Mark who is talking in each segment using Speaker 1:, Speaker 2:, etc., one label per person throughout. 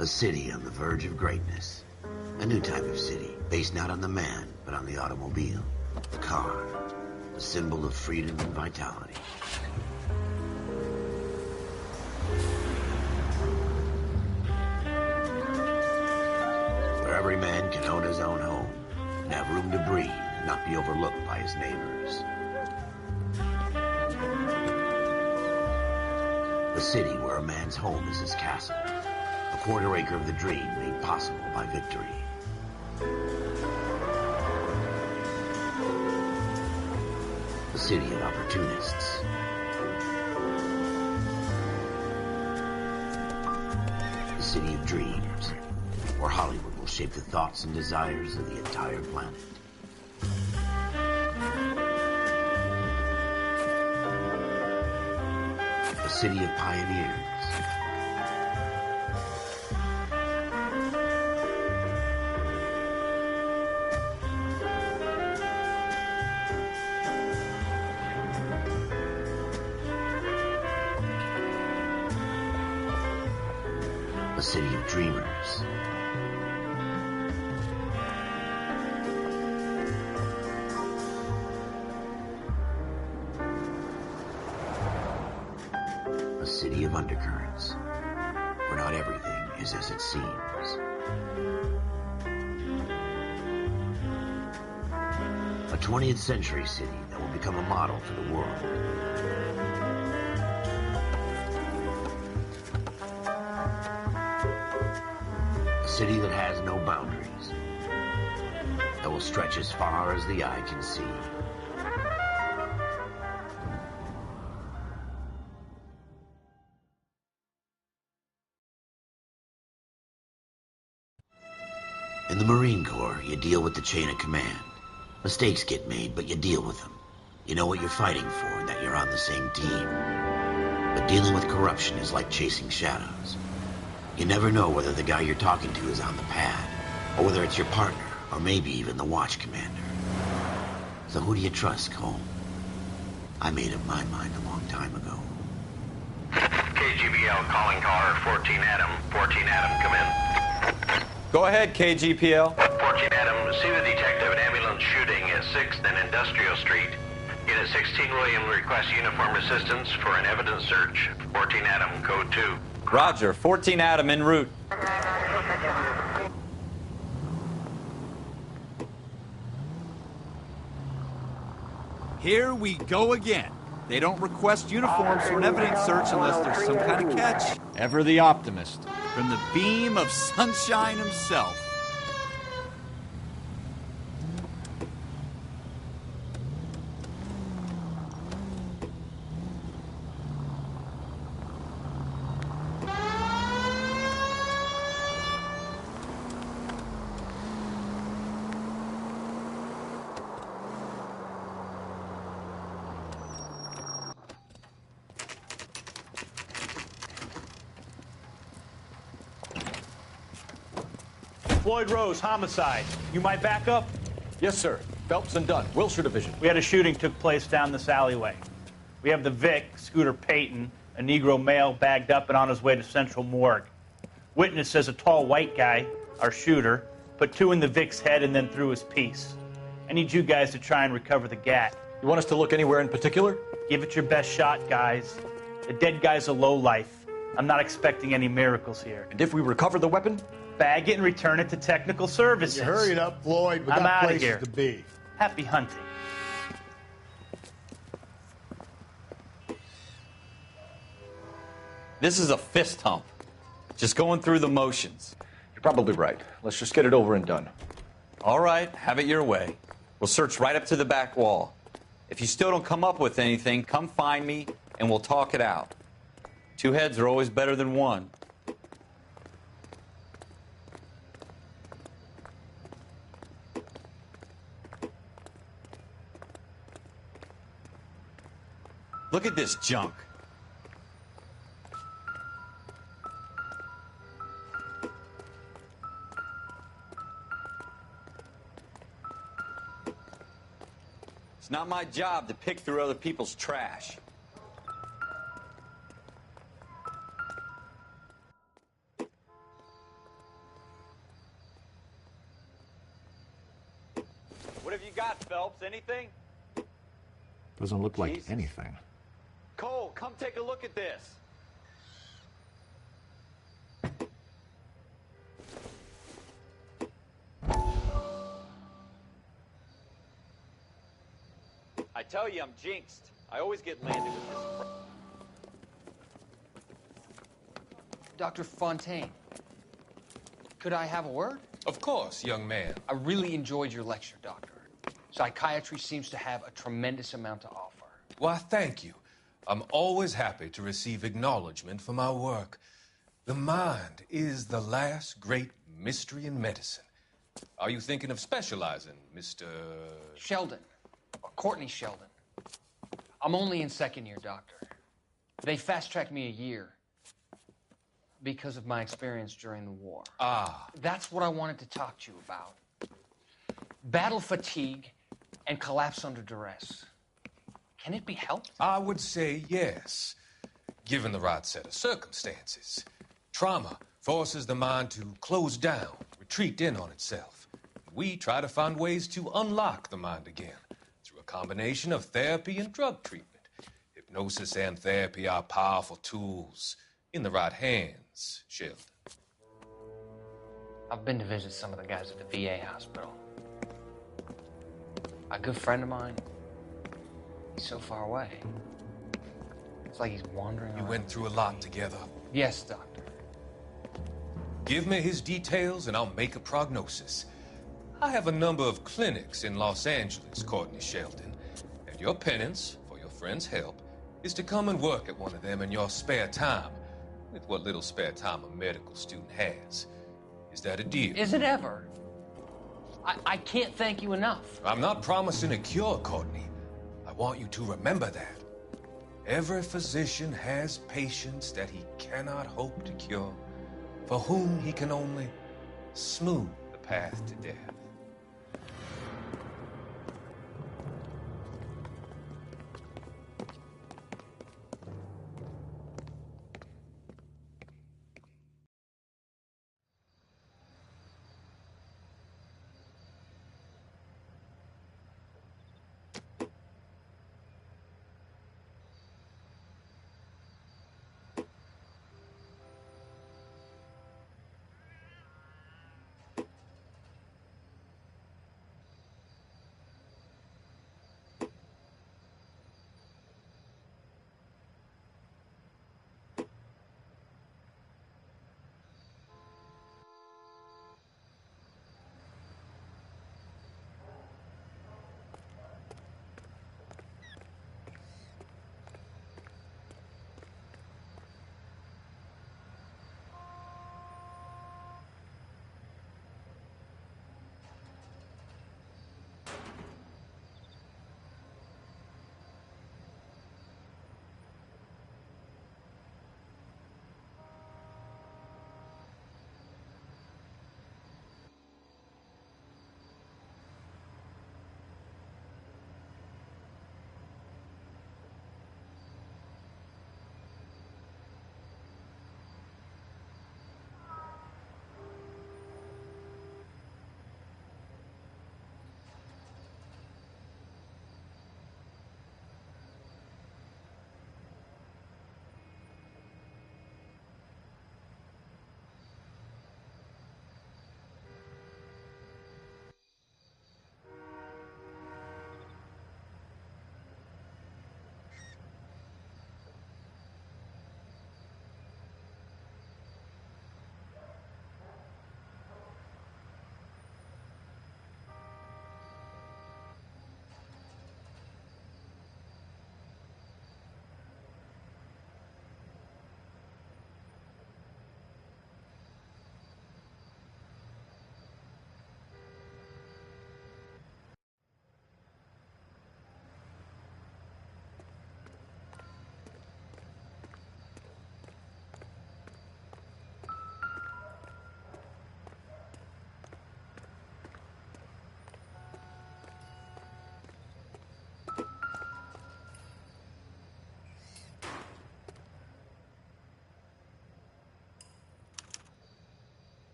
Speaker 1: A city on the verge of greatness. A new type of city, based not on the man, but on the automobile. The car. A symbol of freedom and vitality. Where every man can own his own home, and have room to breathe, and not be overlooked by his neighbors. A city where a man's home is his castle. A quarter acre of the dream made possible by victory. A city of opportunists. A city of dreams, where Hollywood will shape the thoughts and desires of the entire planet. A city of pioneers. A city of dreamers. A city of undercurrents, where not everything is as it seems. A 20th century city that will become a model for the world. A city that has no boundaries, that will stretch as far as the eye can see. In the Marine Corps, you deal with the chain of command. Mistakes get made, but you deal with them. You know what you're fighting for and that you're on the same team. But dealing with corruption is like chasing shadows. You never know whether the guy you're talking to is on the pad, or whether it's your partner, or maybe even the watch commander. So who do you trust, Cole? I made up my mind a long time ago.
Speaker 2: KGBL calling caller 14 Adam. 14 Adam, come in.
Speaker 3: Go ahead, KGPL.
Speaker 2: 14 Adam, see the detective, an ambulance shooting at 6th and Industrial Street. Unit 16 William requests uniform assistance for an evidence search. 14 Adam, code 2.
Speaker 3: Roger, 14 Adam en route.
Speaker 4: Here we go again. They don't request uniforms for an evidence search unless there's some kind of catch.
Speaker 5: Ever the optimist.
Speaker 4: From the beam of sunshine himself.
Speaker 6: Floyd Rose, homicide. You might back up?
Speaker 5: Yes, sir. Phelps and Dunn, Wilshire Division.
Speaker 6: We had a shooting took place down this alleyway. We have the Vic, Scooter Payton, a Negro male bagged up and on his way to Central Morgue. Witness says a tall white guy, our shooter, put 2 in the Vic's head and then threw his piece. I need you guys to try and recover the gat.
Speaker 5: You want us to look anywhere in particular?
Speaker 6: Give it your best shot, guys. The dead guy's a lowlife. I'm not expecting any miracles here.
Speaker 5: And if we recover the weapon?
Speaker 6: Bag it and return it to technical services.
Speaker 7: You hurry it up, Floyd. We
Speaker 6: I'm
Speaker 7: got
Speaker 6: outta
Speaker 7: places
Speaker 6: here.
Speaker 7: to be.
Speaker 6: Happy hunting.
Speaker 3: This is a fist hump. Just going through the motions.
Speaker 5: You're probably right. Let's just get it over and done.
Speaker 3: All right, have it your way. We'll search right up to the back wall. If you still don't come up with anything, come find me and we'll talk it out. 2 heads are always better than 1. Look at this junk. It's not my job to pick through other people's trash. What have you got, Phelps? Anything?
Speaker 7: Doesn't look like
Speaker 3: Jesus.
Speaker 7: anything.
Speaker 3: Cole, come take a look at this. I tell you, I'm jinxed. I always get landed with this.
Speaker 8: Dr. Fontaine, could I have a word?
Speaker 9: Of course, young man.
Speaker 8: I really enjoyed your lecture, Doctor. Psychiatry seems to have a tremendous amount to offer.
Speaker 9: Why, thank you. I'm always happy to receive acknowledgement for my work. The mind is the last great mystery in medicine. Are you thinking of specializing, Mr.
Speaker 8: Sheldon, or Courtney Sheldon. I'm only in second year, Doctor. They fast-tracked me a year because of my experience during the war.
Speaker 9: Ah.
Speaker 8: That's what I wanted to talk to you about. Battle fatigue and collapse under duress. Can it be helped?
Speaker 9: I would say yes, given the right set of circumstances. Trauma forces the mind to close down, retreat in on itself. We try to find ways to unlock the mind again through a combination of therapy and drug treatment. Hypnosis and therapy are powerful tools in the right hands, Sheldon.
Speaker 8: I've been to visit some of the guys at the VA hospital. A good friend of mine, he's so far away. It's like he's wandering
Speaker 9: You
Speaker 8: around.
Speaker 9: went through a lot together.
Speaker 8: Yes, Doctor.
Speaker 9: Give me his details and I'll make a prognosis. I have a number of clinics in Los Angeles, Courtney Sheldon, and your penance, for your friend's help, is to come and work at one of them in your spare time, with what little spare time a medical student has. Is that a deal?
Speaker 8: Is it ever? I can't thank you enough.
Speaker 9: I'm not promising a cure, Courtney. I want you to remember that. Every physician has patients that he cannot hope to cure, for whom he can only smooth the path to death.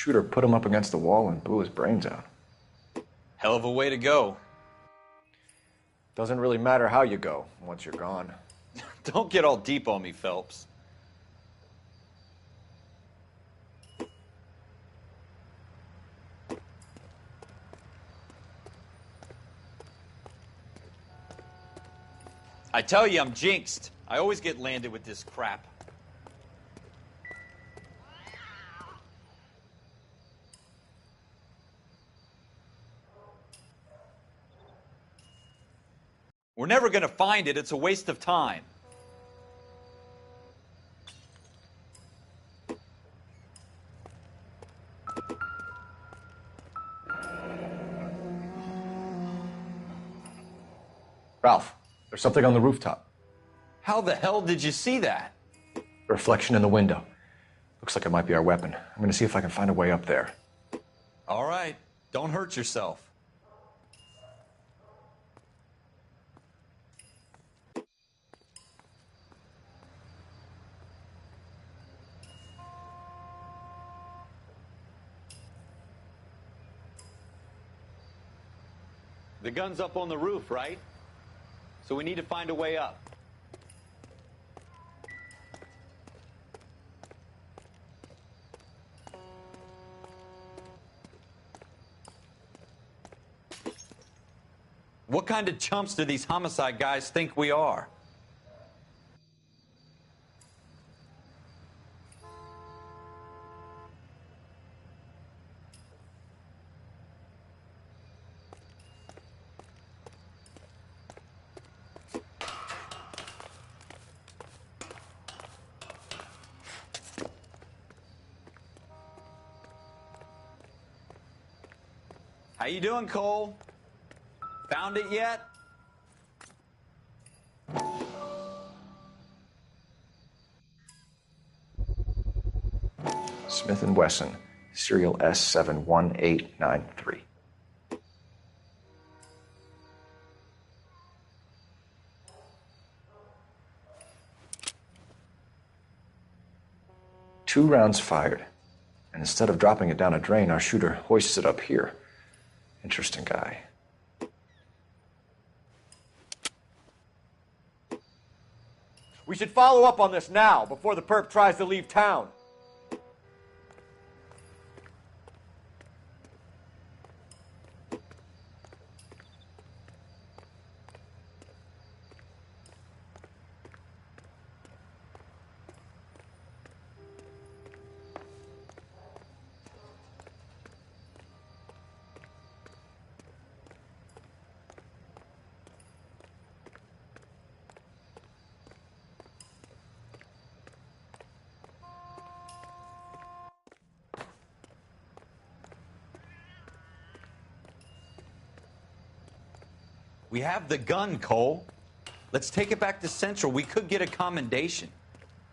Speaker 7: Shooter put him up against the wall and blew his brains out.
Speaker 3: Hell of a way to go.
Speaker 5: Doesn't really matter how you go once you're gone.
Speaker 3: Don't get all deep on me, Phelps. I tell you, I'm jinxed. I always get landed with this crap. We're never going to find it. It's a waste of time.
Speaker 5: Ralph, there's something on the rooftop.
Speaker 3: How the hell did you see that?
Speaker 5: A reflection in the window. Looks like it might be our weapon. I'm going to see if I can find a way up there.
Speaker 3: All right. Don't hurt yourself. The gun's up on the roof, right? So we need to find a way up. What kind of chumps do these homicide guys think we are? How you doing, Cole? Found it yet?
Speaker 5: Smith & Wesson, serial S71893. Two rounds fired, and instead of dropping it down a drain, our shooter hoists it up here. Interesting guy. We should follow up on this now, before the perp tries to leave town.
Speaker 3: We have the gun, Cole. Let's take it back to Central. We could get a commendation.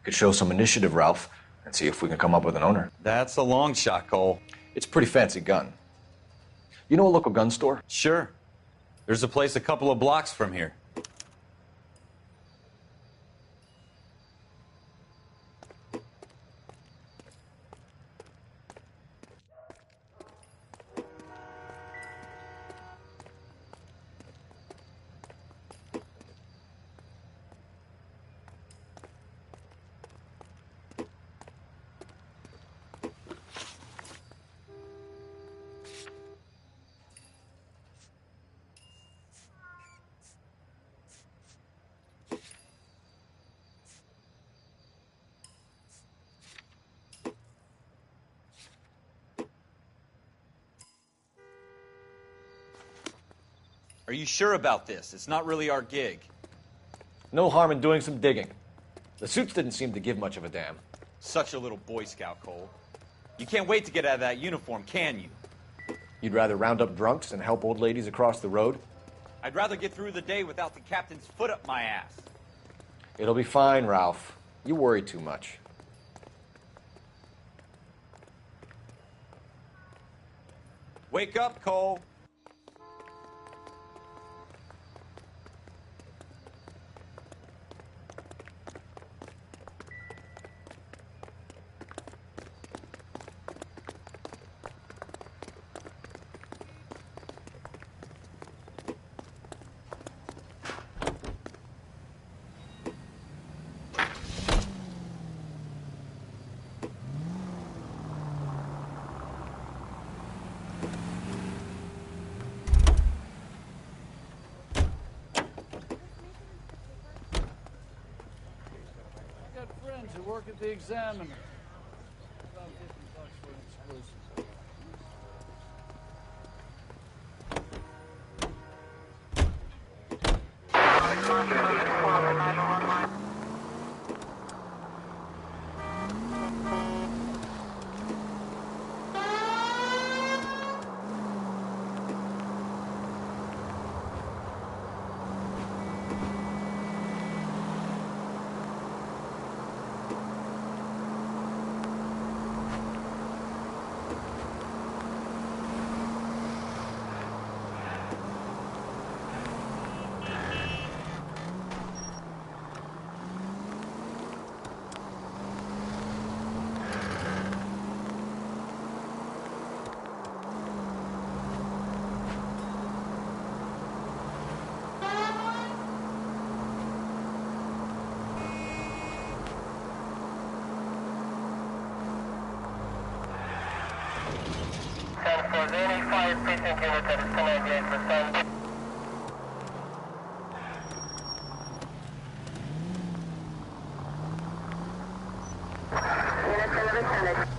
Speaker 5: Could show some initiative, Ralph, and see if we can come up with an owner.
Speaker 3: That's a long shot, Cole.
Speaker 5: It's a pretty fancy gun. You know a local gun store?
Speaker 3: Sure. There's a place a couple of blocks from here. Are you sure about this? It's not really our gig.
Speaker 5: No harm in doing some digging. The suits didn't seem to give much of a damn.
Speaker 3: Such a little Boy Scout, Cole. You can't wait to get out of that uniform, can you?
Speaker 5: You'd rather round up drunks and help old ladies across the road?
Speaker 3: I'd rather get through the day without the captain's foot up my ass.
Speaker 5: It'll be fine, Ralph. You worry too much.
Speaker 3: Wake up, Cole.
Speaker 10: friends who work at the Examiner. About $50 for an exclusive.
Speaker 11: For any fire precinct unit that is still engaged with sun. Units in the vicinity.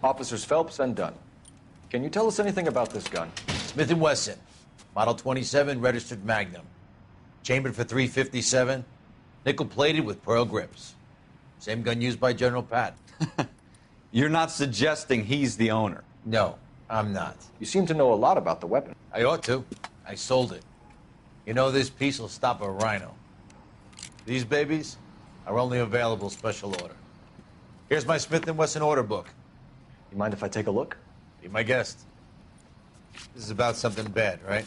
Speaker 5: Officers Phelps and Dunn. Can you tell us anything about this gun?
Speaker 1: Smith & Wesson, Model 27, registered Magnum. Chambered for .357, nickel-plated with pearl grips. Same gun used by General Patton.
Speaker 3: You're not suggesting he's the owner?
Speaker 1: No, I'm not.
Speaker 5: You seem to know a lot about the weapon.
Speaker 1: I ought to. I sold it. You know, this piece will stop a rhino. These babies are only available special order. Here's my Smith & Wesson order book.
Speaker 5: You mind if I take a look?
Speaker 1: Be my guest. This is about something bad, right?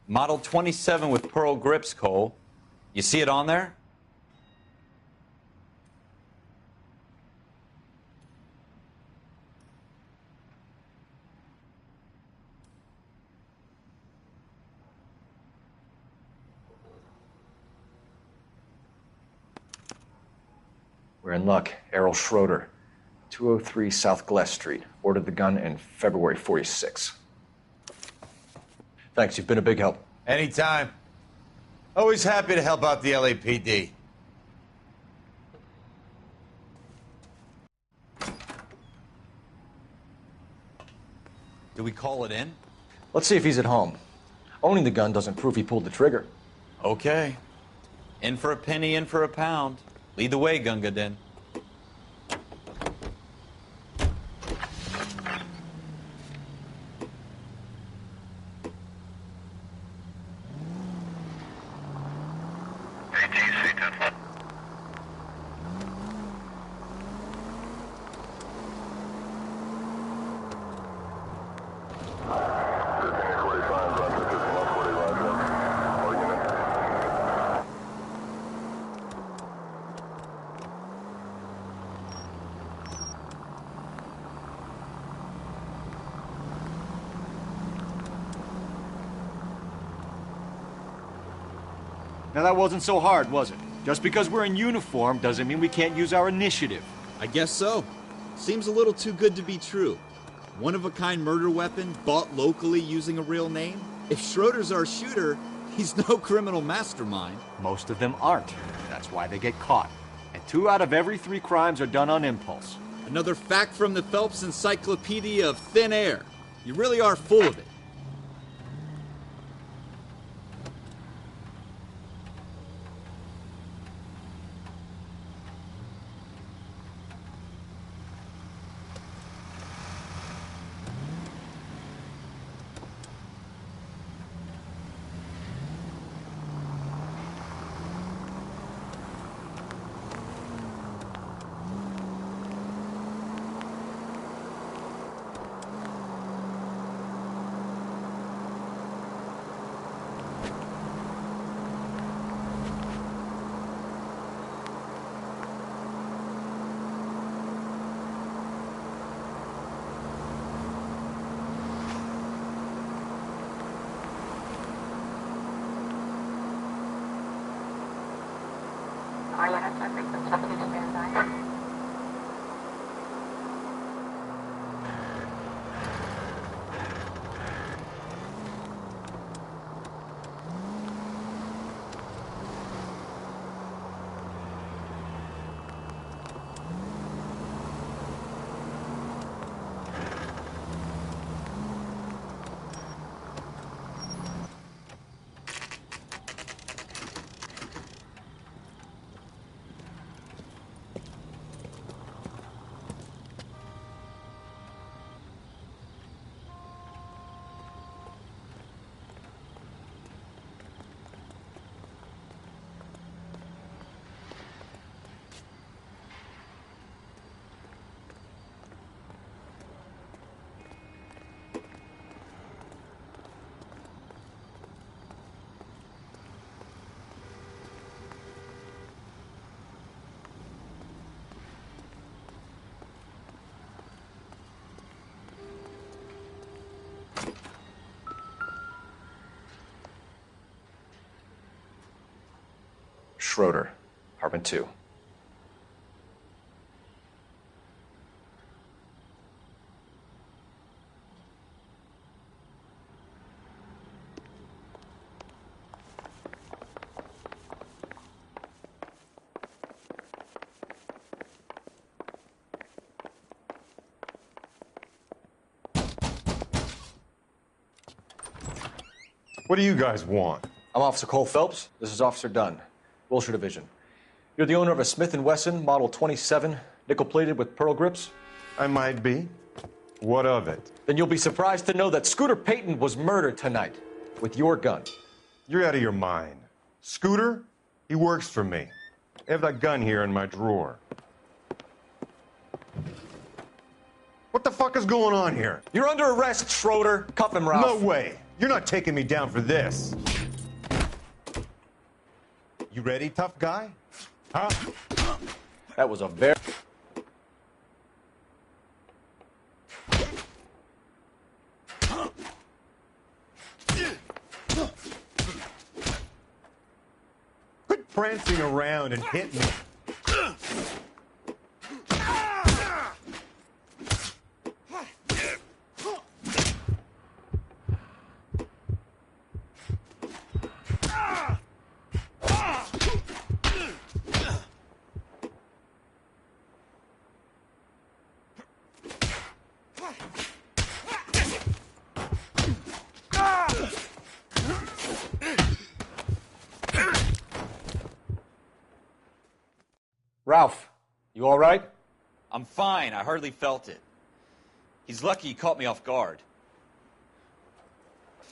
Speaker 3: Model 27 with pearl grips, Cole. You see it on there?
Speaker 5: We're in luck. Errol Schroeder, 203 South Glass Street. Ordered the gun in February '46. Thanks, you've been a big help.
Speaker 1: Anytime. Always happy to help out the LAPD.
Speaker 3: Do we call it in?
Speaker 5: Let's see if he's at home. Owning the gun doesn't prove he pulled the trigger.
Speaker 3: Okay. In for a penny, in for a pound. Lead the way, Gunga Din.
Speaker 7: Now that wasn't so hard, was it? Just because we're in uniform doesn't mean we can't use our initiative.
Speaker 4: I guess so. Seems a little too good to be true. One-of-a-kind murder weapon bought locally using a real name? If Schroeder's our shooter, he's no criminal mastermind.
Speaker 7: Most of them aren't. That's why they get caught. And 2 out of every 3 crimes are done on impulse.
Speaker 4: Another fact from the Phelps Encyclopedia of Thin Air. You really are full of it.
Speaker 5: Schroeder, apartment 2.
Speaker 12: What do you guys want?
Speaker 5: I'm Officer Cole Phelps. This is Officer Dunn, Wilshire Division. You're the owner of a Smith & Wesson Model 27, nickel-plated with pearl grips?
Speaker 12: I might be. What of it?
Speaker 5: Then you'll be surprised to know that Scooter Payton was murdered tonight with your gun.
Speaker 12: You're out of your mind. Scooter? He works for me. I have that gun here in my drawer. What the fuck is going on here?
Speaker 5: You're under arrest, Schroeder. Cuff him, Ralph.
Speaker 12: No way. You're not taking me down for this. You ready, tough guy? Huh?
Speaker 5: That was a very...
Speaker 12: Quit prancing around and hit me.
Speaker 5: Ralph, you all right?
Speaker 3: I'm fine. I hardly felt it. He's lucky he caught me off guard.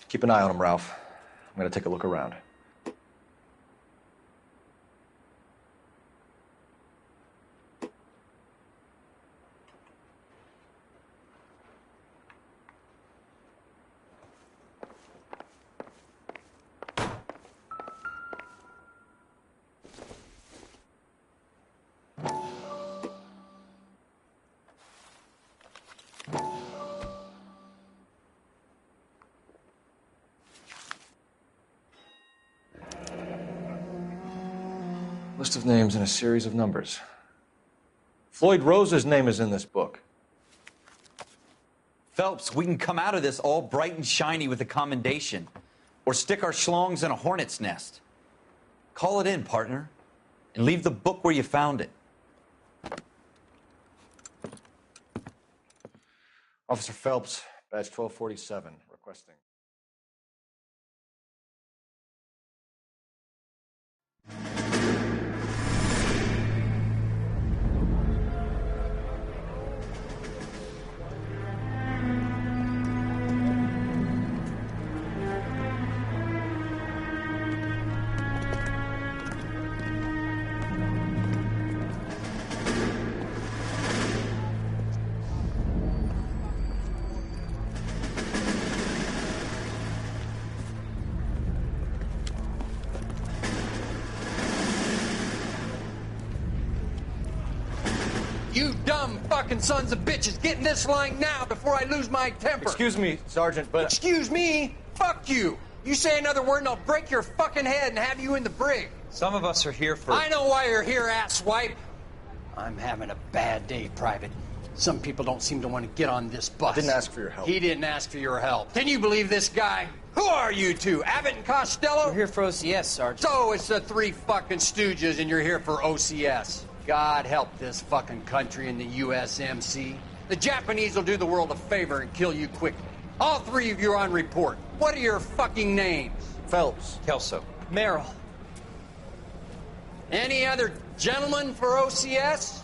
Speaker 5: Keep an eye on him, Ralph. I'm going to take a look around. List of names and a series of numbers. Floyd Rose's name is in this book.
Speaker 3: Phelps, we can come out of this all bright and shiny with a commendation. Or stick our schlongs in a hornet's nest. Call it in, partner. And leave the book where you found it.
Speaker 5: Officer Phelps, badge 1247, requesting.
Speaker 8: You dumb fucking sons of bitches, get in this line now before I lose my temper.
Speaker 5: Excuse me, Sergeant, but...
Speaker 8: Excuse me? Fuck you. You say another word and I'll break your fucking head and have you in the brig.
Speaker 3: Some of us are here for...
Speaker 8: I know why you're here, asswipe.
Speaker 13: I'm having a bad day, Private. Some people don't seem to want to get on this bus.
Speaker 5: I didn't ask for your help.
Speaker 8: He didn't ask for your help. Can you believe this guy? Who are you two? Abbott and Costello?
Speaker 13: We're here for OCS, Sergeant.
Speaker 8: So it's the three fucking stooges and you're here for OCS. God help this fucking country and the USMC. The Japanese will do the world a favor and kill you quickly. All three of you are on report. What are your fucking names?
Speaker 5: Phelps.
Speaker 3: Kelso.
Speaker 13: Merrill.
Speaker 8: Any other gentlemen for OCS?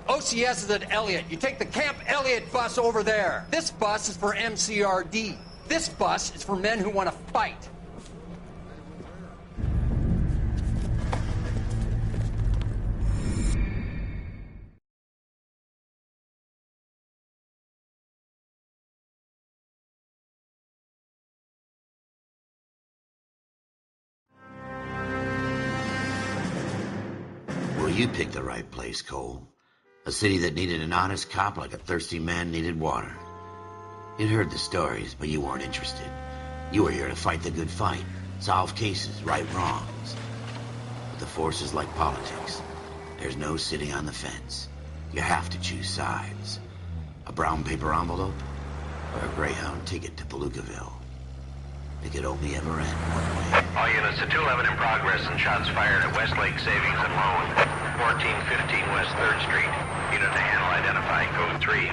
Speaker 8: OCS is at Elliott. You take the Camp Elliott bus over there. This bus is for MCRD. This bus is for men who want to fight.
Speaker 1: Well, you picked the right place, Cole. A city that needed an honest cop like a thirsty man needed water. You'd heard the stories, but you weren't interested. You were here to fight the good fight, solve cases, right wrongs. But the force is like politics. There's no sitting on the fence. You have to choose sides. A brown paper envelope or a Greyhound ticket to Palookaville. It could only ever end one way.
Speaker 2: All units to 211 in progress and shots fired at Westlake Savings and Loan, 1415 West 3rd Street. Unit to handle identifying code 3.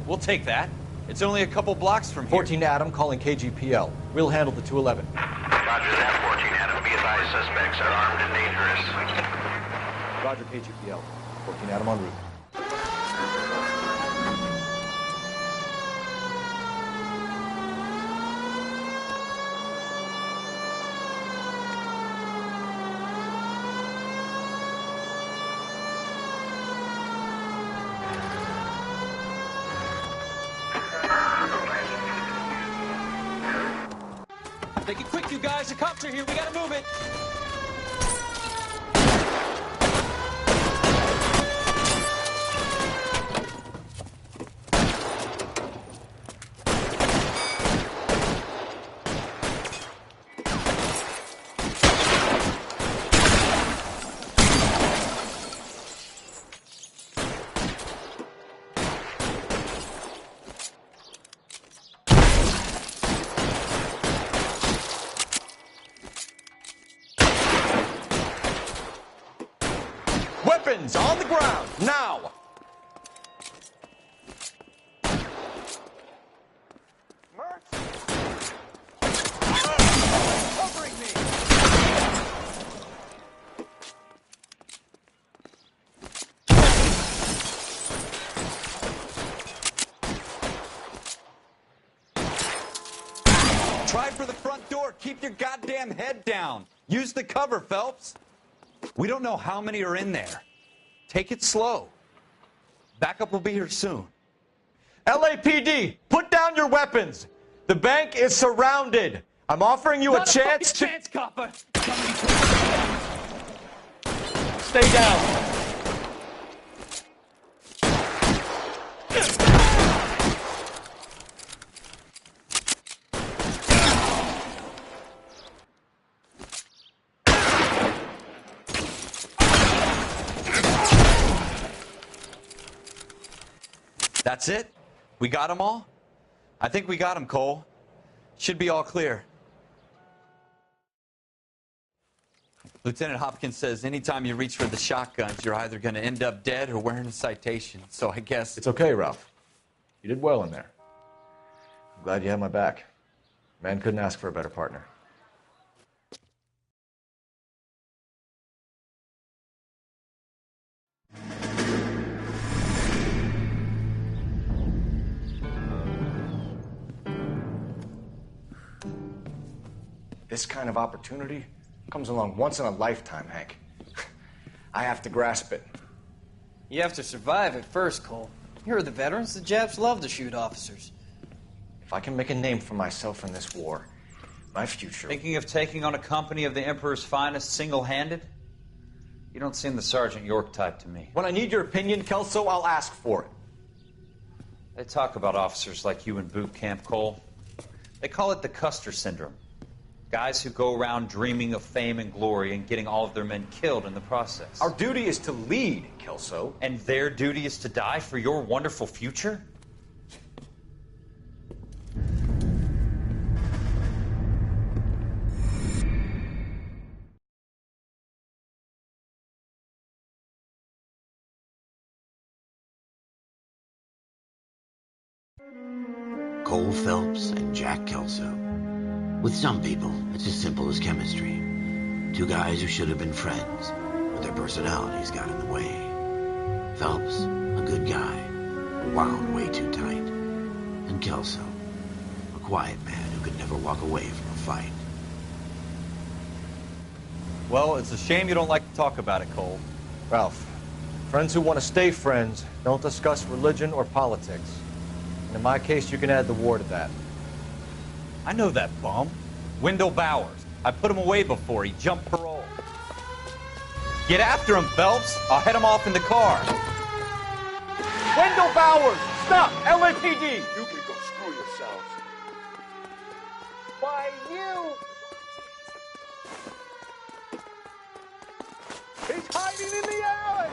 Speaker 3: We'll take that. It's only a couple blocks from here.
Speaker 5: 14 Adam calling KGPL. We'll handle the 211.
Speaker 2: Roger that, 14 Adam. Be advised, suspects are armed and dangerous.
Speaker 5: Roger KGPL. 14 Adam en route.
Speaker 3: Make it quick, you guys. The cops are here. We gotta move it.
Speaker 5: Weapons on the ground, now!
Speaker 8: Covering me!
Speaker 3: Try for the front door. Keep your goddamn head down. Use the cover, Phelps. We don't know how many are in there. Take it slow. Backup will be here soon.
Speaker 12: LAPD, put down your weapons. The bank is surrounded. I'm offering you a chance to...
Speaker 10: chance, copper.
Speaker 12: Stay down.
Speaker 3: That's it? We got them all? I think we got them, Cole. Should be all clear. Lieutenant Hopkins says anytime you reach for the shotguns, you're either going to end up dead or wearing a citation. So I guess...
Speaker 5: It's okay, Ralph. You did well in there. I'm glad you had my back. Man couldn't ask for a better partner. This kind of opportunity comes along once in a lifetime, Hank. I have to grasp it.
Speaker 13: You have to survive it first, Cole. Here are the veterans. The Japs love to shoot officers.
Speaker 5: If I can make a name for myself in this war, my future...
Speaker 3: Thinking of taking on a company of the Emperor's finest single-handed? You don't seem the Sergeant York type to me.
Speaker 5: When I need your opinion, Kelso, I'll ask for it.
Speaker 3: They talk about officers like you in boot camp, Cole. They call it the Custer syndrome. Guys who go around dreaming of fame and glory and getting all of their men killed in the process.
Speaker 5: Our duty is to lead, Kelso.
Speaker 3: And their duty is to die for your wonderful future?
Speaker 1: Cole Phelps and Jack Kelso. With some people, it's as simple as chemistry. Two guys who should have been friends, but their personalities got in the way. Phelps, a good guy, wound way too tight. And Kelso, a quiet man who could never walk away from a fight.
Speaker 12: Well, it's a shame you don't like to talk about it, Cole.
Speaker 5: Ralph, friends who want to stay friends don't discuss religion or politics. And in my case, you can add the war to that.
Speaker 3: I know that bum. Wendell Bowers. I put him away before. He jumped parole. Get after him, Phelps. I'll head him off in the car.
Speaker 12: Wendell Bowers! Stop! LAPD!
Speaker 14: You can go screw yourselves.
Speaker 12: Why, you! He's hiding in the alley!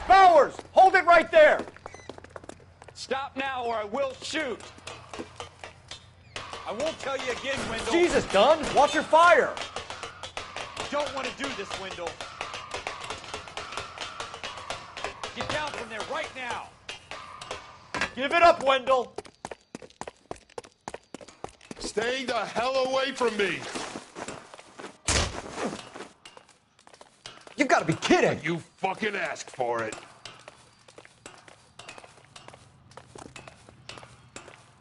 Speaker 12: Bowers! Hold it right there!
Speaker 3: Stop now or I will shoot. I won't tell you again, Wendell.
Speaker 12: Jesus, Dunn! Watch your fire!
Speaker 3: Don't want to do this, Wendell. Get down from there right now.
Speaker 12: Give it up, Wendell!
Speaker 14: Stay the hell away from me!
Speaker 12: You've got to be kidding!
Speaker 14: You fucking asked for it.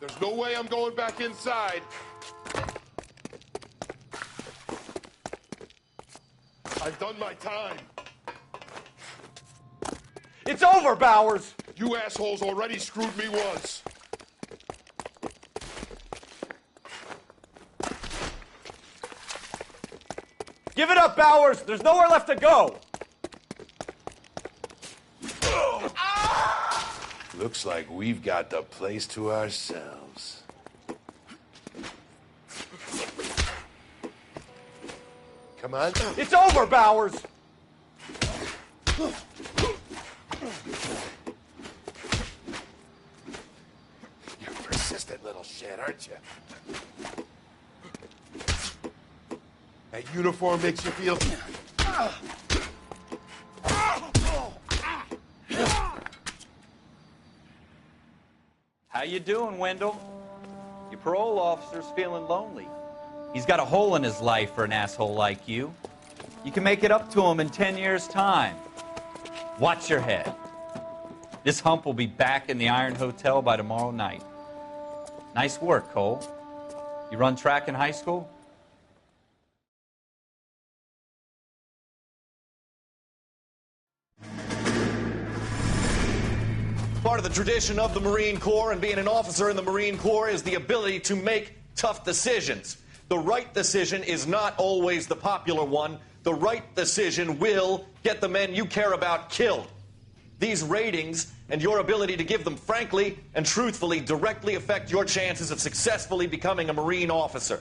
Speaker 14: There's no way I'm going back inside. I've done my time.
Speaker 12: It's over, Bowers!
Speaker 14: You assholes already screwed me once.
Speaker 12: Give it up, Bowers! There's nowhere left to go!
Speaker 14: Looks like we've got the place to ourselves. Come on.
Speaker 12: It's over, Bowers!
Speaker 14: You're a persistent little shit, aren't you? That uniform makes you feel...
Speaker 3: How you doing, Wendell? Your parole officer's feeling lonely. He's got a hole in his life for an asshole like you. You can make it up to him in 10 years' time. Watch your head. This hump will be back in the Iron Hotel by tomorrow night. Nice work, Cole. You run track in high school?
Speaker 15: Part of the tradition of the Marine Corps and being an officer in the Marine Corps is the ability to make tough decisions. The right decision is not always the popular one. The right decision will get the men you care about killed. These ratings and your ability to give them frankly and truthfully directly affect your chances of successfully becoming a Marine officer.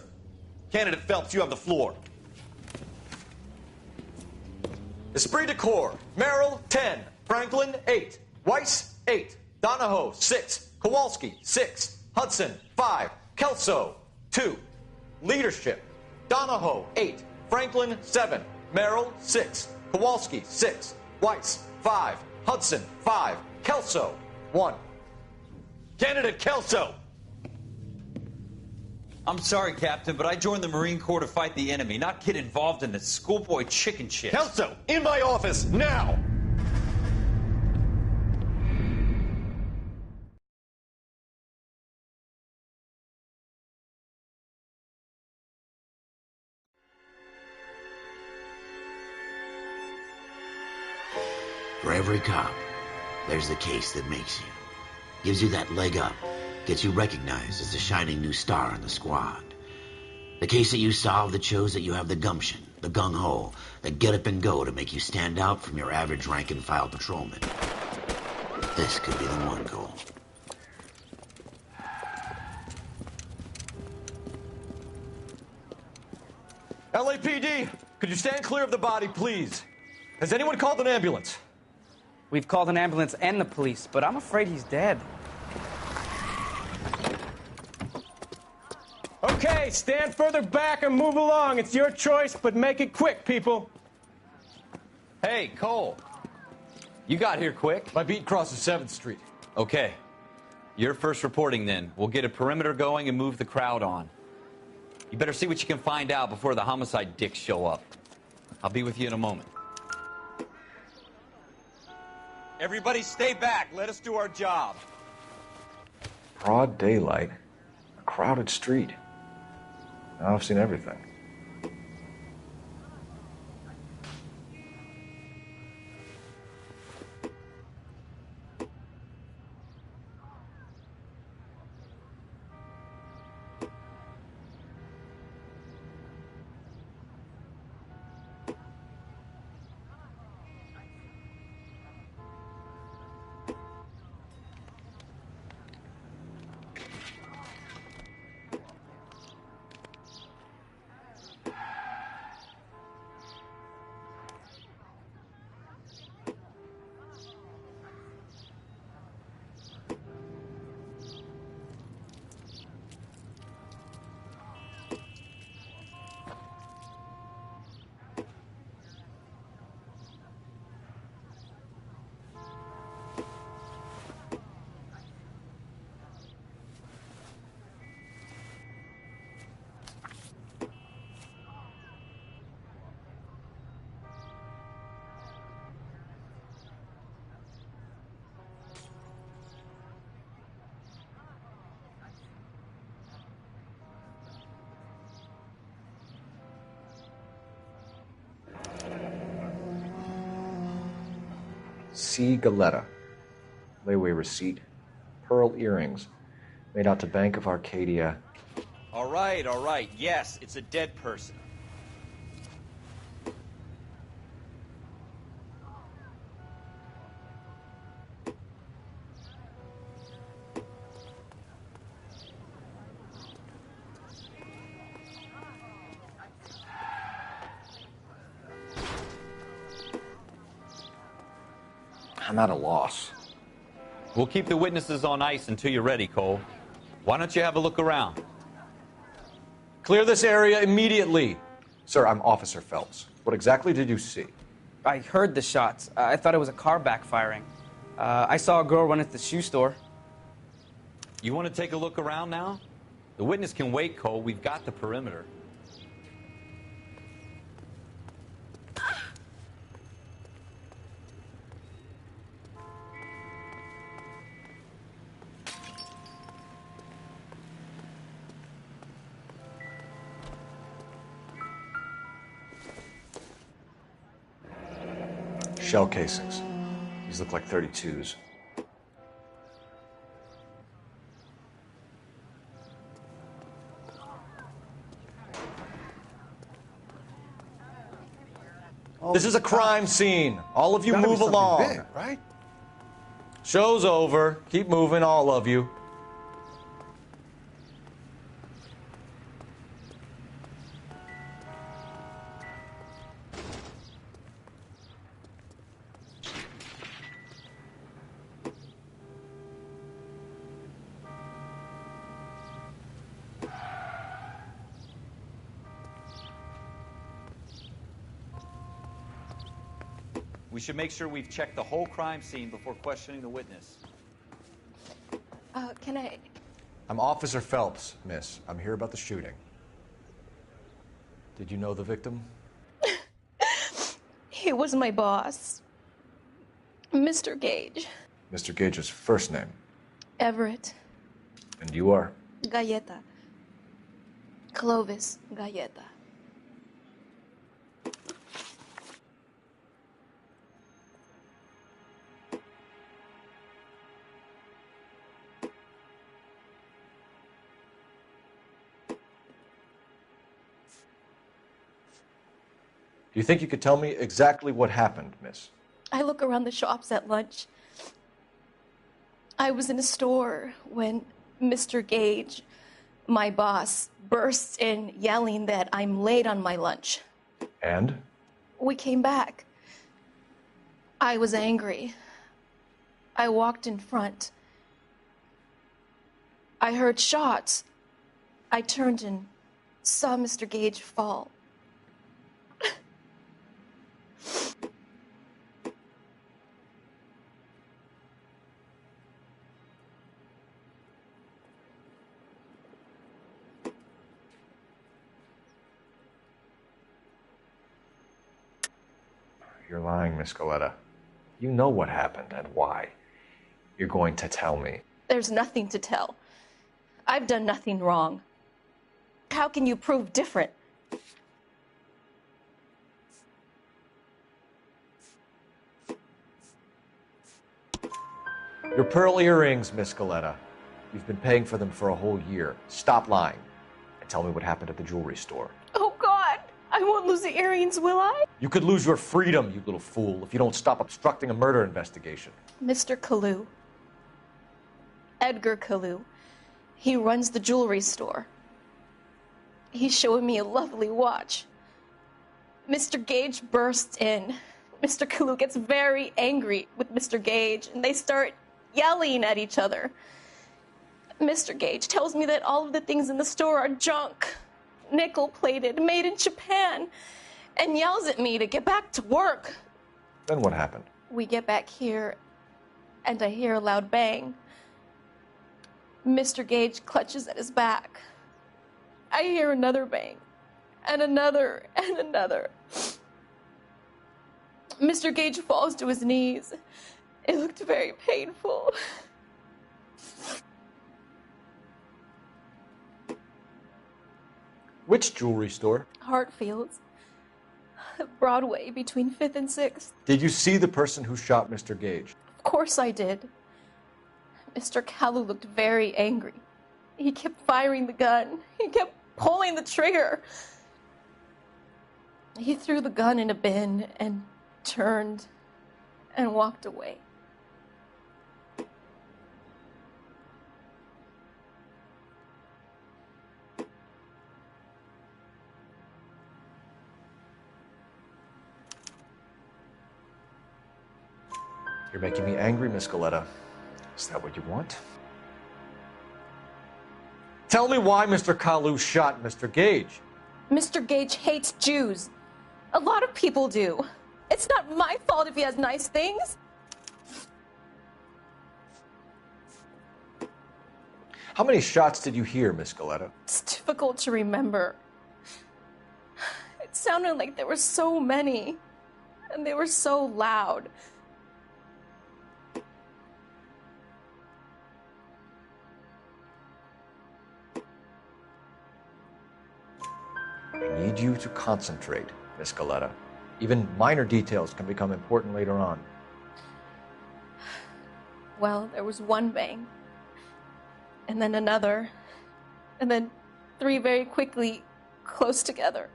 Speaker 15: Candidate Phelps, you have the floor. Esprit de Corps, Merrill, 10. Franklin, 8. Weiss, 8. Donahoe, 6. Kowalski, 6. Hudson, 5. Kelso, 2. Leadership, Donahoe, 8. Franklin, 7. Merrill, 6. Kowalski, 6. Weiss, 5. Hudson, 5. Kelso, 1. Candidate Kelso.
Speaker 3: I'm sorry, Captain, but I joined the Marine Corps to fight the enemy, not get involved in this schoolboy chicken shit.
Speaker 15: Kelso, in my office, now!
Speaker 1: For every cop, there's the case that makes you. Gives you that leg up. Gets you recognized as the shining new star in the squad. The case that you solve that shows that you have the gumption, the gung-ho, the get up and go to make you stand out from your average rank-and-file patrolman. This could be the one, Cole.
Speaker 12: LAPD, could you stand clear of the body, please? Has anyone called an ambulance?
Speaker 16: We've called an ambulance and the police, but I'm afraid he's dead.
Speaker 17: Okay, stand further back and move along. It's your choice, but make it quick, people.
Speaker 3: Hey, Cole. You got here quick.
Speaker 12: My beat crosses 7th Street.
Speaker 3: Okay. You're first reporting then. We'll get a perimeter going and move the crowd on. You better see what you can find out before the homicide dicks show up. I'll be with you in a moment. Everybody stay back. Let us do our job.
Speaker 5: Broad daylight, a crowded street. Now I've seen everything. C. Galetta. Layaway receipt. Pearl earrings. Made out to Bank of Arcadia.
Speaker 3: All right. Yes, it's a dead person.
Speaker 5: I'm at a loss.
Speaker 3: We'll keep the witnesses on ice until you're ready, Cole. Why don't you have a look around?
Speaker 12: Clear this area immediately.
Speaker 5: Sir, I'm Officer Phelps. What exactly did you see?
Speaker 16: I heard the shots. I thought it was a car backfiring. I saw a girl run at the shoe store.
Speaker 3: You want to take a look around now? The witness can wait, Cole. We've got the perimeter.
Speaker 5: Shell casings. These look like 32s.
Speaker 12: This is a crime scene. All of you move along.
Speaker 14: Big, right?
Speaker 12: Show's over. Keep moving, all of you.
Speaker 3: We should make sure we've checked the whole crime scene before questioning the witness.
Speaker 18: Can I...
Speaker 5: I'm Officer Phelps, miss. I'm here about the shooting. Did you know the victim?
Speaker 18: He was my boss. Mr. Gage.
Speaker 5: Mr. Gage's first name.
Speaker 18: Everett.
Speaker 5: And you are?
Speaker 18: Galleta. Clovis Galleta.
Speaker 5: Do you think you could tell me exactly what happened, miss?
Speaker 18: I look around the shops at lunch. I was in a store when Mr. Gage, my boss, bursts in yelling that I'm late on my lunch.
Speaker 5: And?
Speaker 18: We came back. I was angry. I walked in front. I heard shots. I turned and saw Mr. Gage fall.
Speaker 5: You're lying, Miss Goleta. You know what happened and why. You're going to tell me.
Speaker 18: There's nothing to tell. I've done nothing wrong. How can you prove different?
Speaker 5: Your pearl earrings, Miss Goleta. You've been paying for them for a whole year. Stop lying and tell me what happened at the jewelry store.
Speaker 18: Oh, God! I won't lose the earrings, will I?
Speaker 5: You could lose your freedom, you little fool, if you don't stop obstructing a murder investigation.
Speaker 18: Mr. Kalu. Edgar Kalu. He runs the jewelry store. He's showing me a lovely watch. Mr. Gage bursts in. Mr. Kalu gets very angry with Mr. Gage, and they start yelling at each other. Mr. Gage tells me that all of the things in the store are junk, nickel-plated, made in Japan, and yells at me to get back to work.
Speaker 5: Then what happened?
Speaker 18: We get back here, and I hear a loud bang. Mr. Gage clutches at his back. I hear another bang, and another, and another. Mr. Gage falls to his knees. It looked very painful.
Speaker 5: Which jewelry store?
Speaker 18: Hartfield's. Broadway, between 5th and 6th.
Speaker 5: Did you see the person who shot Mr. Gage?
Speaker 18: Of course I did. Mr. Kalu looked very angry. He kept firing the gun. He kept pulling the trigger. He threw the gun in a bin and turned and walked away.
Speaker 5: You're making me angry, Miss Goleta. Is that what you want? Tell me why Mr. Kalu shot Mr. Gage.
Speaker 18: Mr. Gage hates Jews. A lot of people do. It's not my fault if he has nice things.
Speaker 5: How many shots did you hear, Miss Goleta?
Speaker 18: It's difficult to remember. It sounded like there were so many, and they were so loud.
Speaker 5: I need you to concentrate, Miss Goleta. Even minor details can become important later on.
Speaker 18: Well, there was one bang, and then another, and then 3 very quickly, close together.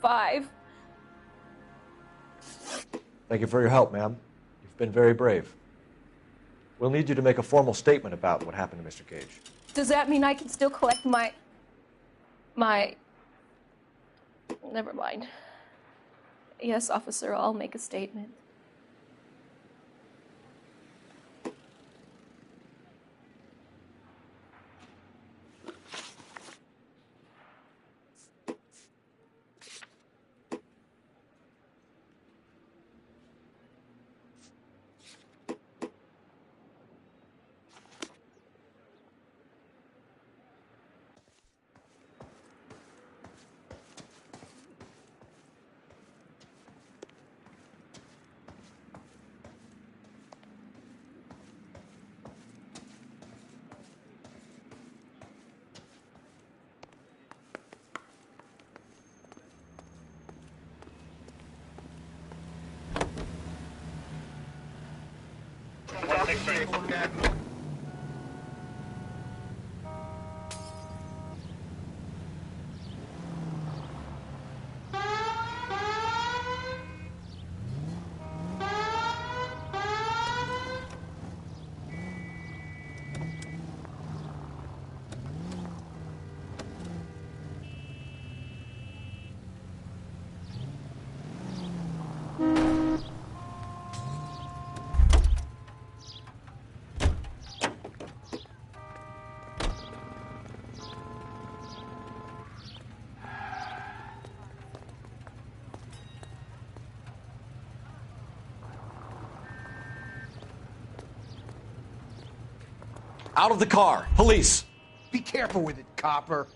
Speaker 18: 5.
Speaker 5: Thank you for your help, ma'am. You've been very brave. We'll need you to make a formal statement about what happened to Mr. Gage.
Speaker 18: Does that mean I can still collect my... Never mind. Yes, officer, I'll make a statement.
Speaker 12: Out of the car. Police.
Speaker 19: Be careful with it, copper.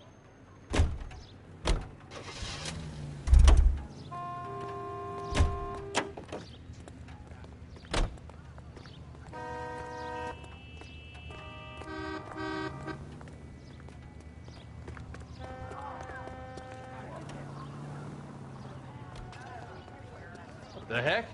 Speaker 12: The heck?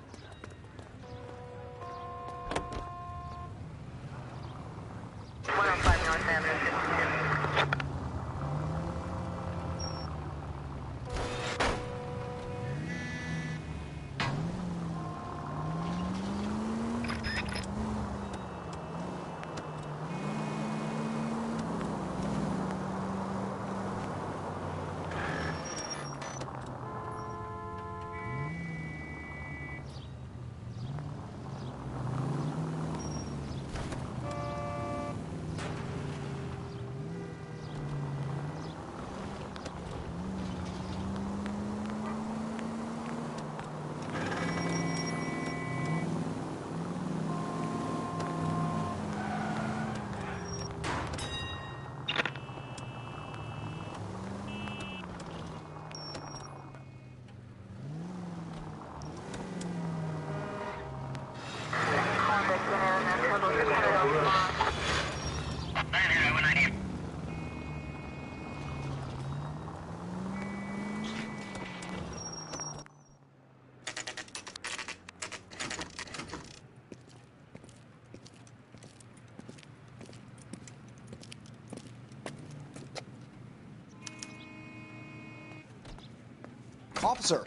Speaker 19: Officer,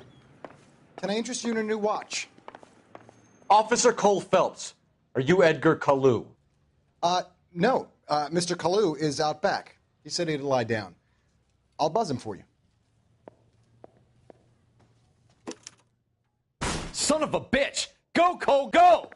Speaker 19: can I interest you in a new watch?
Speaker 12: Officer Cole Phelps, are you Edgar Kalu?
Speaker 19: No. Mr. Kalu is out back. He said he'd lie down. I'll buzz him for you.
Speaker 12: Son of a bitch! Go, Cole, go!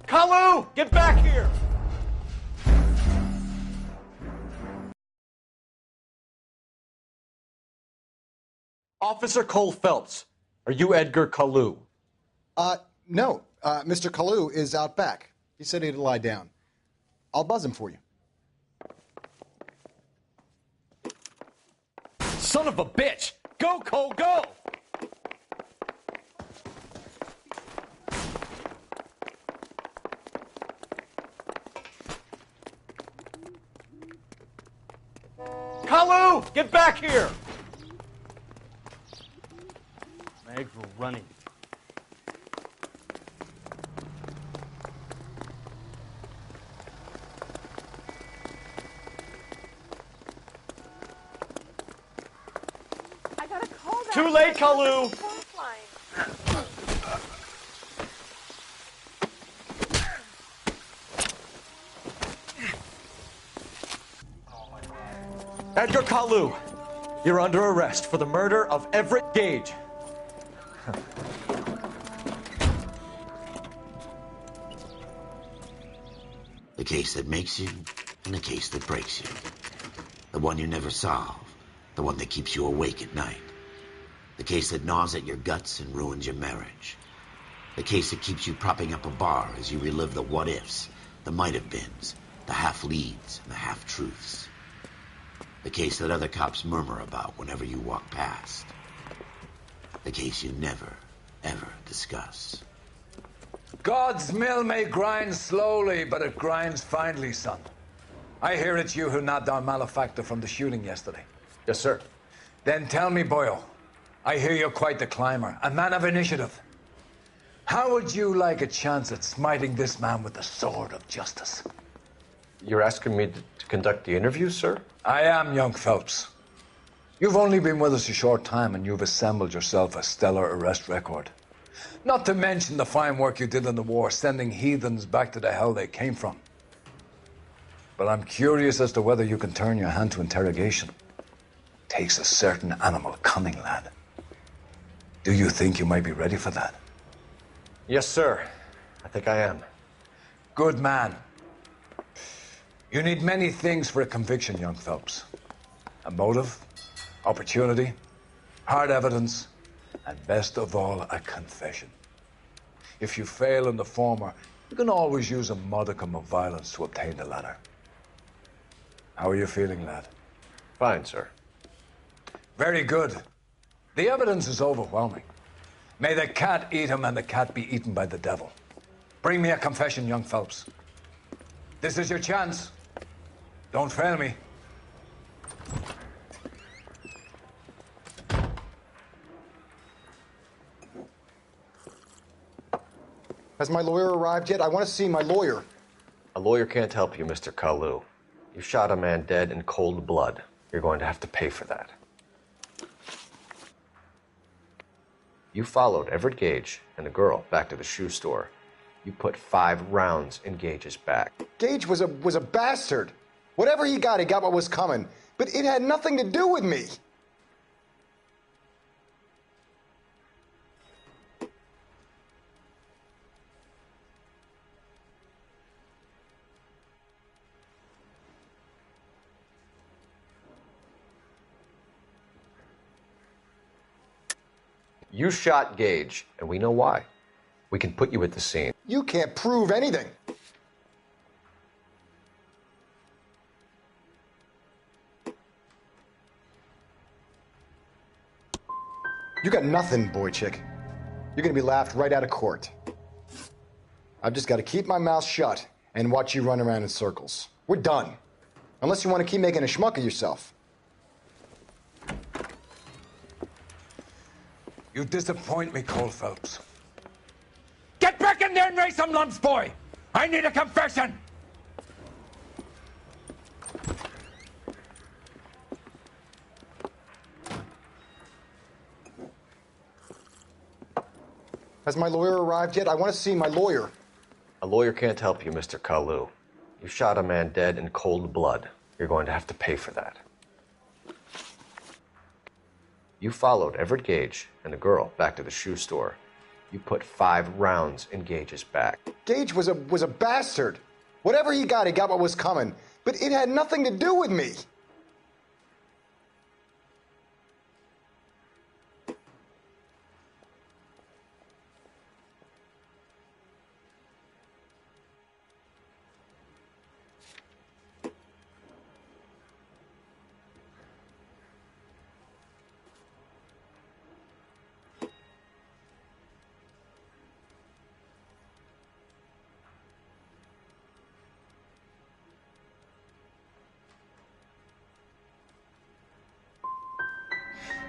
Speaker 12: Kalu! Get back here! Officer Cole Phelps, are you Edgar Kalu?
Speaker 19: No. Mr. Kalu is out back. He said he'd lie down. I'll buzz him for you.
Speaker 12: Son of a bitch! Go, Cole, go! Kalu! Get back here!
Speaker 6: Mags were running.
Speaker 20: I got a call back.
Speaker 12: Too late, Kalu! Edgar Kalu, you're under arrest for the murder of Everett Gage.
Speaker 1: The case that makes you and the case that breaks you. The one you never solve. The one that keeps you awake at night. The case that gnaws at your guts and ruins your marriage. The case that keeps you propping up a bar as you relive the what-ifs, the might-have-beens, the half-leads, and the half-truths. The case that other cops murmur about whenever you walk past. The case you never, ever discuss.
Speaker 21: God's mill may grind slowly, but it grinds finely, son. I hear it's you who nabbed our malefactor from the shooting yesterday.
Speaker 5: Yes, sir.
Speaker 21: Then tell me, Boyle, I hear you're quite the climber, a man of initiative. How would you like a chance at smiting this man with the sword of justice?
Speaker 5: You're asking me to conduct the interview, sir?
Speaker 21: I am, young Phelps. You've only been with us a short time, and you've assembled yourself a stellar arrest record. Not to mention the fine work you did in the war, sending heathens back to the hell they came from. But I'm curious as to whether you can turn your hand to interrogation. takes a certain animal cunning, lad. Do you think you might be ready for that?
Speaker 5: Yes, sir. I think I am.
Speaker 21: Good man. You need many things for a conviction, young Phelps. A motive, opportunity, hard evidence, and best of all, a confession. If you fail in the former, you can always use a modicum of violence to obtain the latter. How are you feeling, lad?
Speaker 5: Fine, sir.
Speaker 21: Very good. The evidence is overwhelming. May the cat eat him and the cat be eaten by the devil. Bring me a confession, young Phelps. This is your chance. Don't fail me.
Speaker 19: Has my lawyer arrived yet? I want to see my lawyer.
Speaker 5: A lawyer can't help you, Mr. Kalu. You shot a man dead in cold blood. You're going to have to pay for that. You followed Everett Gage and the girl back to the shoe store. You put 5 rounds in Gage's back.
Speaker 19: Gage was a bastard. Whatever he got what was coming. But it had nothing to do with me.
Speaker 5: You shot Gage, and we know why. We can put you at the scene.
Speaker 19: You can't prove anything. You got nothing, boy chick. You're gonna be laughed right out of court. I've just got to keep my mouth shut and watch you run around in circles. We're done. Unless you want to keep making a schmuck of yourself.
Speaker 21: You disappoint me, Cole Phelps.
Speaker 12: Get back in there and raise some lumps, boy! I need a confession!
Speaker 19: Has my lawyer arrived yet? I want to see my lawyer.
Speaker 5: A lawyer can't help you, Mr. Kalu. You shot a man dead in cold blood. You're going to have to pay for that. You followed Everett Gage and the girl back to the shoe store. You put 5 rounds in Gage's back.
Speaker 19: Gage was a bastard. Whatever he got what was coming. But it had nothing to do with me.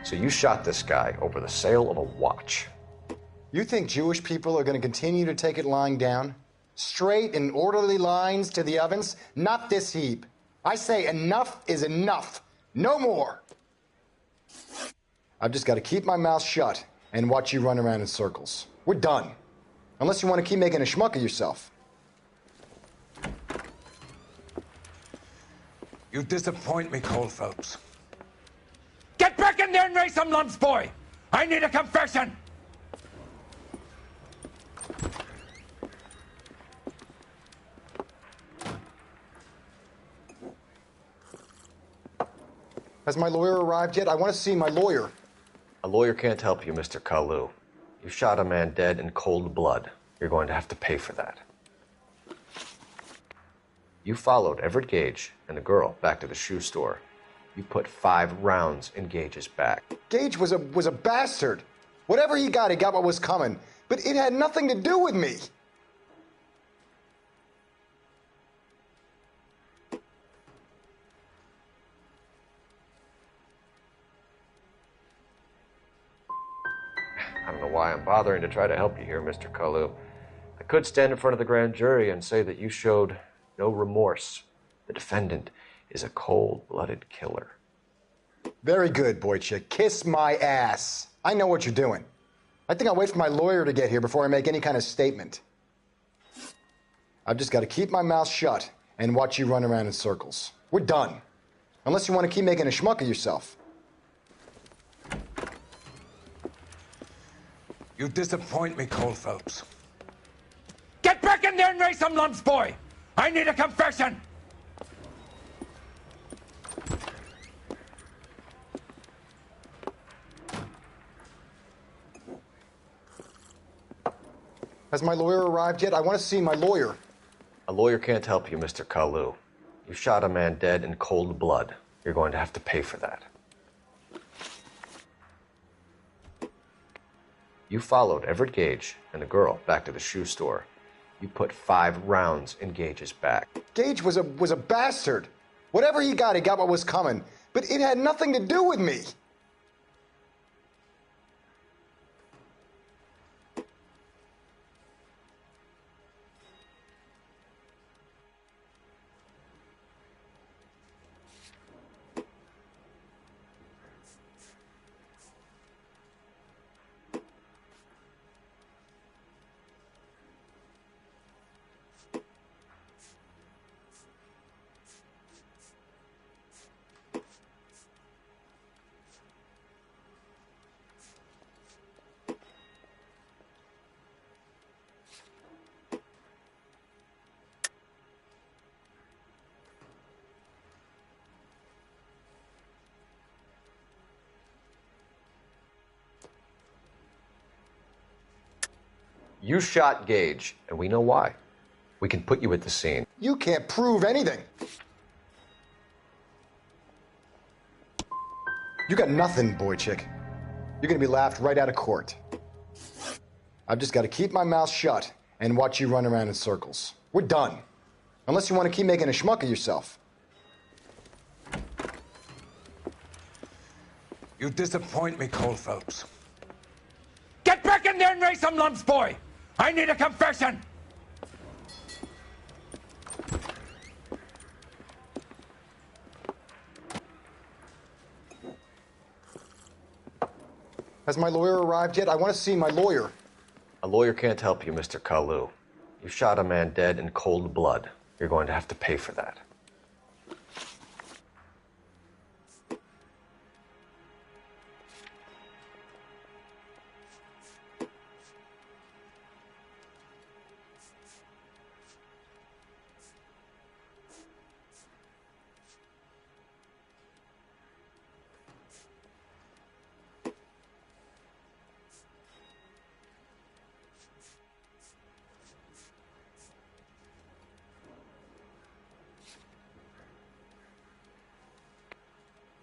Speaker 5: So you shot this guy over the sale of a watch.
Speaker 19: You think Jewish people are going to continue to take it lying down? Straight and orderly lines to the ovens? Not this heap. I say enough is enough. No more. I've just got to keep my mouth shut and watch you run around in circles. We're done. Unless you want to keep making a schmuck of yourself.
Speaker 21: You disappoint me, Cole Phelps.
Speaker 12: Get back in there and raise some lumps, boy! I need a confession!
Speaker 19: Has my lawyer arrived yet? I want to see my lawyer.
Speaker 5: A lawyer can't help you, Mr. Kalu. You shot a man dead in cold blood. You're going to have to pay for that. You followed Everett Gage and the girl back to the shoe store. You put 5 rounds in Gage's back.
Speaker 19: Gage was a bastard. Whatever he got what was coming. But it had nothing to do with me.
Speaker 5: I don't know why I'm bothering to try to help you here, Mr. Kalu. I could stand in front of the grand jury and say that you showed no remorse. The defendant is a cold-blooded killer.
Speaker 19: Very good, boy chick. Kiss my ass. I know what you're doing. I think I'll wait for my lawyer to get here before I make any kind of statement. I've just got to keep my mouth shut and watch you run around in circles. We're done. Unless you want to keep making a schmuck of yourself.
Speaker 21: You disappoint me, Cole Phelps.
Speaker 17: Get back in there and raise some lumps, boy! I need a confession!
Speaker 19: Has my lawyer arrived yet? I want to see my lawyer.
Speaker 5: A lawyer can't help you, Mr. Kalu. You shot a man dead in cold blood. You're going to have to pay for that. You followed Everett Gage and the girl back to the shoe store. You put 5 rounds in Gage's back.
Speaker 19: Gage was a bastard. Whatever he got what was coming. But it had nothing to do with me.
Speaker 5: You shot Gage, and we know why. We can put you at the scene.
Speaker 19: You can't prove anything. You got nothing, boy chick. You're gonna be laughed right out of court. I've just got to keep my mouth shut and watch you run around in circles. We're done. Unless you want to keep making a schmuck of yourself.
Speaker 21: You disappoint me, Cole Phelps.
Speaker 17: Get back in there and raise some lumps, boy! I need a confession!
Speaker 19: Has my lawyer arrived yet? I want to see my lawyer.
Speaker 5: A lawyer can't help you, Mr. Kalu. You shot a man dead in cold blood. You're going to have to pay for that.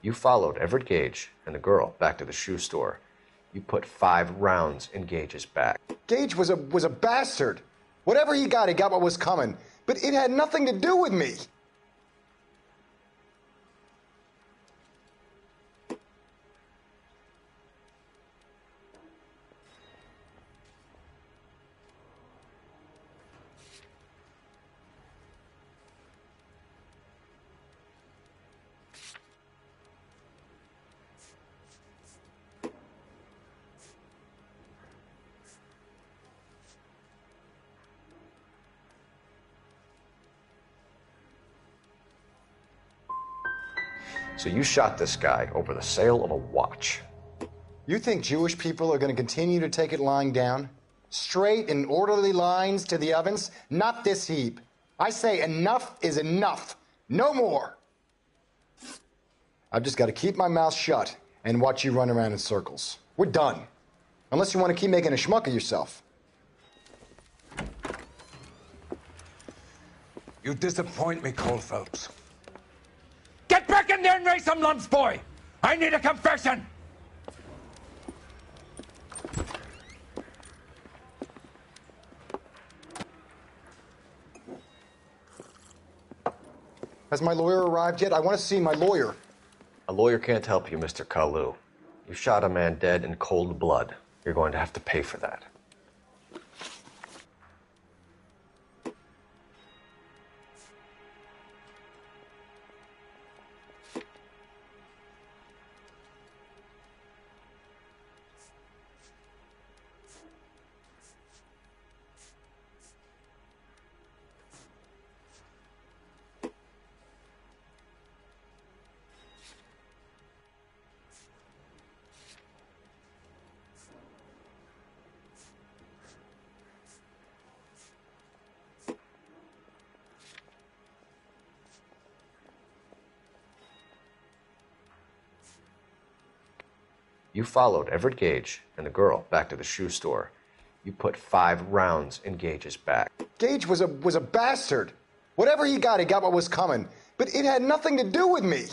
Speaker 5: You followed Everett Gage and the girl back to the shoe store. You put 5 rounds in Gage's back.
Speaker 19: Gage was a bastard. Whatever he got what was coming. But it had nothing to do with me.
Speaker 5: So you shot this guy over the sale of a watch.
Speaker 19: You think Jewish people are going to continue to take it lying down? Straight and orderly lines to the ovens? Not this heap. I say enough is enough. No more. I've just got to keep my mouth shut and watch you run around in circles. We're done. Unless you want to keep making a schmuck of yourself.
Speaker 21: You disappoint me, Cole Phelps.
Speaker 17: Get back in there and raise some lumps, boy! I need a confession!
Speaker 19: Has my lawyer arrived yet? I want to see my lawyer.
Speaker 5: A lawyer can't help you, Mr. Kalu. You shot a man dead in cold blood. You're going to have to pay for that. You followed Everett Gage and the girl back to the shoe store. You put 5 rounds in Gage's back.
Speaker 19: Gage was a bastard. Whatever he got what was coming. But it had nothing to do with me.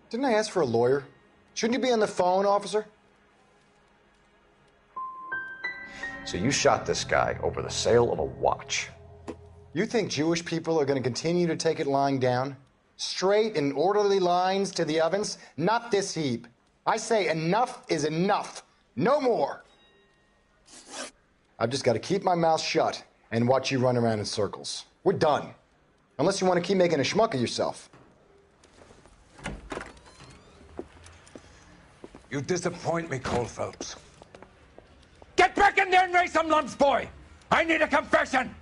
Speaker 19: Didn't I ask for a lawyer? Shouldn't you be on the phone, officer?
Speaker 5: So you shot this guy over the sale of a watch.
Speaker 19: You think Jewish people are going to continue to take it lying down? Straight and orderly lines to the ovens? Not this heap. I say enough is enough. No more. I've just got to keep my mouth shut and watch you run around in circles. We're done. Unless you want to keep making a schmuck of yourself.
Speaker 21: You disappoint me, Cole Phelps. Get back in there and raise some lunch, boy! I need a confession!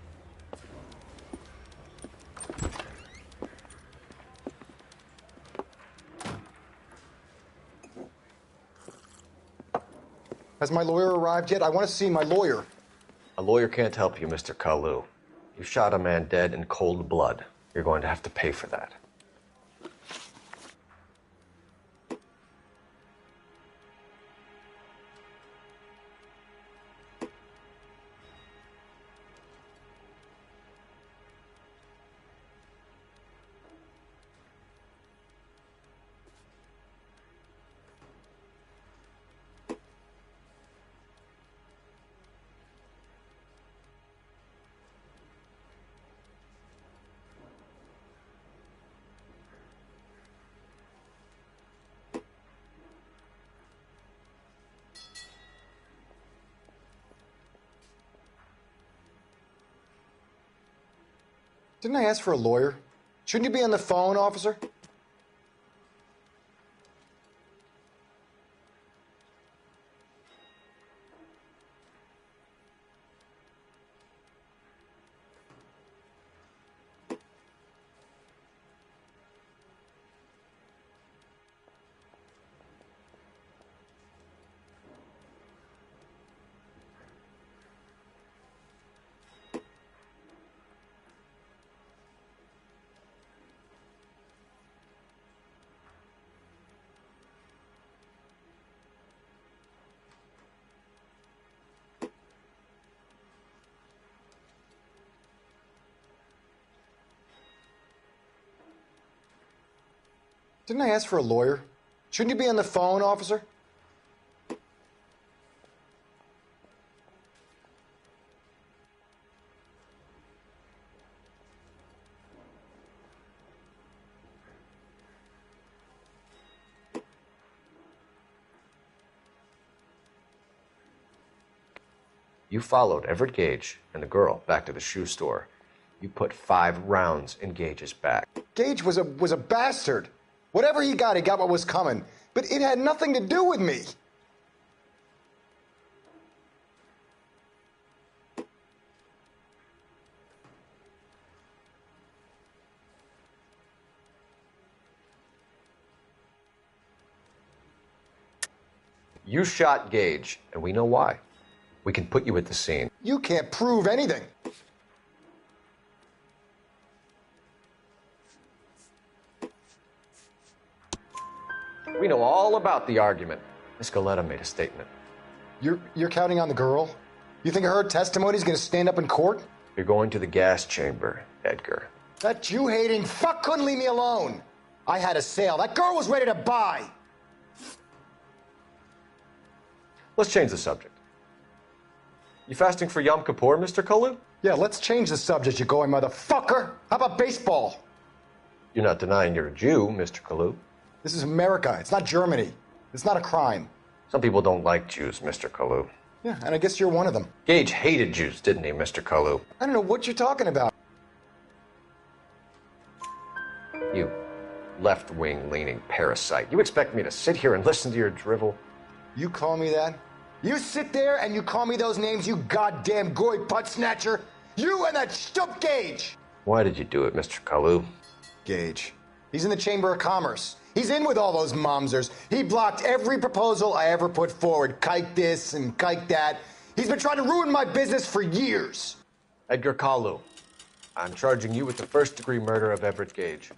Speaker 19: Has my lawyer arrived yet? I want to see my lawyer.
Speaker 5: A lawyer can't help you, Mr. Kalu. You shot a man dead in cold blood. You're going to have to pay for that.
Speaker 19: Didn't I ask for a lawyer? Shouldn't you be on the phone, officer? Didn't I ask for a lawyer? Shouldn't you be on the phone, officer?
Speaker 5: You followed Everett Gage and the girl back to the shoe store. You put 5 rounds in Gage's back.
Speaker 19: Gage was a bastard. Whatever he got what was coming. But it had nothing to do with me.
Speaker 5: You shot Gage, and we know why. We can put you at the scene.
Speaker 19: You can't prove anything.
Speaker 5: We know all about the argument. Miss Galetta made a statement.
Speaker 19: You're counting on the girl? You think her testimony is going to stand up in court?
Speaker 5: You're going to the gas chamber, Edgar.
Speaker 19: That Jew-hating fuck couldn't leave me alone. I had a sale. That girl was ready to buy.
Speaker 5: Let's change the subject. You fasting for Yom Kippur, Mr. Kalu?
Speaker 19: Yeah, let's change the subject, you going motherfucker. How about baseball?
Speaker 5: You're not denying you're a Jew, Mr. Kalu.
Speaker 19: This is America. It's not Germany. It's not a crime.
Speaker 5: Some people don't like Jews, Mr. Kalu.
Speaker 19: Yeah, and I guess you're one of them.
Speaker 5: Gage hated Jews, didn't he, Mr. Kalu?
Speaker 19: I don't know what you're talking about.
Speaker 5: You left-wing leaning parasite. You expect me to sit here and listen to your drivel?
Speaker 19: You call me that? You sit there and you call me those names, you goddamn goy putt snatcher? You and that stump Gage!
Speaker 5: Why did you do it, Mr. Kalu?
Speaker 19: Gage. He's in the Chamber of Commerce. He's in with all those momsers. He blocked every proposal I ever put forward. Kike this and kike that. He's been trying to ruin my business for years.
Speaker 5: Edgar Kalu, I'm charging you with the first-degree murder of Everett Gage.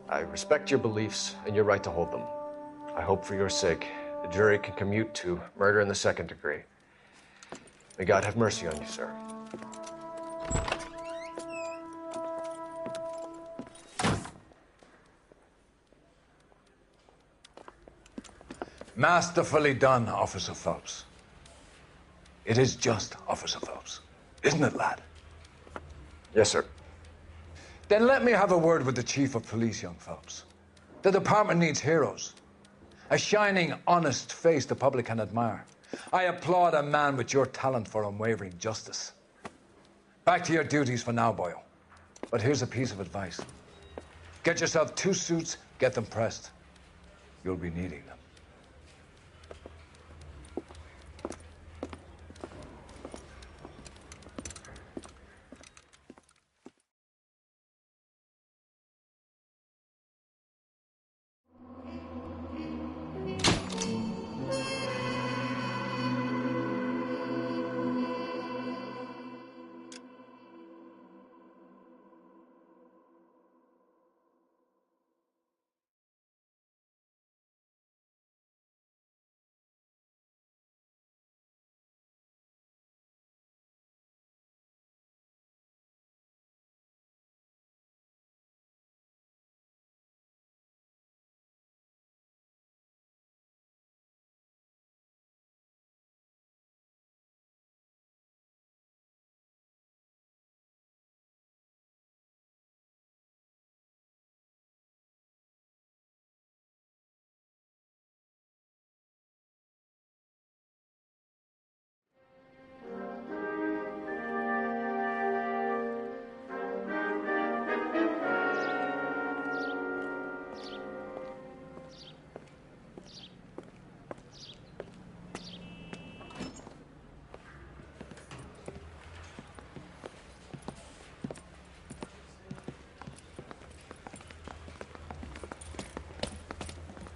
Speaker 5: I respect your beliefs and your right to hold them. I hope for your sake the jury can commute to murder in the second degree. May God have mercy on you, sir.
Speaker 21: Masterfully done, Officer Phelps. It is just, Officer Phelps. Isn't it, lad?
Speaker 5: Yes, sir.
Speaker 21: Then let me have a word with the Chief of Police, young Phelps. The department needs heroes. A shining, honest face the public can admire. I applaud a man with your talent for unwavering justice. Back to your duties for now, boyo. But here's a piece of advice. Get yourself 2 suits, get them pressed. You'll be needing them.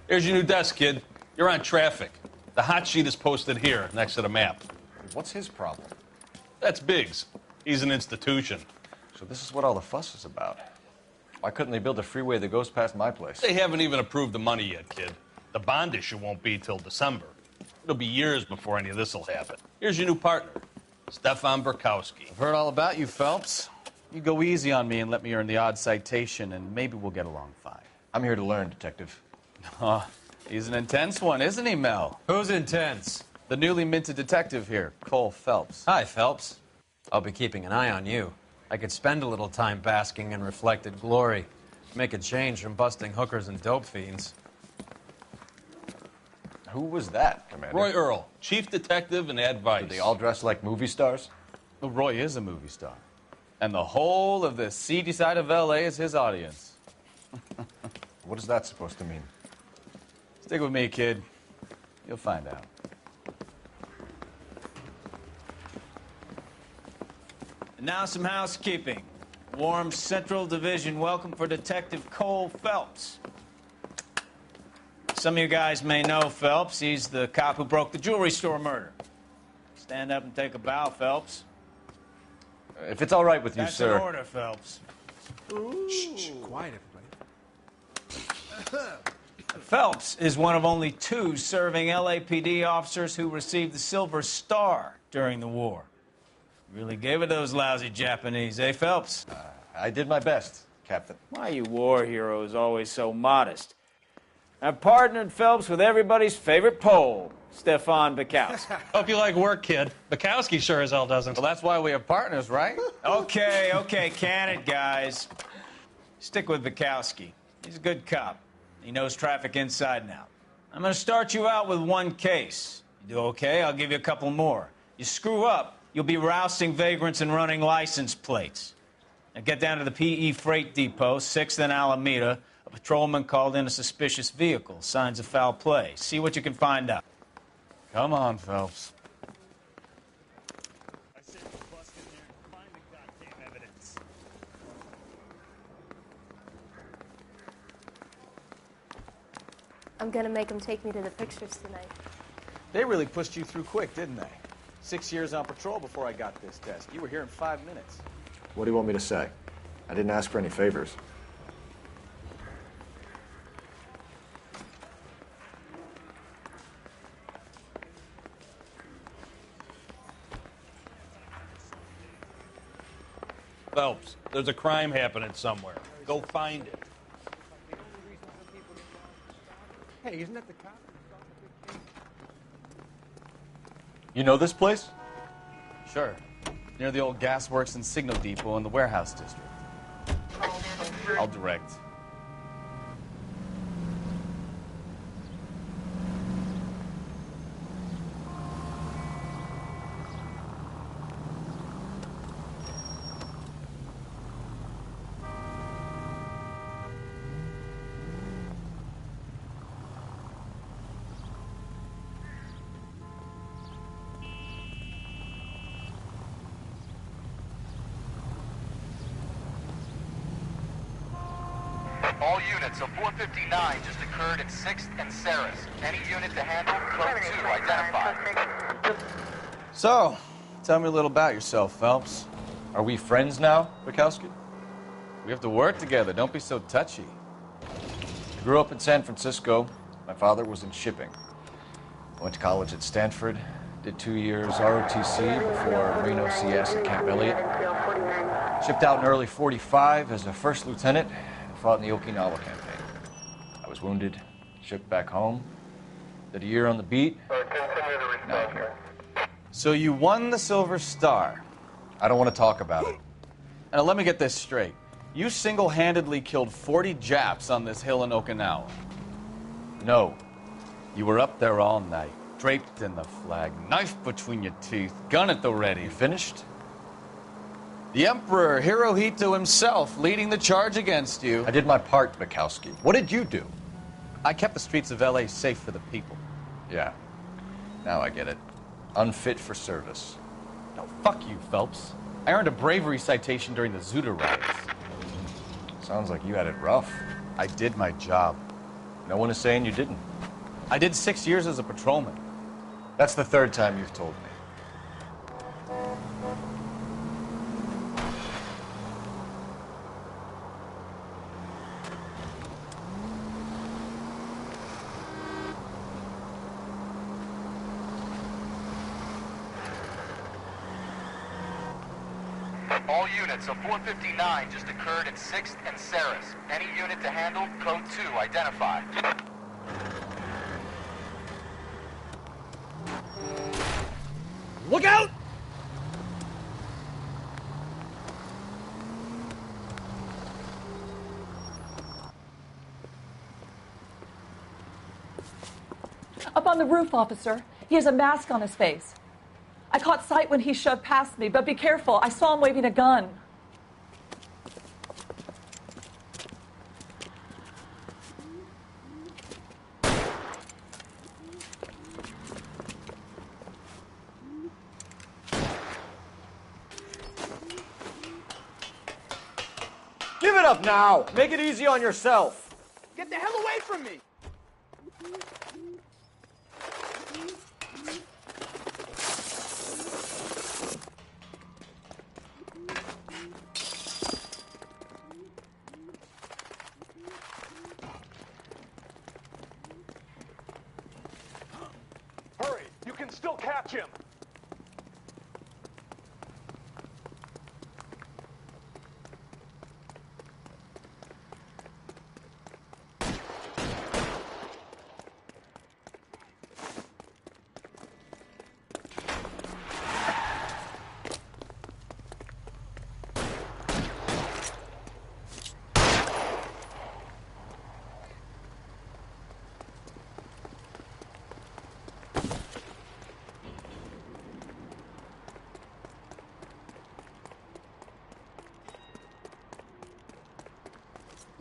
Speaker 20: Here's your new desk, kid. You're on traffic. The hot sheet is posted here, next to the map.
Speaker 7: What's his problem?
Speaker 20: That's Biggs. He's an institution.
Speaker 7: So this is what all the fuss is about. Why couldn't they build a freeway that goes past my place?
Speaker 20: They haven't even approved the money yet, kid. The bond issue won't be till December. It'll be years before any of this will happen. Here's your new partner, Stefan Burkowski.
Speaker 3: I've heard all about you, Phelps. You go easy on me and let me earn the odd citation, and maybe we'll get along fine.
Speaker 7: I'm here to learn, Detective.
Speaker 3: Oh, he's an intense one, isn't he, Mel?
Speaker 22: Who's intense?
Speaker 3: The newly minted detective here, Cole Phelps.
Speaker 22: Hi, Phelps. I'll be keeping an eye on you. I could spend a little time basking in reflected glory. Make a change from busting hookers and dope fiends.
Speaker 5: Who was that, Commander?
Speaker 20: Roy Earl, chief detective and advice.
Speaker 5: Do they all dress like movie stars?
Speaker 22: Well, Roy is a movie star. And the whole of the seedy side of L.A. is his audience.
Speaker 5: What is that supposed to mean?
Speaker 22: Stick with me, kid. You'll find out.
Speaker 3: And now some housekeeping. Warm Central Division welcome for Detective Cole Phelps. Some of you guys may know Phelps. He's the cop who broke the jewelry store murder. Stand up and take a bow, Phelps.
Speaker 5: If it's all right with you,
Speaker 3: That's
Speaker 5: sir.
Speaker 3: That's an order, Phelps.
Speaker 9: Shh, quiet, everybody.
Speaker 3: Phelps is one of only 2 serving LAPD officers who received the Silver Star during the war. Really gave it those lousy Japanese, eh, Phelps?
Speaker 5: I did my best, Captain.
Speaker 3: Why are you war heroes always so modest? I've partnered Phelps with everybody's favorite Pole, Stefan Bukowski.
Speaker 20: Hope you like work, kid. Bukowski sure as hell doesn't.
Speaker 22: Well, that's why we have partners, right?
Speaker 3: Okay, can it, guys. Stick with Bukowski. He's a good cop. He knows traffic inside and out. I'm going to start you out with 1 case. You do okay, I'll give you a couple more. You screw up, you'll be rousting vagrants and running license plates. Now get down to the PE Freight Depot, 6th and Alameda. A patrolman called in a suspicious vehicle. Signs of foul play. See what you can find out.
Speaker 22: Come on, Phelps.
Speaker 6: I said bust in there and find the goddamn evidence.
Speaker 18: I'm gonna make them take me to the pictures tonight.
Speaker 9: They really pushed you through quick, didn't they? 6 years on patrol before I got this desk. You were here in 5 minutes.
Speaker 5: What do you want me to say? I didn't ask for any favors.
Speaker 20: Phelps, there's a crime happening somewhere. Go find it.
Speaker 9: Hey, isn't that the cop?
Speaker 5: You know this place?
Speaker 22: Sure. Near the old gas works and signal depot in the warehouse district. I'll direct.
Speaker 11: All units, a 459 just occurred in 6th and Saris. Any unit to handle, code 2 identified.
Speaker 22: So, tell me a little about yourself, Phelps.
Speaker 5: Are we friends now, Bukowski?
Speaker 22: We have to work together. Don't be so touchy.
Speaker 5: I grew up in San Francisco. My father was in shipping. I went to college at Stanford, did 2 years ROTC before Reno CS at Camp Elliott. Shipped out in early '45 as a first lieutenant and fought in the Okinawa campaign. I was wounded, shipped back home, did a year on the beat. Now I'm here.
Speaker 22: So you won the Silver Star.
Speaker 5: I don't want to talk about it.
Speaker 22: Now let me get this straight. You single-handedly killed 40 Japs on this hill in Okinawa.
Speaker 5: No.
Speaker 22: You were up there all night, draped in the flag, knife between your teeth, gun at the ready.
Speaker 5: You finished?
Speaker 22: The Emperor Hirohito himself leading the charge against you.
Speaker 5: I did my part, Bukowski. What did you do?
Speaker 22: I kept the streets of L.A. safe for the people.
Speaker 5: Yeah. Now I get it. Unfit for service.
Speaker 22: No, fuck you, Phelps. I earned a bravery citation during the Zuda riots.
Speaker 5: Sounds like you had it rough.
Speaker 22: I did my job.
Speaker 5: No one is saying you didn't.
Speaker 22: I did 6 years as a patrolman.
Speaker 5: That's the third time you've told me.
Speaker 11: All units, a 459 just occurred in 6th and Saris. Any unit to handle, code 2 identified.
Speaker 6: Look out!
Speaker 23: Up on
Speaker 2: the roof, officer. He has a mask on his face. I caught sight when he shoved past me, but be careful. I saw him waving a gun.
Speaker 12: Give it up now! Make it easy on yourself!
Speaker 9: Get the hell away from me!
Speaker 4: Hurry! You can still catch him!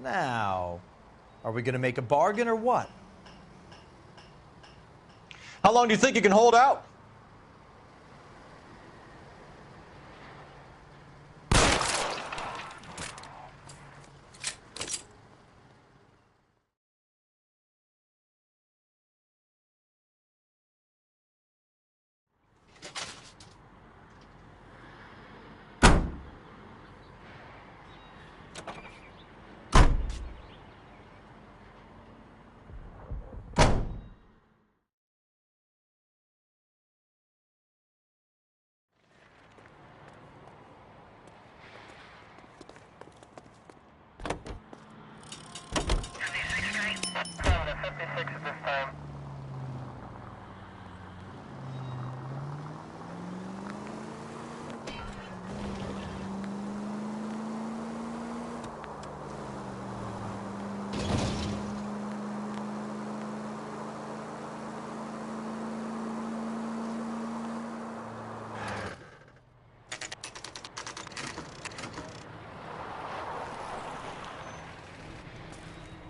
Speaker 12: Now, are we going to make a bargain or what? How long do you think you can hold out?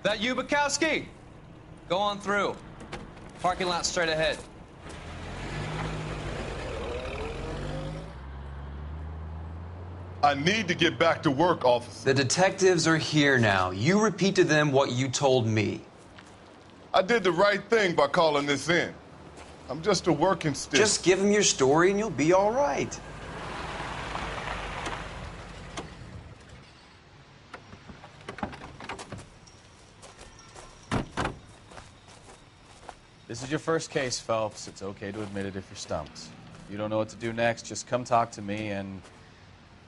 Speaker 22: That you, Bukowski? Go on through. Parking lot straight ahead.
Speaker 14: I need to get back to work, officer.
Speaker 23: The detectives are here now. You repeat to them what you told me.
Speaker 14: I did the right thing by calling this in. I'm just a working stick.
Speaker 23: Just give them your story and you'll be all right.
Speaker 9: This is your first case, Phelps. It's okay to admit it if you're stumped. If you don't know what to do next, just come talk to me and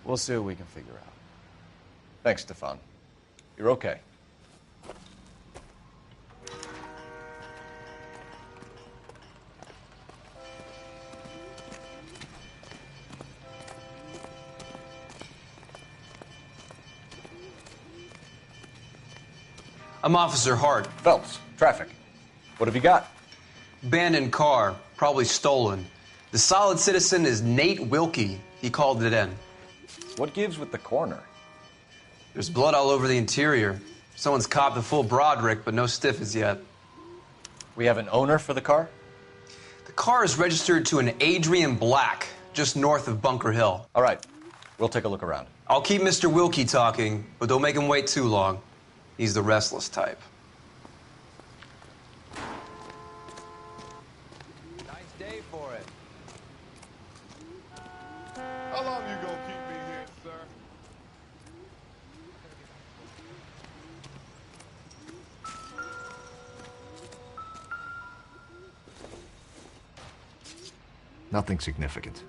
Speaker 9: we'll see what we can figure out.
Speaker 5: Thanks, Stefan. You're okay.
Speaker 23: I'm Officer Hart.
Speaker 5: Phelps, traffic. What have you got?
Speaker 23: Abandoned car, probably stolen. The solid citizen is Nate Wilkie. He called it in.
Speaker 5: What gives with the corner?
Speaker 23: There's blood all over the interior. Someone's copped a full Broderick, but no stiff as yet.
Speaker 5: We have an owner for the car?
Speaker 23: The car is registered to an Adrian Black, just north of Bunker Hill.
Speaker 5: All right, we'll take a look around.
Speaker 23: I'll keep Mr. Wilkie talking, but don't make him wait too long. He's the restless type.
Speaker 14: How long you gonna keep me here, sir?
Speaker 5: Nothing significant.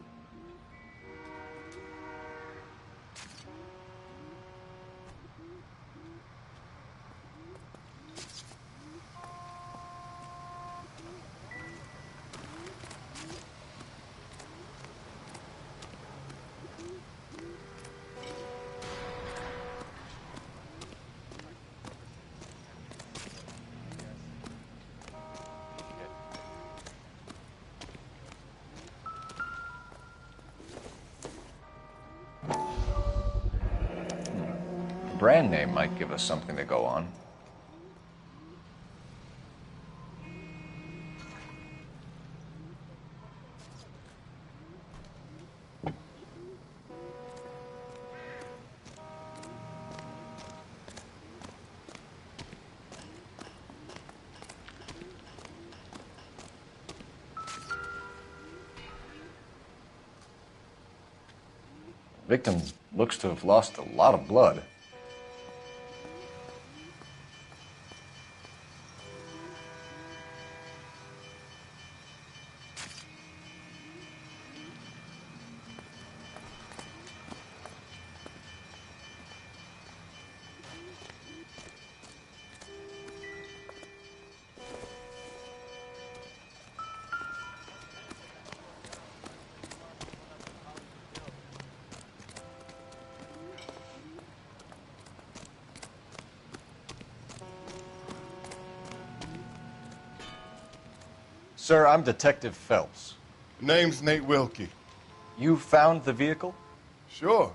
Speaker 5: brand name might give us something to go on. Victim looks to have lost a lot of blood. Sir, I'm Detective Phelps.
Speaker 14: Name's Nate Wilkie.
Speaker 5: You found the vehicle?
Speaker 14: Sure.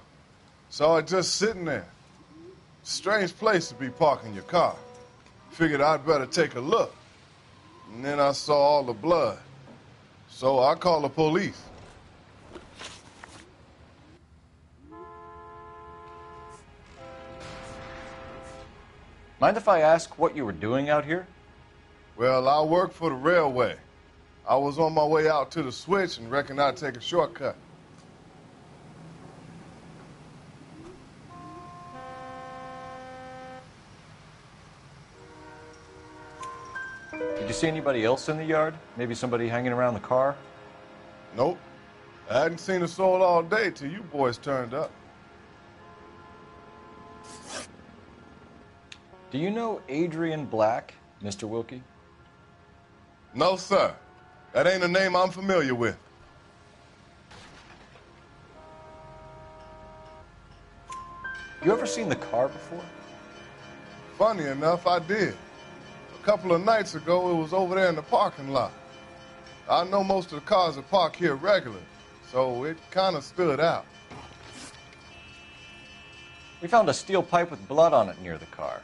Speaker 14: Saw it just sitting there. Strange place to be parking your car. Figured I'd better take a look. And then I saw all the blood. So I called the police.
Speaker 5: Mind if I ask what you were doing out here?
Speaker 14: Well, I work for the railway. I was on my way out to the switch and reckoned I'd take a shortcut.
Speaker 5: Did you see anybody else in the yard? Maybe somebody hanging around the car?
Speaker 14: Nope. I hadn't seen a soul all day till you boys turned up.
Speaker 5: Do you know Adrian Black, Mr. Wilkie?
Speaker 14: No, sir. That ain't a name I'm familiar with.
Speaker 5: You ever seen the car before?
Speaker 14: Funny enough, I did. A couple of nights ago, it was over there in the parking lot. I know most of the cars that park here regularly, so it kind of stood out.
Speaker 5: We found a steel pipe with blood on it near the car.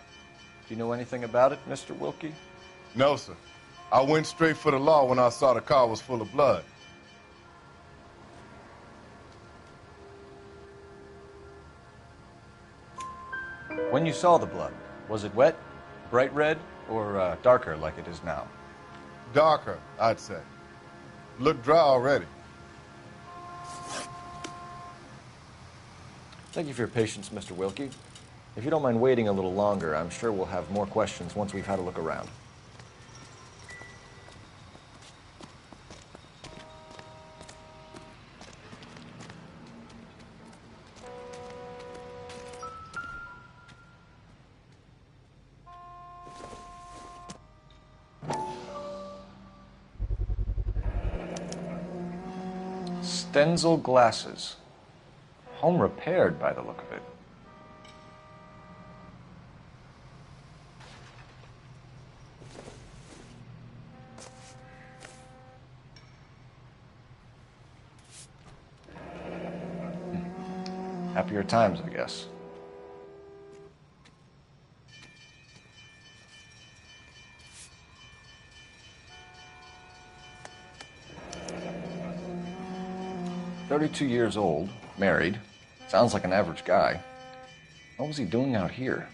Speaker 5: Do you know anything about it, Mr. Wilkie?
Speaker 14: No, sir. I went straight for the law when I saw the car was full of blood.
Speaker 5: When you saw the blood, was it wet, bright red, or darker like it is now?
Speaker 14: Darker, I'd say. Looked dry already.
Speaker 5: Thank you for your patience, Mr. Wilkie. If you don't mind waiting a little longer, I'm sure we'll have more questions once we've had a look around. Stenzel glasses. Home repaired by the look of it. Happier times, I guess. "32 years old, married. Sounds like an average guy. What was he doing out here?"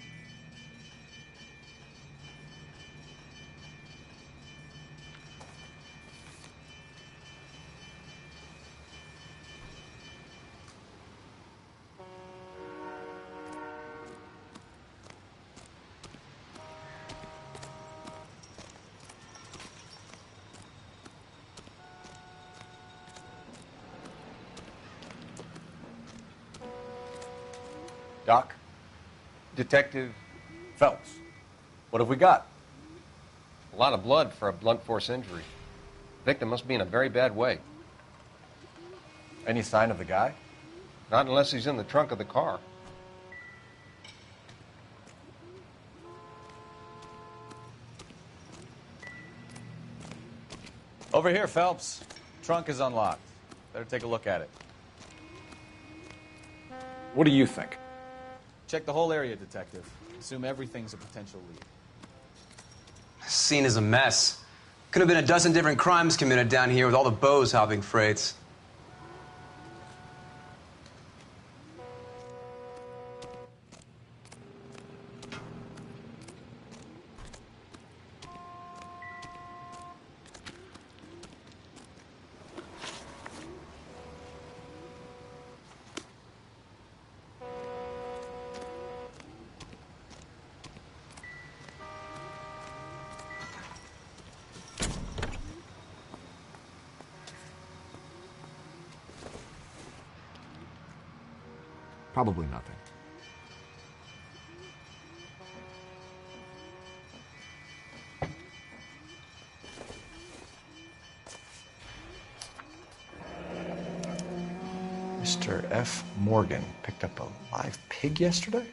Speaker 5: Doc?
Speaker 8: Detective
Speaker 5: Phelps. What have we got?
Speaker 8: A lot of blood for a blunt force injury. Victim must be in a very bad way.
Speaker 5: Any sign of the guy?
Speaker 8: Not unless he's in the trunk of the car.
Speaker 9: Over here, Phelps. Trunk is unlocked. Better take a look at it.
Speaker 5: What do you think?
Speaker 9: Check the whole area, Detective. Assume everything's a potential lead.
Speaker 23: This scene is a mess. Could have been a dozen different crimes committed down here with all the bows hopping freights.
Speaker 5: Probably nothing. Mr. F. Morgan picked up a live pig yesterday?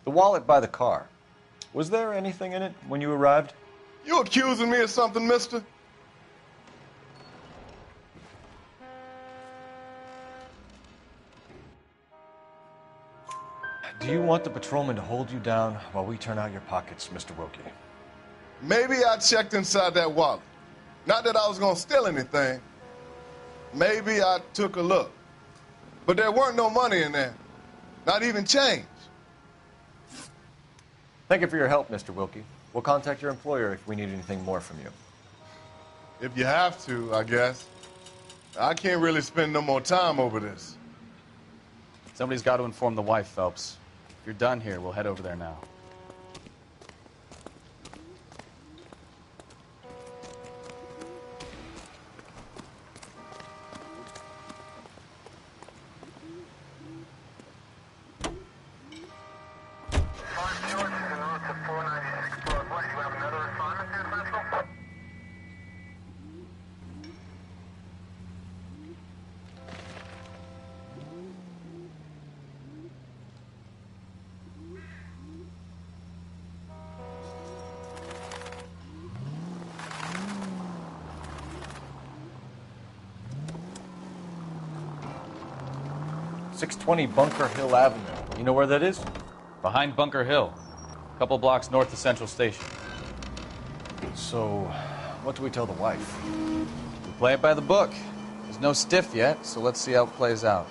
Speaker 5: The wallet by the car. Was there anything in it when you arrived?
Speaker 14: You accusing me of something, mister?
Speaker 5: Do you want the patrolman to hold you down while we turn out your pockets, Mr. Wilkie?
Speaker 14: Maybe I checked inside that wallet. Not that I was gonna steal anything. Maybe I took a look. But there weren't no money in there. Not even change.
Speaker 5: Thank you for your help, Mr. Wilkie. We'll contact your employer if we need anything more from you.
Speaker 14: If you have to, I guess. I can't really spend no more time over this.
Speaker 9: Somebody's got to inform the wife, Phelps. If you're done here, we'll head over there now.
Speaker 5: .620 Bunker Hill Avenue. You know where that is?
Speaker 9: Behind Bunker Hill. A couple blocks north of Central Station.
Speaker 5: So, what do we tell the wife?
Speaker 9: We play it by the book. There's no stiff yet, so let's see how it plays out.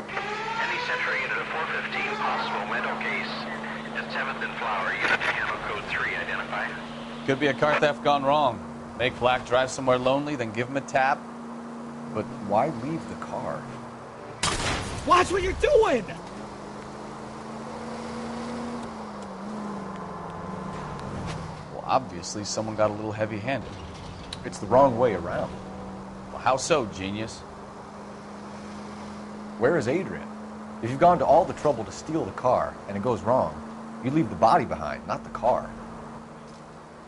Speaker 11: Any Central unit of 415, possible mental case. At 7th and Flower, unit handle code 3 identified.
Speaker 9: Could be a car theft gone wrong. Make Flack drive somewhere lonely, then give him a tap.
Speaker 5: But why leave the car?
Speaker 17: Watch what you're doing!
Speaker 9: Well, obviously, someone got a little heavy-handed.
Speaker 5: It's the wrong way around.
Speaker 9: Well, how so, genius?
Speaker 5: Where is Adrian? If you've gone to all the trouble to steal the car and it goes wrong, you leave the body behind, not the car.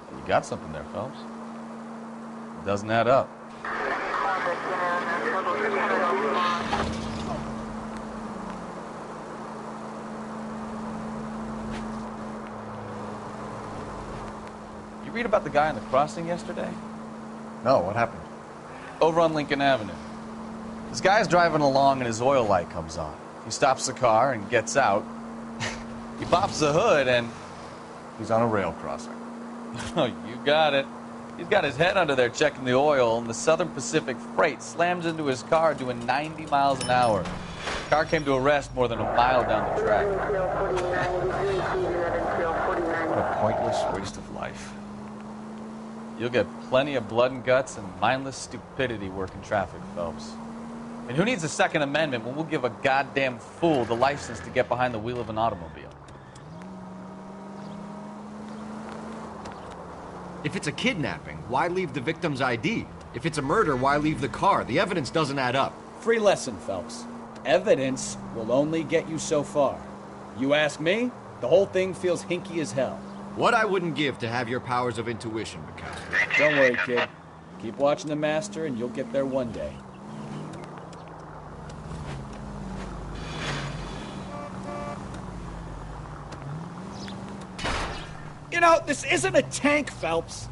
Speaker 9: You got something there, Phelps. It doesn't add up. You read about the guy on the crossing yesterday?
Speaker 5: No, what happened?
Speaker 9: Over on Lincoln Avenue. This guy's driving along and his oil light comes on. He stops the car and gets out. He pops the hood and...
Speaker 5: He's on a rail crossing.
Speaker 9: Oh, you got it. He's got his head under there checking the oil, and the Southern Pacific Freight slams into his car doing 90 miles an hour. The car came to a rest more than a mile down the track.
Speaker 5: What a pointless waste of life.
Speaker 9: You'll get plenty of blood and guts and mindless stupidity working traffic, Phelps. And who needs a Second Amendment when we'll give a goddamn fool the license to get behind the wheel of an automobile?
Speaker 7: If it's a kidnapping, why leave the victim's ID? If it's a murder, why leave the car? The evidence doesn't add up.
Speaker 10: Free lesson, Phelps. Evidence will only get you so far. You ask me, the whole thing feels hinky as hell.
Speaker 7: What I wouldn't give to have your powers of intuition, McCown.
Speaker 10: Don't worry, kid. Keep watching the master and you'll get there one day. No, this isn't a tank, Phelps.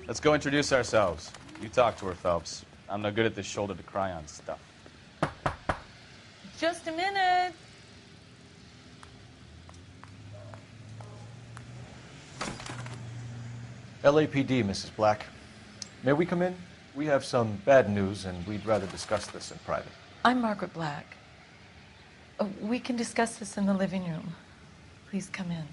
Speaker 9: Let's go introduce ourselves. You talk to her, Phelps. I'm no good at this shoulder to cry on stuff.
Speaker 2: Just a minute.
Speaker 5: LAPD, Mrs. Black. May we come in? We have some bad news, and we'd rather discuss this in private.
Speaker 2: I'm Margaret Black. We can discuss this in the living room. Please come in.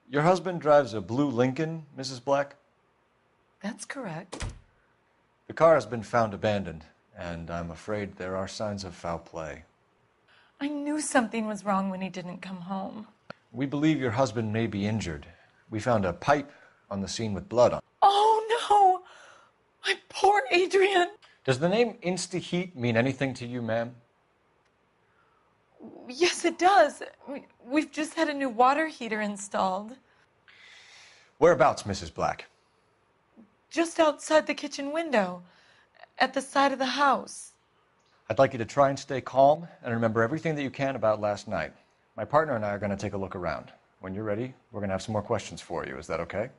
Speaker 5: Your husband drives a blue Lincoln, Mrs. Black?
Speaker 2: That's correct.
Speaker 5: The car has been found abandoned, and I'm afraid there are signs of foul play.
Speaker 2: I knew something was wrong when he didn't come home.
Speaker 5: We believe your husband may be injured. We found a pipe on the scene with blood on it.
Speaker 2: Oh, no! My poor Adrian!
Speaker 5: Does the name Insta-Heat mean anything to you, ma'am?
Speaker 2: Yes, it does. We've just had a new water heater installed.
Speaker 5: Whereabouts, Mrs. Black?
Speaker 2: Just outside the kitchen window, at the side of the house.
Speaker 5: I'd like you to try and stay calm and remember everything that you can about last night. My partner and I are going to take a look around. When you're ready, we're going to have some more questions for you. Is that okay?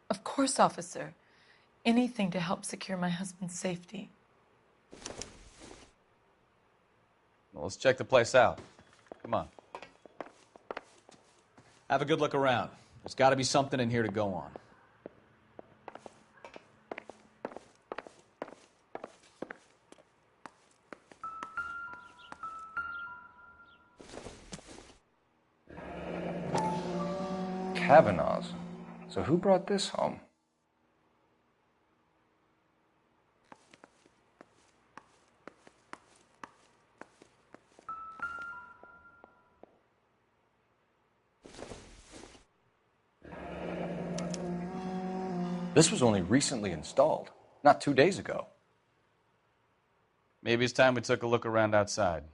Speaker 2: Of course, officer. Anything to help secure my husband's safety.
Speaker 9: Well, let's check the place out. Come on.
Speaker 10: Have a good look around. There's got to be something in here to go on.
Speaker 5: Kavanaugh's. So who brought this home? This was only recently installed, not 2 days ago.
Speaker 9: Maybe it's time we took a look around outside.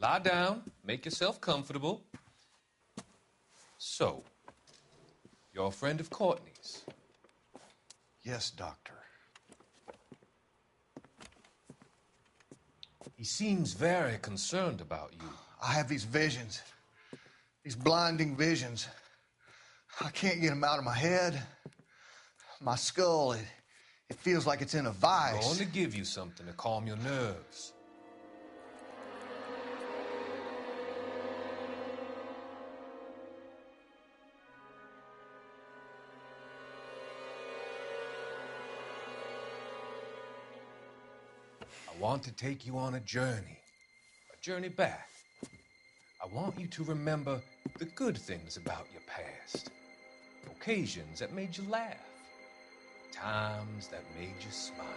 Speaker 13: Lie down, make yourself comfortable. So, you're a friend of Courtney's?
Speaker 15: Yes, Doctor.
Speaker 13: He seems very concerned about you.
Speaker 15: I have these visions, these blinding visions. I can't get them out of my head. My skull, it feels like it's in a vice.
Speaker 13: I'm going to give you something to calm your nerves. I want to take you on a journey back. I want you to remember the good things about your past, occasions that made you laugh, times that made you smile.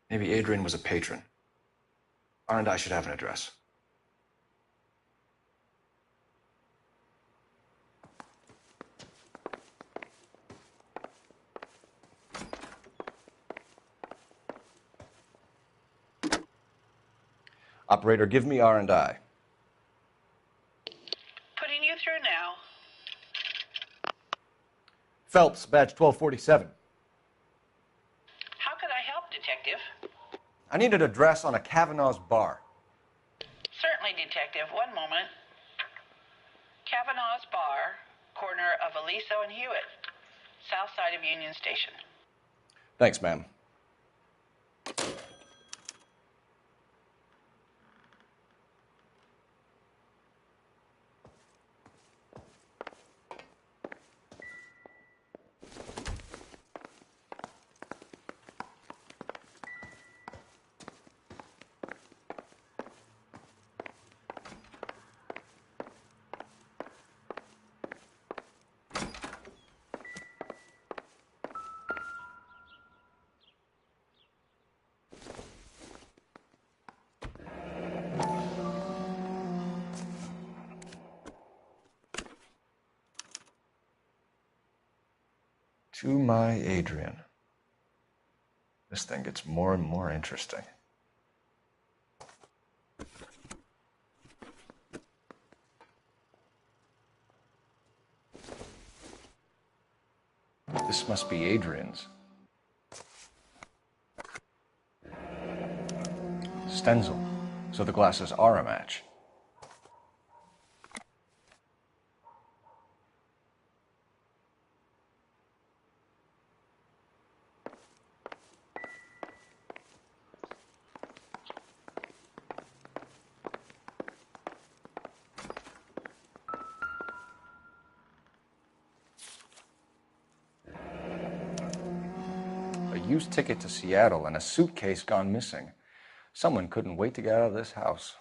Speaker 5: Maybe Adrian was a patron. R&I should have an address. Operator, give me R&I.
Speaker 1: Putting you through now.
Speaker 5: Phelps, badge 1247.
Speaker 1: How could I help, Detective?
Speaker 5: I need an address on a Kavanaugh's bar.
Speaker 1: Certainly, Detective. One moment. Kavanaugh's Bar, corner of Aliso and Hewitt, south side of Union Station.
Speaker 5: Thanks, ma'am. To my Adrian. This thing gets more and more interesting. This must be Adrian's. Stenzel. So the glasses are a match. Used ticket to Seattle and a suitcase gone missing. Someone couldn't wait to get out of this house.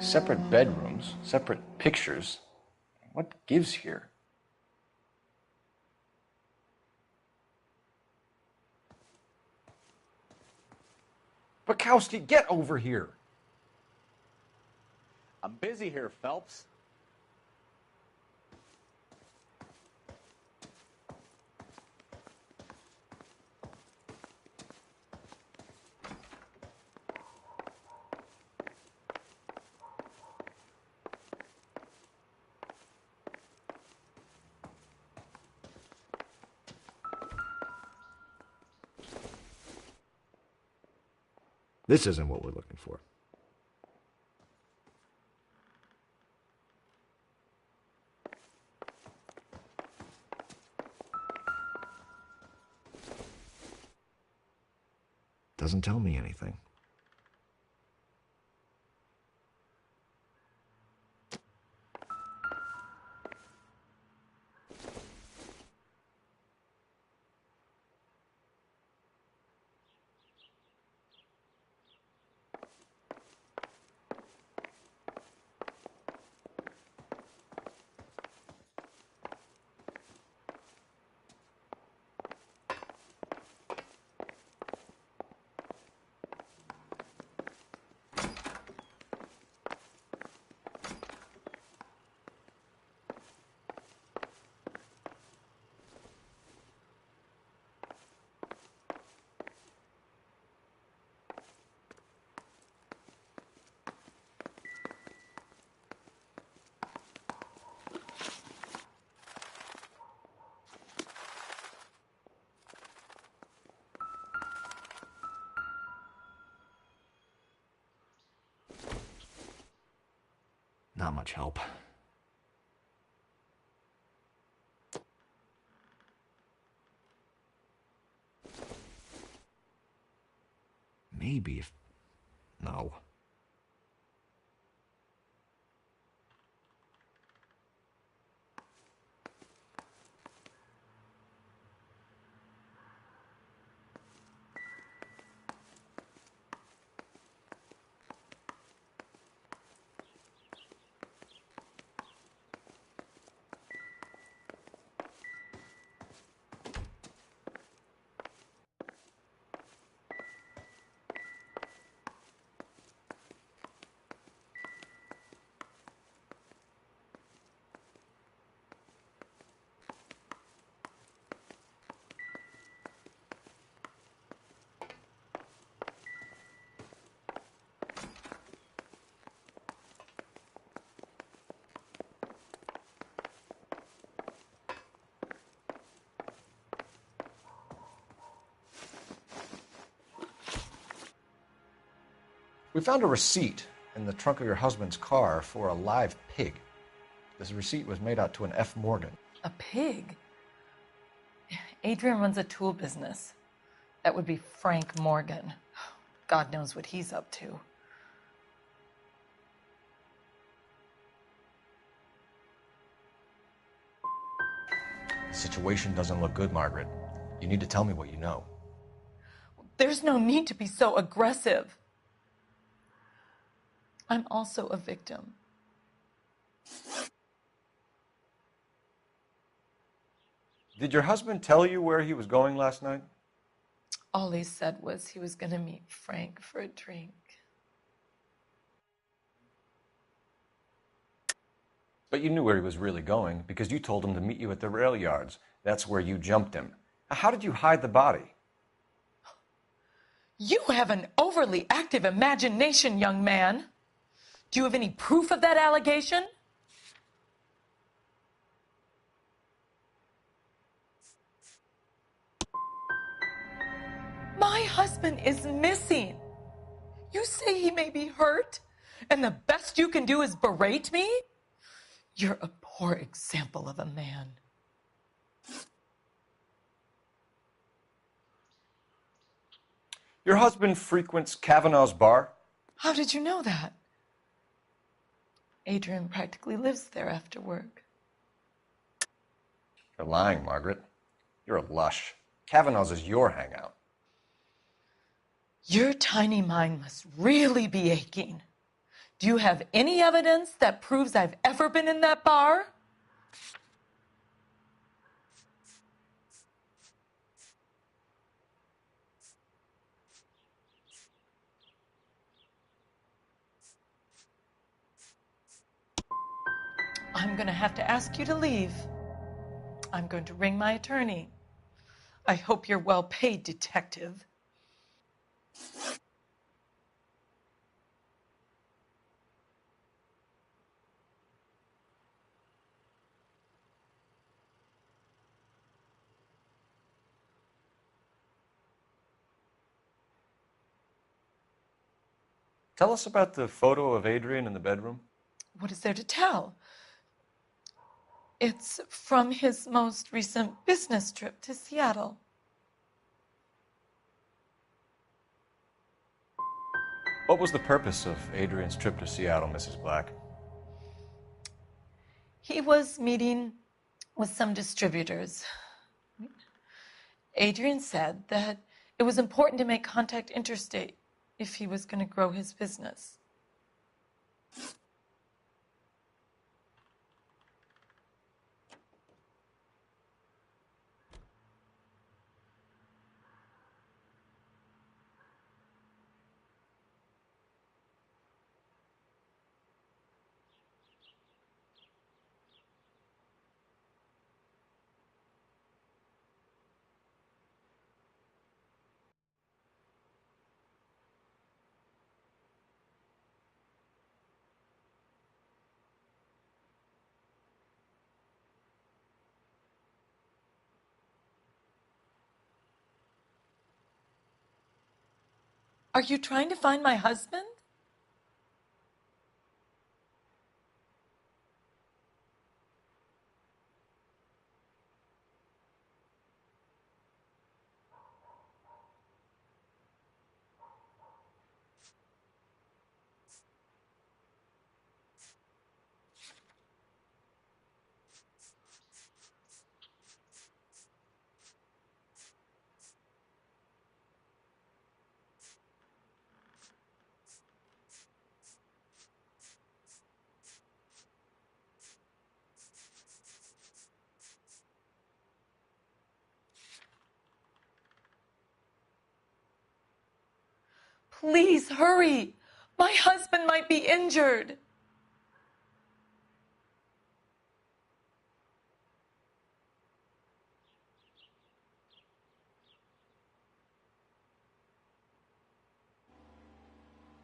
Speaker 5: Separate bedrooms, separate pictures. What gives here? Bukowski, get over here.
Speaker 22: I'm busy here, Phelps.
Speaker 7: This isn't what we're looking for. Doesn't tell me anything. Not much help. Maybe if... No. We found a receipt in the trunk of your husband's car for a live pig. This receipt was made out to an F. Morgan.
Speaker 2: A pig? Adrian runs a tool business. That would be Frank Morgan. God knows what he's up to.
Speaker 7: The situation doesn't look good, Margaret. You need to tell me what you know.
Speaker 2: There's no need to be so aggressive. I'm also a victim.
Speaker 7: Did your husband tell you where he was going last night?
Speaker 2: All he said was he was going to meet Frank for a drink.
Speaker 7: But you knew where he was really going because you told him to meet you at the rail yards. That's where you jumped him. How did you hide the body?
Speaker 2: You have an overly active imagination, young man. Do you have any proof of that allegation? My husband is missing. You say he may be hurt, and the best you can do is berate me? You're a poor example of a man.
Speaker 7: Your husband frequents Kavanaugh's bar?
Speaker 2: How did you know that? Adrian practically lives there after work.
Speaker 7: You're lying, Margaret. You're a lush. Kavanaugh's is your hangout.
Speaker 2: Your tiny mind must really be aching. Do you have any evidence that proves I've ever been in that bar? I'm going to have to ask you to leave. I'm going to ring my attorney. I hope you're well paid, detective.
Speaker 7: Tell us about the photo of Adrian in the bedroom.
Speaker 2: What is there to tell? It's from his most recent business trip to Seattle.
Speaker 7: What was the purpose of Adrian's trip to Seattle, Mrs. Black?
Speaker 2: He was meeting with some distributors. Adrian said that it was important to make contact interstate if he was going to grow his business. Are you trying to find my husband? Please hurry. My husband might be injured.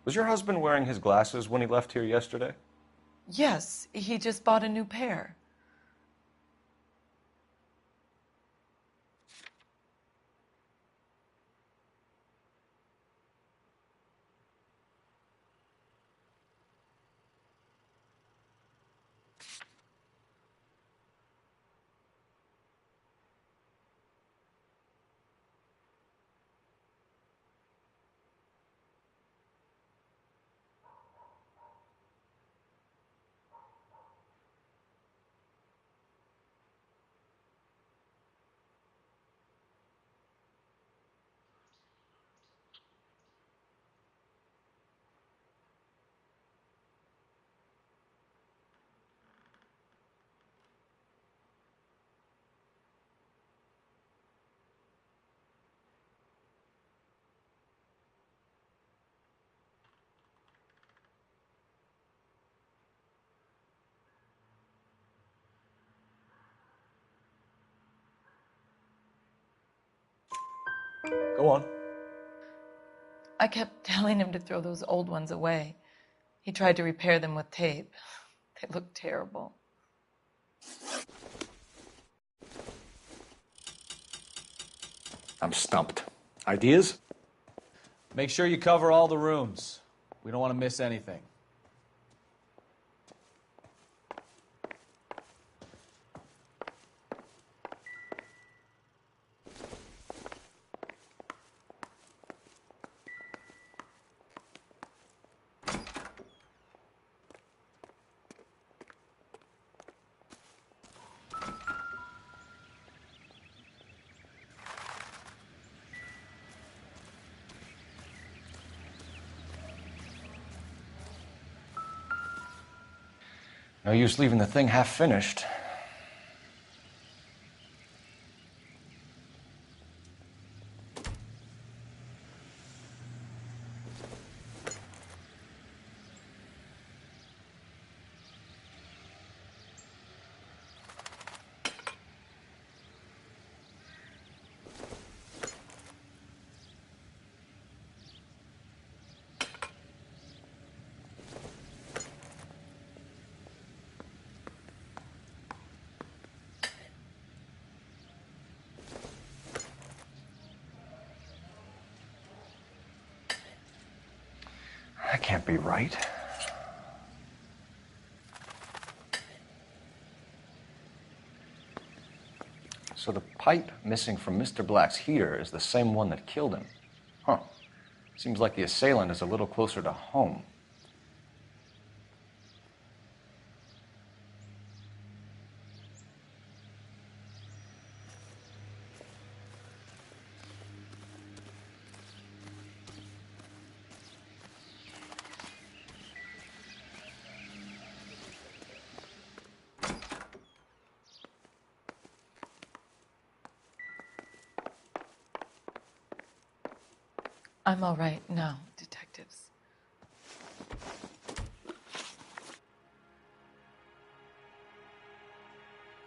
Speaker 7: Was your husband wearing his glasses when he left here yesterday?
Speaker 2: Yes, he just bought a new pair.
Speaker 12: Go on.
Speaker 2: I kept telling him to throw those old ones away. He tried to repair them with tape. They looked terrible.
Speaker 12: I'm stumped. Ideas?
Speaker 22: Make sure you cover all the rooms. We don't want to miss anything.
Speaker 7: No use leaving the thing half finished. That can't be right. So the pipe missing from Mr. Black's heater is the same one that killed him. Huh. Seems like the assailant is a little closer to home.
Speaker 2: I'm all right now, detectives.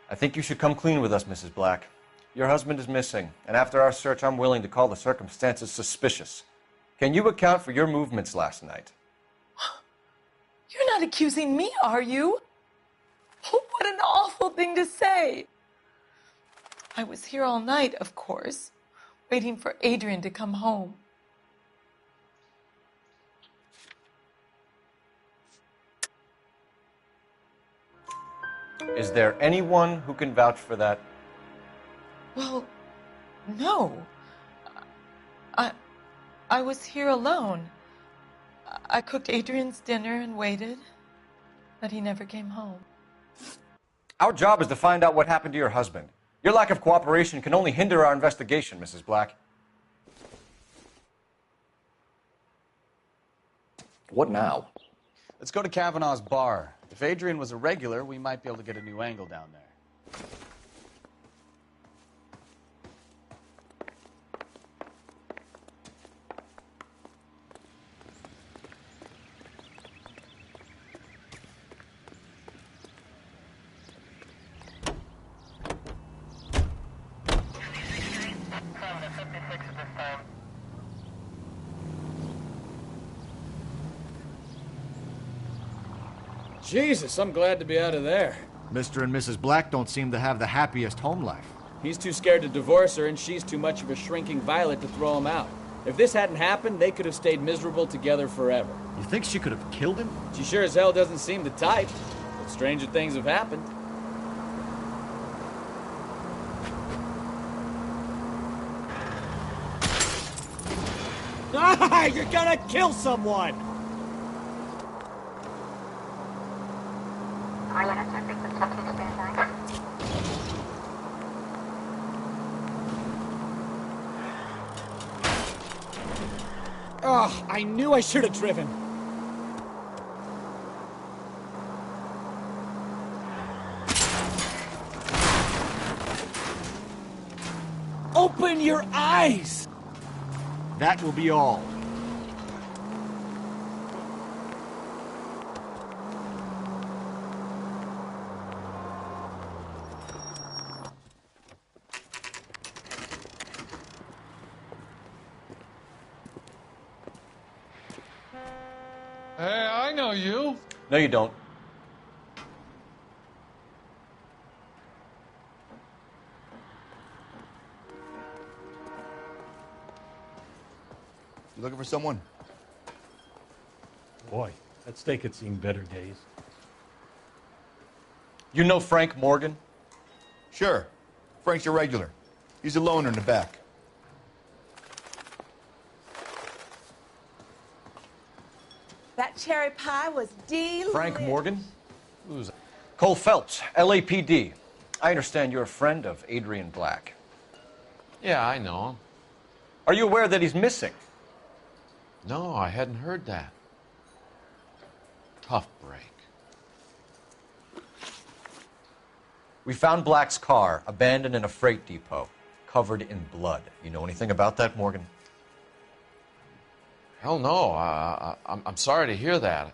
Speaker 7: I think you should come clean with us, Mrs. Black. Your husband is missing, and after our search, I'm willing to call the circumstances suspicious. Can you account for your movements last night?
Speaker 2: You're not accusing me, are you? What an awful thing to say. I was here all night, of course, waiting for Adrian to come home.
Speaker 7: Is there anyone who can vouch for that?
Speaker 2: Well, no. I was here alone. I cooked Adrian's dinner and waited, but he never came home.
Speaker 7: Our job is to find out what happened to your husband. Your lack of cooperation can only hinder our investigation, Mrs. Black.
Speaker 12: What now?
Speaker 22: Let's go to Kavanaugh's bar. If Adrian was a regular, we might be able to get a new angle down there.
Speaker 10: Jesus, I'm glad to be out of there.
Speaker 16: Mr. and Mrs. Black don't seem to have the happiest home life.
Speaker 10: He's too scared to divorce her, and she's too much of a shrinking violet to throw him out. If this hadn't happened, they could have stayed miserable together forever.
Speaker 16: You think she could have killed him?
Speaker 10: She sure as hell doesn't seem the type, but stranger things have happened.
Speaker 17: Ah, you're gonna kill someone! Oh, I knew I should have driven. Open your eyes!
Speaker 16: That will be all.
Speaker 3: Hey, I know you.
Speaker 7: No, you don't.
Speaker 19: You looking for someone?
Speaker 20: Boy, that steak had seen better days.
Speaker 7: You know Frank Morgan?
Speaker 19: Sure. Frank's your regular. He's a loner in the back.
Speaker 21: That cherry pie was delicious.
Speaker 7: Frank Morgan? Who's Cole Phelps, LAPD. I understand you're a friend of Adrian Black.
Speaker 24: Yeah, I know him.
Speaker 7: Are you aware that he's missing?
Speaker 24: No, I hadn't heard that. Tough break.
Speaker 7: We found Black's car abandoned in a freight depot, covered in blood. You know anything about that, Morgan?
Speaker 24: Hell no. I'm sorry to hear that.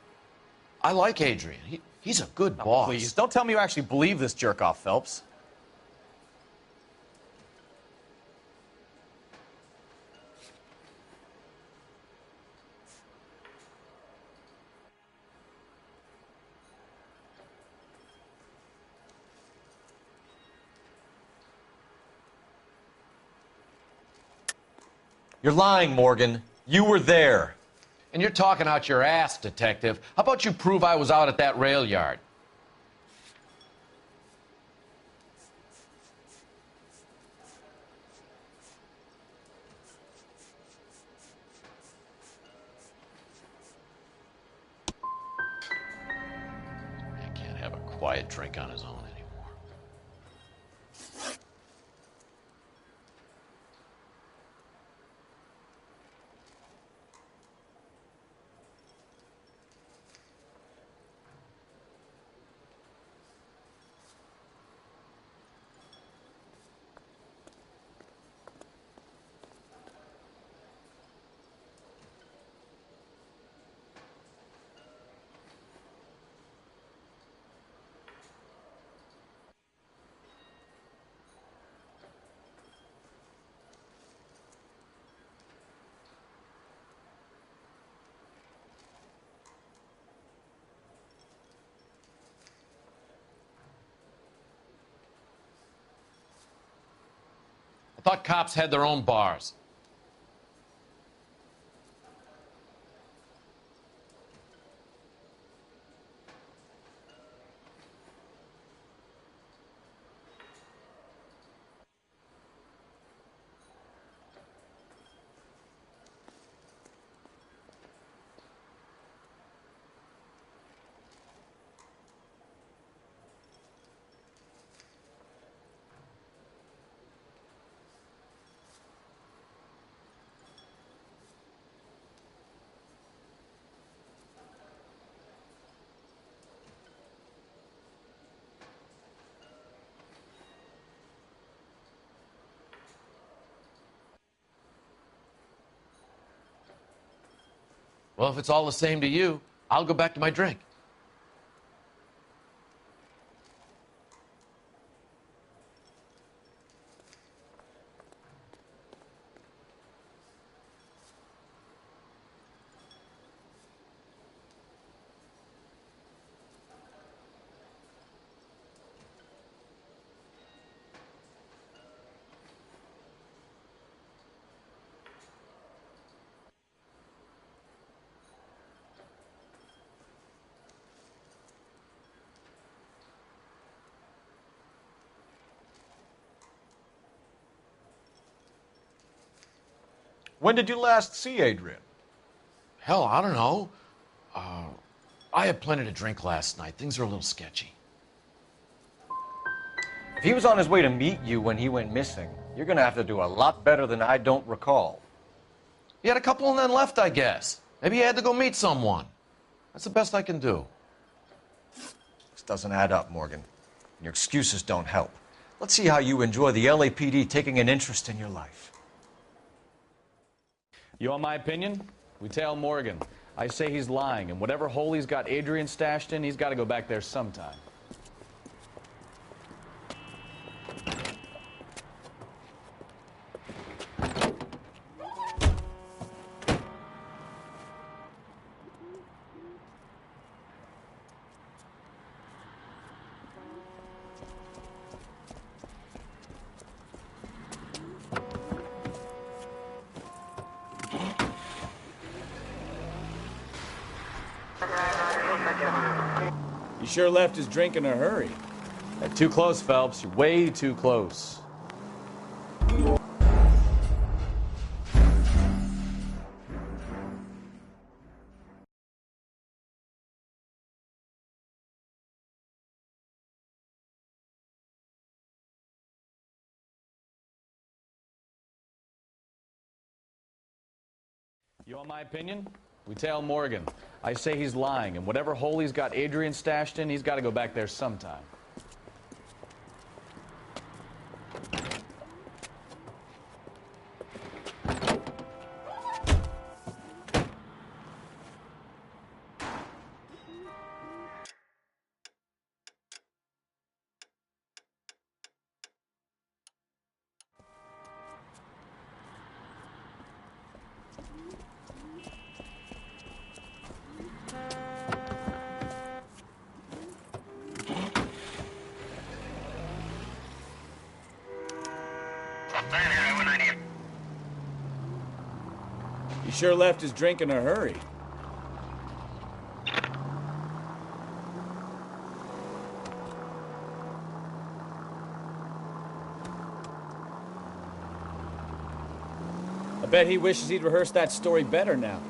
Speaker 24: I like Adrian. He's a good boss.
Speaker 9: Please, don't tell me you actually believe this jerk-off, Phelps.
Speaker 7: You're lying, Morgan. You were there.
Speaker 24: And you're talking out your ass, detective. How about you prove I was out at that rail yard? Man can't have a quiet drink on his own anymore. I thought cops had their own bars. Well, if it's all the same to you, I'll go back to my drink.
Speaker 7: When did you last see Adrian?
Speaker 24: Hell, I don't know. I had plenty to drink last night. Things are a little sketchy.
Speaker 7: If he was on his way to meet you when he went missing, you're going to have to do a lot better than I don't recall.
Speaker 24: He had a couple and then left, I guess. Maybe he had to go meet someone. That's the best I can do.
Speaker 7: This doesn't add up, Morgan. Your excuses don't help. Let's see how you enjoy the LAPD taking an interest in your life.
Speaker 9: You want my opinion? We tail Morgan. I say he's lying, and whatever hole he's got Adrian stashed in, he's got to go back there sometime.
Speaker 10: He sure left his drink in a hurry.
Speaker 9: Too close, Phelps. You're way too close. You want my opinion? We tail Morgan. I say he's lying, and whatever hole he's got Adrian stashed in, he's got to go back there sometime.
Speaker 10: He sure left his drink in a hurry. I bet he wishes he'd rehearsed that story better now.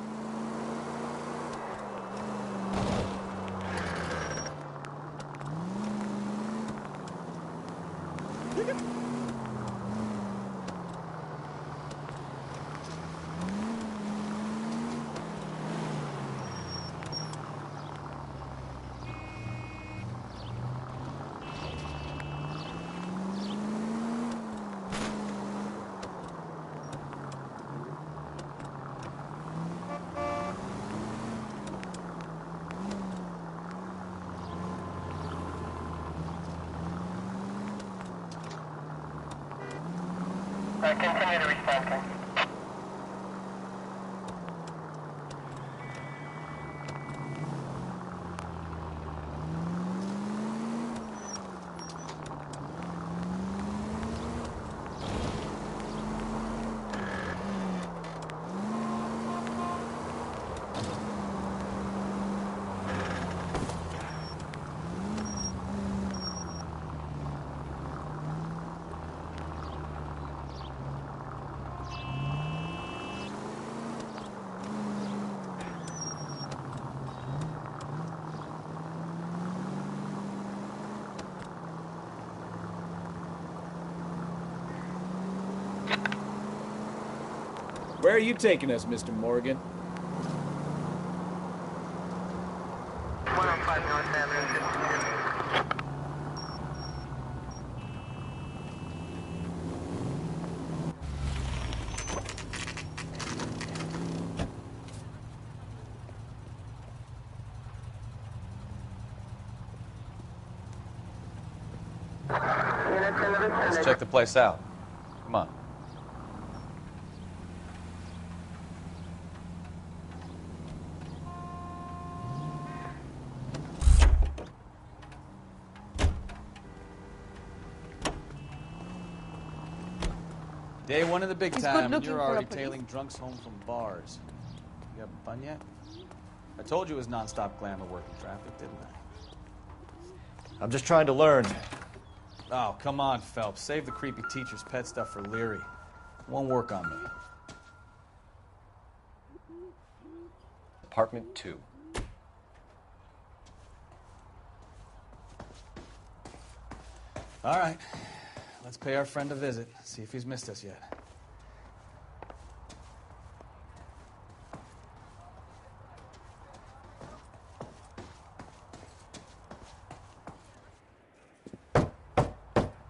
Speaker 11: Continue to respond, sir.
Speaker 10: Where are you taking us, Mr. Morgan?
Speaker 11: 105 North Avenue.
Speaker 9: Let's check the place out. Come on. Day one of the big time, and you're already tailing drunks home from bars. You haven't fun yet? I told you it was non-stop glamour work in traffic, didn't I?
Speaker 12: I'm just trying to learn.
Speaker 9: Oh, come on, Phelps. Save the creepy teacher's pet stuff for Leary. It won't work on me.
Speaker 8: Apartment 2.
Speaker 9: All right. Let's pay our friend a visit, see if he's missed us yet.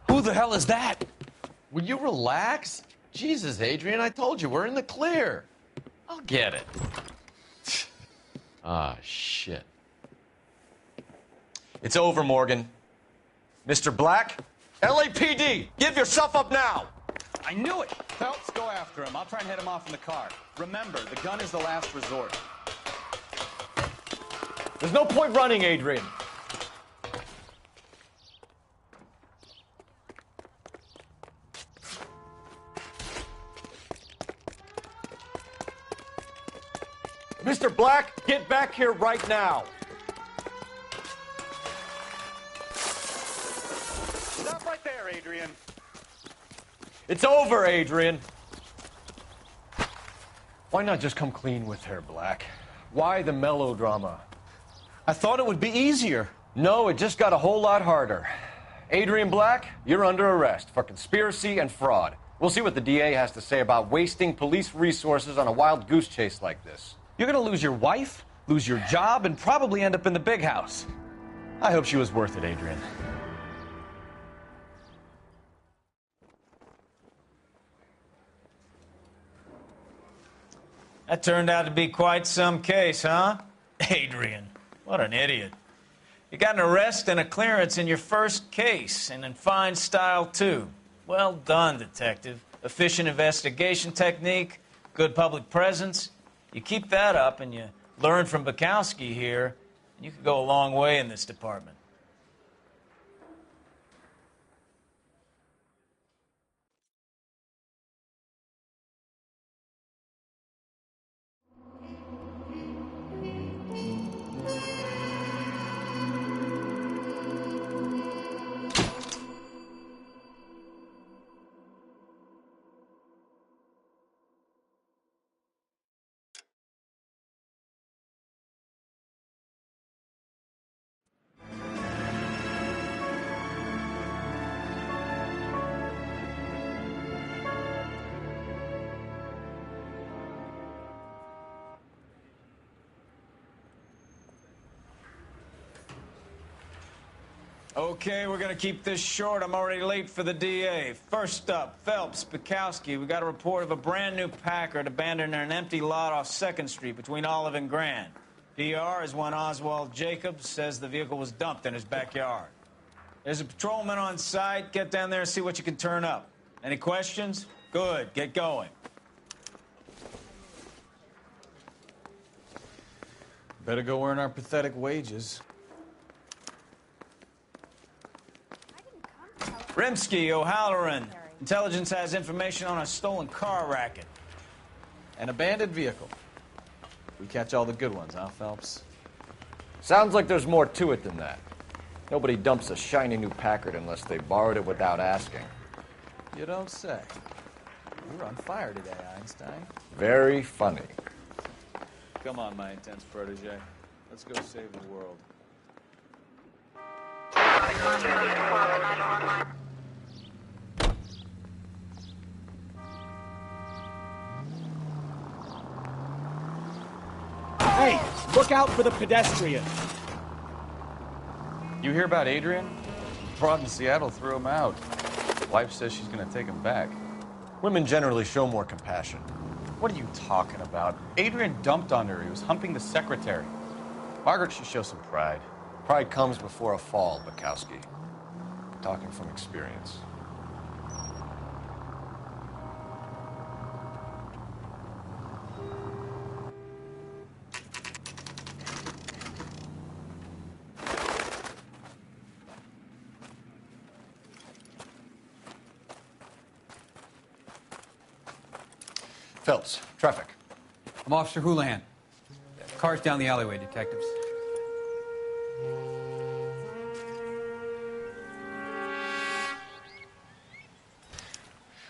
Speaker 24: Who the hell is that? Will you relax? Jesus, Adrian, I told you, we're in the clear. I'll get it. Ah, shit.
Speaker 12: It's over, Morgan. Mr. Black, LAPD, give yourself up now!
Speaker 9: I knew it! Phelps, go after him. I'll try and head him off in the car. Remember, the gun is the last resort.
Speaker 12: There's no point running, Adrian. Mr. Mr. Black, get back here right now.
Speaker 17: Stop right there, Adrian.
Speaker 12: It's over, Adrian. Why not just come clean with her, Black? Why the melodrama?
Speaker 3: I thought it would be easier.
Speaker 12: No, it just got a whole lot harder. Adrian Black, you're under arrest for conspiracy and fraud. We'll see what the DA has to say about wasting police resources on a wild goose chase like this.
Speaker 3: You're gonna lose your wife, lose your job, and probably end up in the big house. I hope she was worth it, Adrian.
Speaker 4: That turned out to be quite some case, huh? Adrian, what an idiot. You got an arrest and a clearance in your first case, and in fine style, too. Well done, detective. Efficient investigation technique, good public presence. You keep that up and you learn from Bukowski here, and you could go a long way in this department. Okay, we're gonna keep this short. I'm already late for the DA. First up, Phelps, Bukowski. We got a report of a brand new Packard abandoned in an empty lot off 2nd Street between Olive and Grand. PR is one Oswald Jacobs says the vehicle was dumped in his backyard. There's a patrolman on site. Get down there and see what you can turn up. Any questions? Good, get going.
Speaker 9: Better go earn our pathetic wages.
Speaker 4: Rimsky, O'Halloran. Intelligence has information on a stolen car racket.
Speaker 9: An abandoned vehicle. We catch all the good ones, huh, Phelps?
Speaker 12: Sounds like there's more to it than that. Nobody dumps a shiny new Packard unless they borrowed it without asking.
Speaker 9: You don't say. You're on fire today, Einstein.
Speaker 12: Very funny.
Speaker 9: Come on, my intense protege. Let's go save the world.
Speaker 10: Hey, look out for the pedestrian.
Speaker 9: You hear about Adrian? Fraud in Seattle threw him out. Wife says she's gonna take him back.
Speaker 12: Women generally show more compassion.
Speaker 9: What are you talking about? Adrian dumped on her. He was humping the secretary. Margaret should show some pride.
Speaker 12: Pride comes before a fall, Bukowski. Talking from experience. Phelps, traffic.
Speaker 6: I'm Officer Houlihan. Car's down the alleyway, detectives.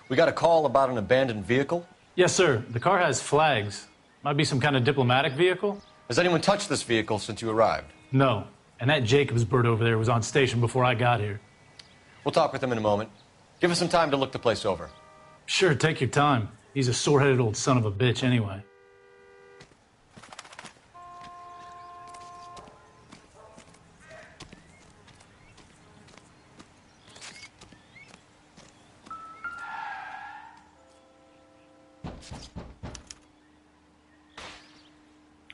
Speaker 12: We got a call about an abandoned vehicle?
Speaker 18: Yes, sir. The car has flags. Might be some kind of diplomatic vehicle.
Speaker 12: Has anyone touched this vehicle since you arrived?
Speaker 18: No. And that Jacobs bird over there was on station before I got here.
Speaker 12: We'll talk with him in a moment. Give us some time to look the place over.
Speaker 18: Sure, take your time. He's a sore-headed old son of a bitch anyway.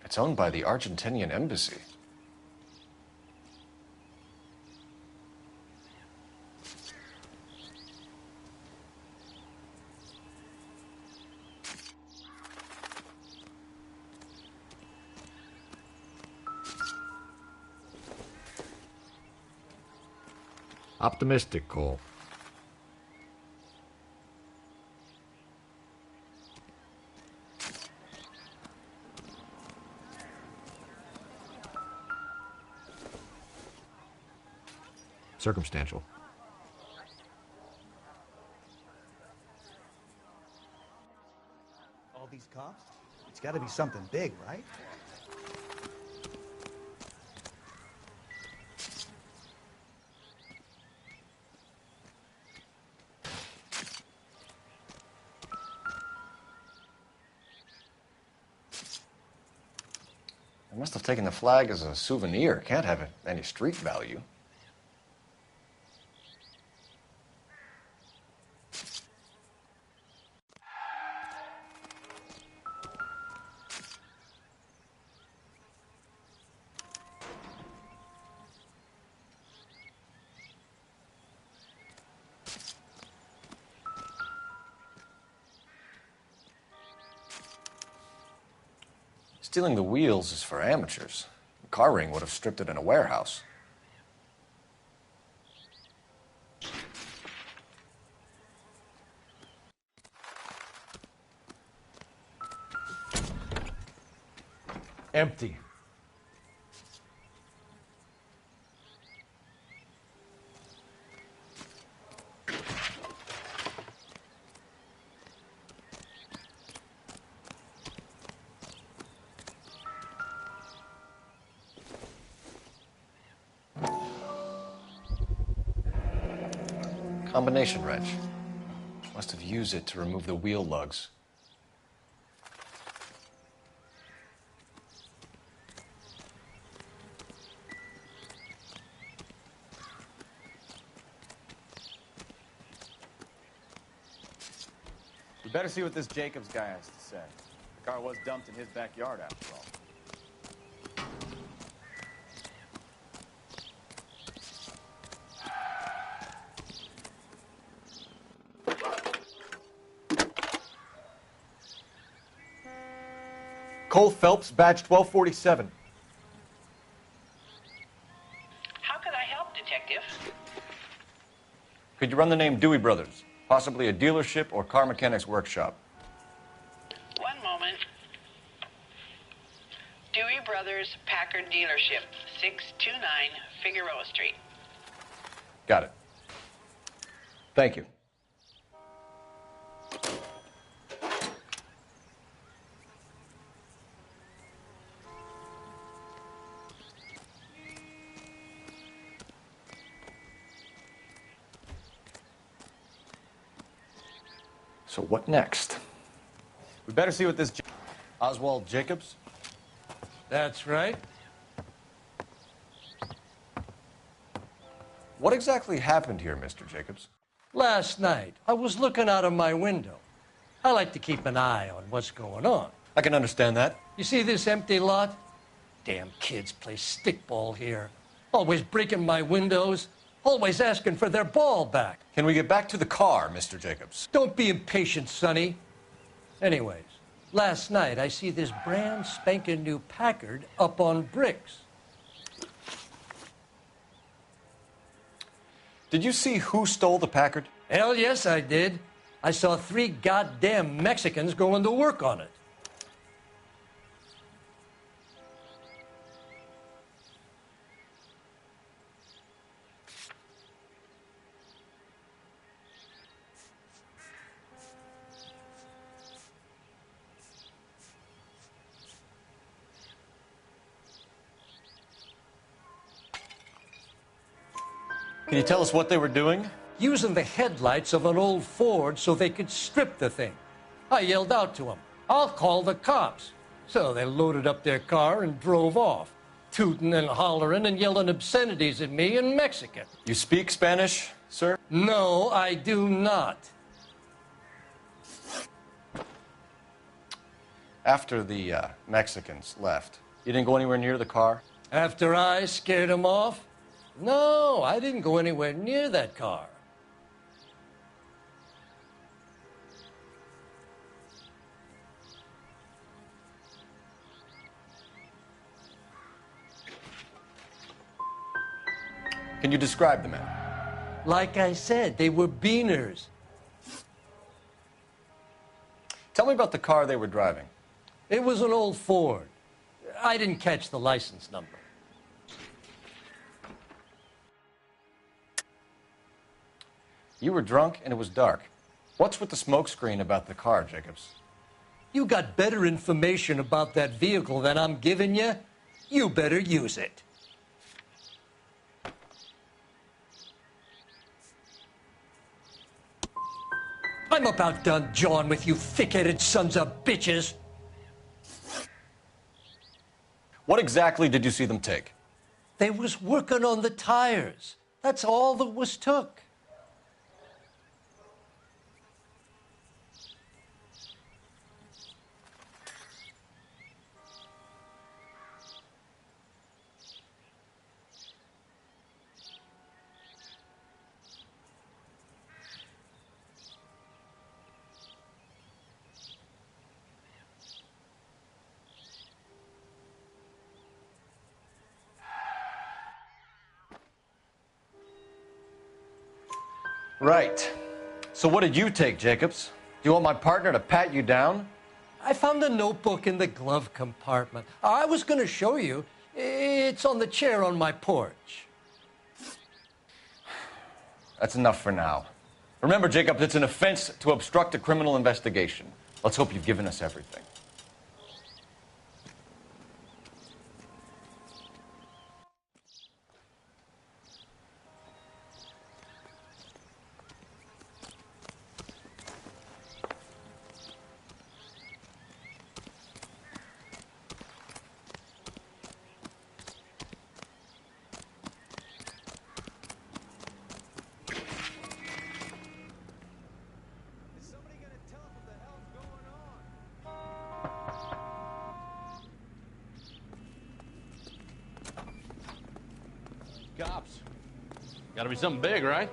Speaker 12: It's owned by the Argentinian embassy.
Speaker 16: Optimistic, Cole. circumstantial.
Speaker 13: All these cops? It's got to be something big, right?
Speaker 12: I must have taken the flag as a souvenir. Can't have any street value. Stealing the wheels is for amateurs. The car ring would have stripped it in a warehouse.
Speaker 24: Empty.
Speaker 12: Combination wrench. Must have used it to remove the wheel lugs.
Speaker 22: We better see what this Jacobs guy has to say. The car was dumped in his backyard, after all.
Speaker 12: Cole Phelps, badge 1247.
Speaker 1: How could I help, Detective?
Speaker 12: Could you run the name Dewey Brothers? Possibly a dealership or car mechanics workshop.
Speaker 1: One moment. Dewey Brothers Packard Dealership, 629 Figueroa Street.
Speaker 12: Got it. Thank you. So what next?
Speaker 22: We better see what this...
Speaker 12: Oswald Jacobs?
Speaker 14: That's right.
Speaker 12: What exactly happened here, Mr. Jacobs?
Speaker 14: Last night, I was looking out of my window. I like to keep an eye on what's going on.
Speaker 12: I can understand that.
Speaker 14: You see this empty lot? Damn kids play stickball here. Always breaking my windows. Always asking for their ball back.
Speaker 12: Can we get back to the car, Mr. Jacobs?
Speaker 14: Don't be impatient, Sonny. Anyways, last night I see this brand spanking new Packard up on bricks.
Speaker 12: Did you see who stole the Packard?
Speaker 14: Hell yes, I did. I saw 3 goddamn Mexicans going to work on it.
Speaker 12: Can you tell us what they were doing?
Speaker 14: Using the headlights of an old Ford so they could strip the thing. I yelled out to them, "I'll call the cops." So they loaded up their car and drove off, tooting and hollering and yelling obscenities at me in Mexican.
Speaker 12: You speak Spanish, sir?
Speaker 14: No, I do not.
Speaker 12: After the Mexicans left, you didn't go anywhere near the car?
Speaker 14: After I scared them off? No, I didn't go anywhere near that car.
Speaker 12: Can you describe the men?
Speaker 14: Like I said, they were beaners.
Speaker 12: Tell me about the car they were driving.
Speaker 14: It was an old Ford. I didn't catch the license number.
Speaker 12: You were drunk and it was dark. What's with the smoke screen about the car, Jacobs?
Speaker 14: You got better information about that vehicle than I'm giving you? You better use it. I'm about done jawing with you thick-headed sons of bitches.
Speaker 12: What exactly did you see them take?
Speaker 14: They was working on the tires. That's all that was took.
Speaker 12: Right. So what did you take, Jacobs? Do you want my partner to pat you down?
Speaker 14: I found a notebook in the glove compartment. I was going to show you. It's on the chair on my porch.
Speaker 12: That's enough for now. Remember, Jacobs, it's an offense to obstruct a criminal investigation. Let's hope you've given us everything.
Speaker 20: Cops. Gotta be something big, right?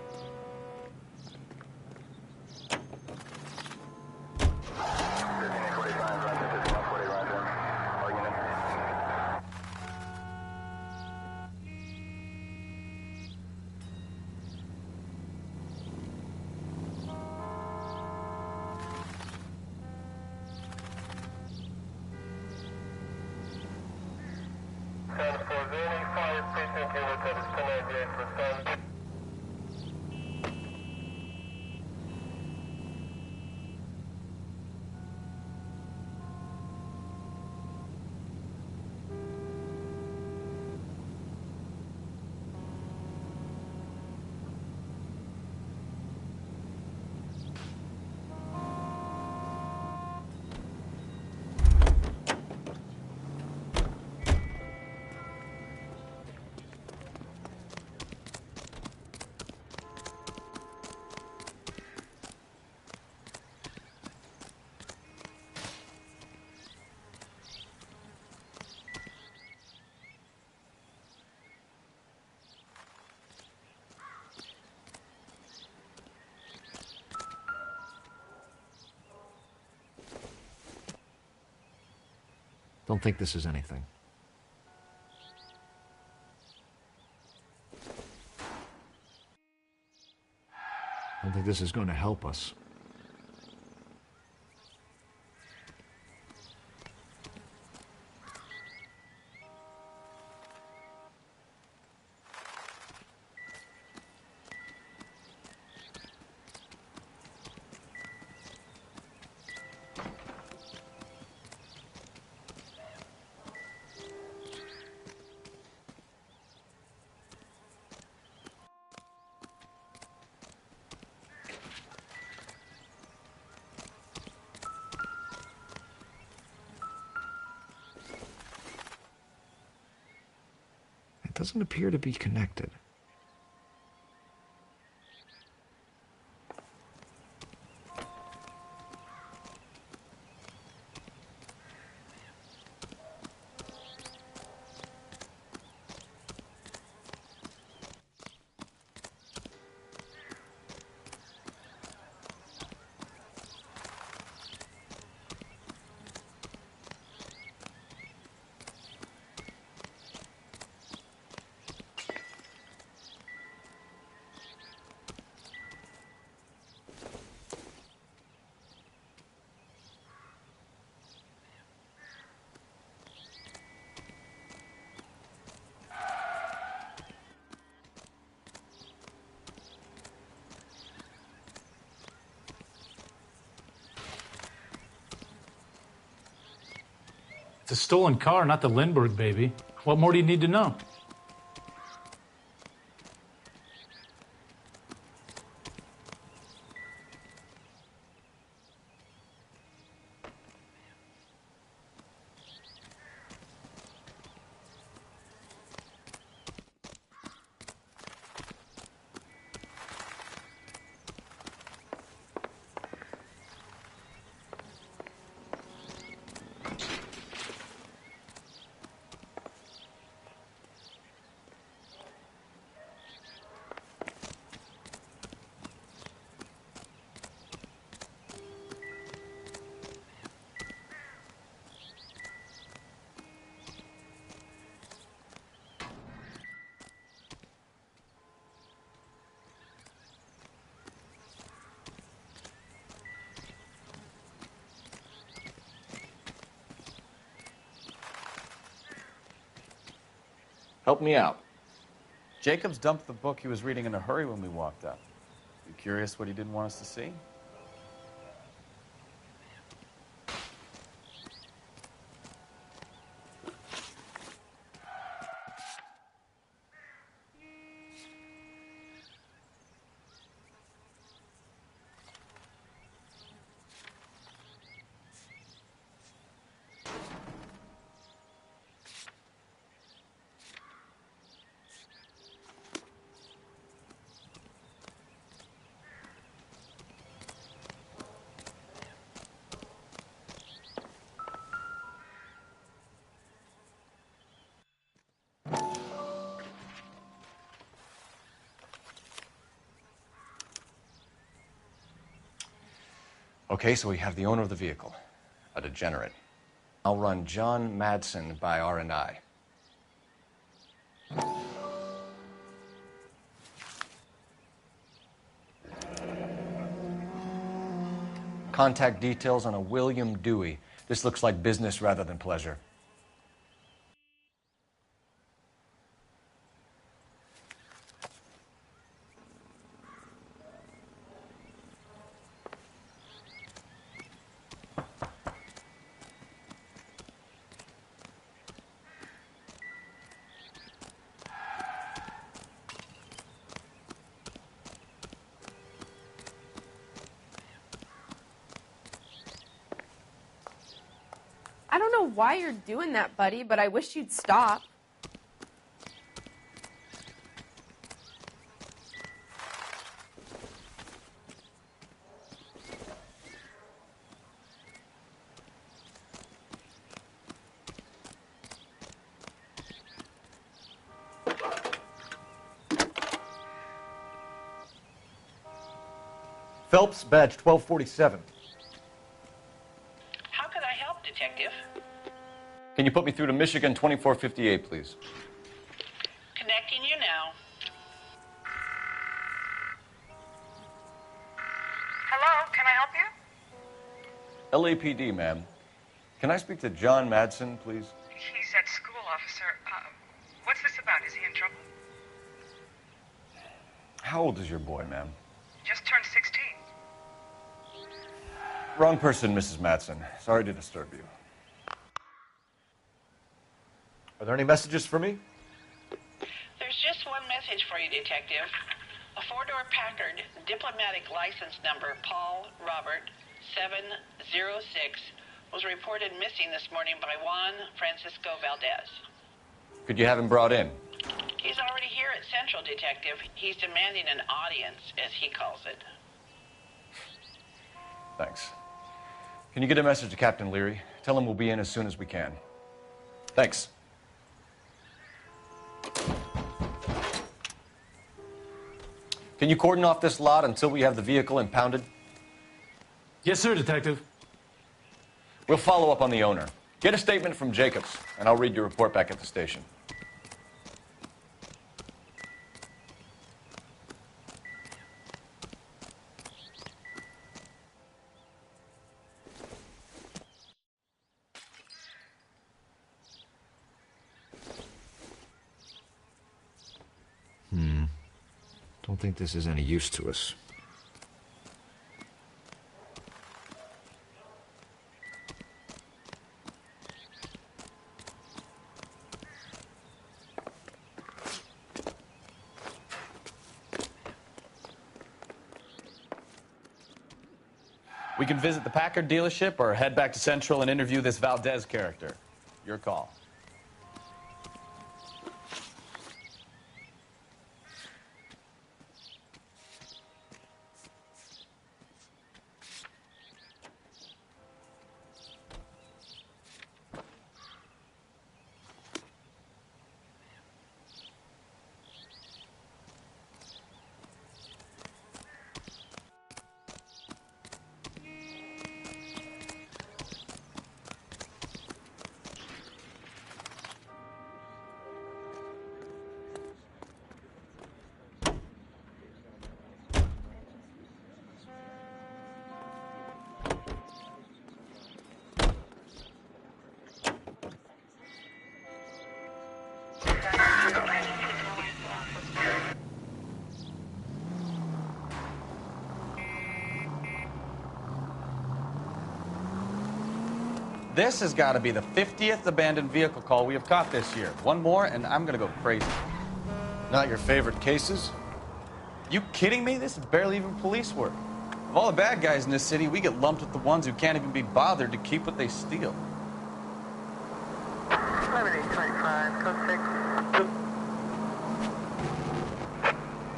Speaker 16: Don't think this is anything. Don't think this is going to help us. Doesn't appear to be connected.
Speaker 18: It's a stolen car, not the Lindbergh baby. What more do you need to know?
Speaker 7: Help me out.
Speaker 22: Jacobs dumped the book he was reading in a hurry when we walked up. You curious what he didn't want us to see?
Speaker 7: Okay, so we have the owner of the vehicle, a degenerate. I'll run John Madsen by R&I. Contact details on a William Dewey. This looks like business rather than pleasure.
Speaker 2: I don't know why you're doing that, buddy, but I wish you'd stop.
Speaker 7: Phelps, badge 1247.
Speaker 1: How could I help, Detective?
Speaker 7: Can you put me through to Michigan 2458, please?
Speaker 1: Connecting you now.
Speaker 5: Hello, can I help you?
Speaker 7: LAPD, ma'am. Can I speak to John Madsen, please?
Speaker 5: He's at school, officer. What's this about? Is he in trouble?
Speaker 7: How old is your boy, ma'am?
Speaker 5: Just turned 16.
Speaker 7: Wrong person, Mrs. Madsen. Sorry to disturb you. Are there any messages for me?
Speaker 1: There's just one message for you, Detective. A four-door Packard diplomatic license number Paul Robert 706 was reported missing this morning by Juan Francisco Valdez.
Speaker 7: Could you have him brought in?
Speaker 1: He's already here at Central, Detective. He's demanding an audience, as he calls it.
Speaker 7: Thanks. Can you get a message to Captain Leary? Tell him we'll be in as soon as we can. Thanks. Can you cordon off this lot until we have the vehicle impounded?
Speaker 18: Yes, sir, Detective.
Speaker 7: We'll follow up on the owner. Get a statement from Jacobs, and I'll read your report back at the station.
Speaker 16: Don't think this is any use to us.
Speaker 9: We can visit the Packard dealership or head back to Central and interview this Valdez character. Your call. This has got to be the 50th abandoned vehicle call we have caught this year. One more, and I'm going to go crazy.
Speaker 7: Not your favorite cases?
Speaker 9: You kidding me? This is barely even police work. Of all the bad guys in this city, we get lumped with the ones who can't even be bothered to keep what they steal.
Speaker 5: 11-825, code 6.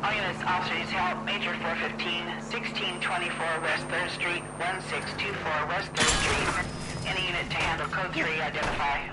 Speaker 1: All units, officers help. Major 415, 1624 West 3rd Street, 1624 West 3rd Street. Any unit to handle code 3, identify.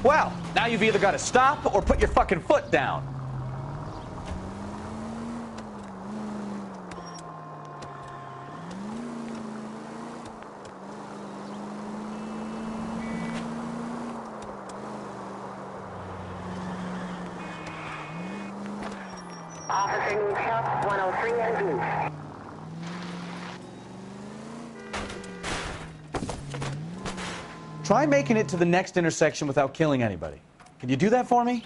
Speaker 9: Well, now you've either got to stop or put your fucking foot down.
Speaker 5: Officer needs help, 103 and blue.
Speaker 9: Try making it to the next intersection without killing anybody. Can you do that for me?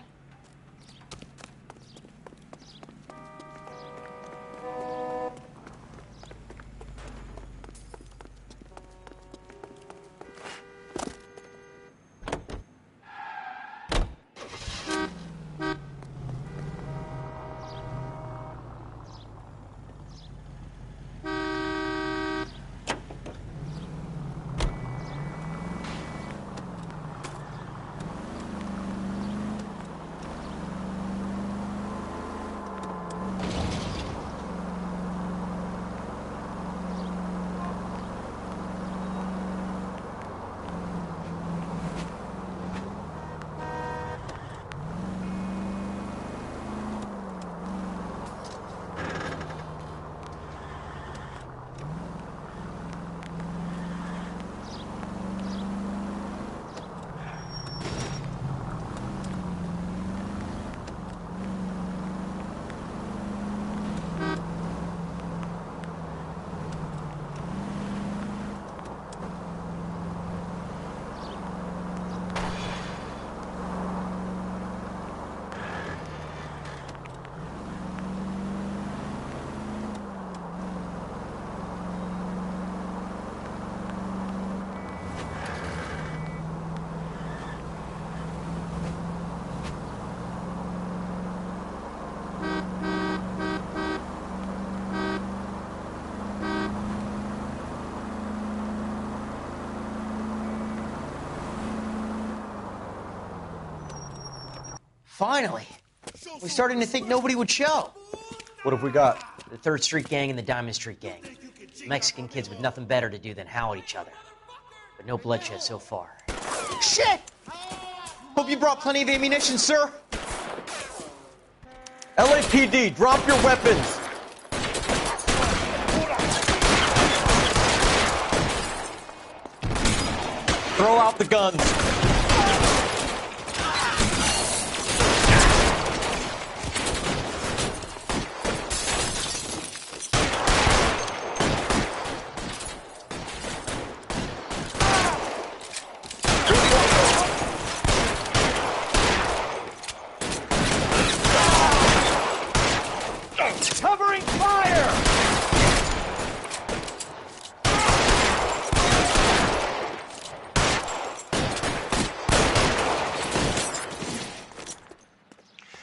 Speaker 15: Finally. We're starting to think nobody would show.
Speaker 7: What have we got?
Speaker 15: The 3rd Street Gang and the Diamond Street Gang. Mexican kids with nothing better to do than howl at each other. But no bloodshed so far. Shit! Hope you brought plenty of ammunition, sir.
Speaker 7: LAPD, drop your weapons! Throw out the guns.
Speaker 15: Covering fire!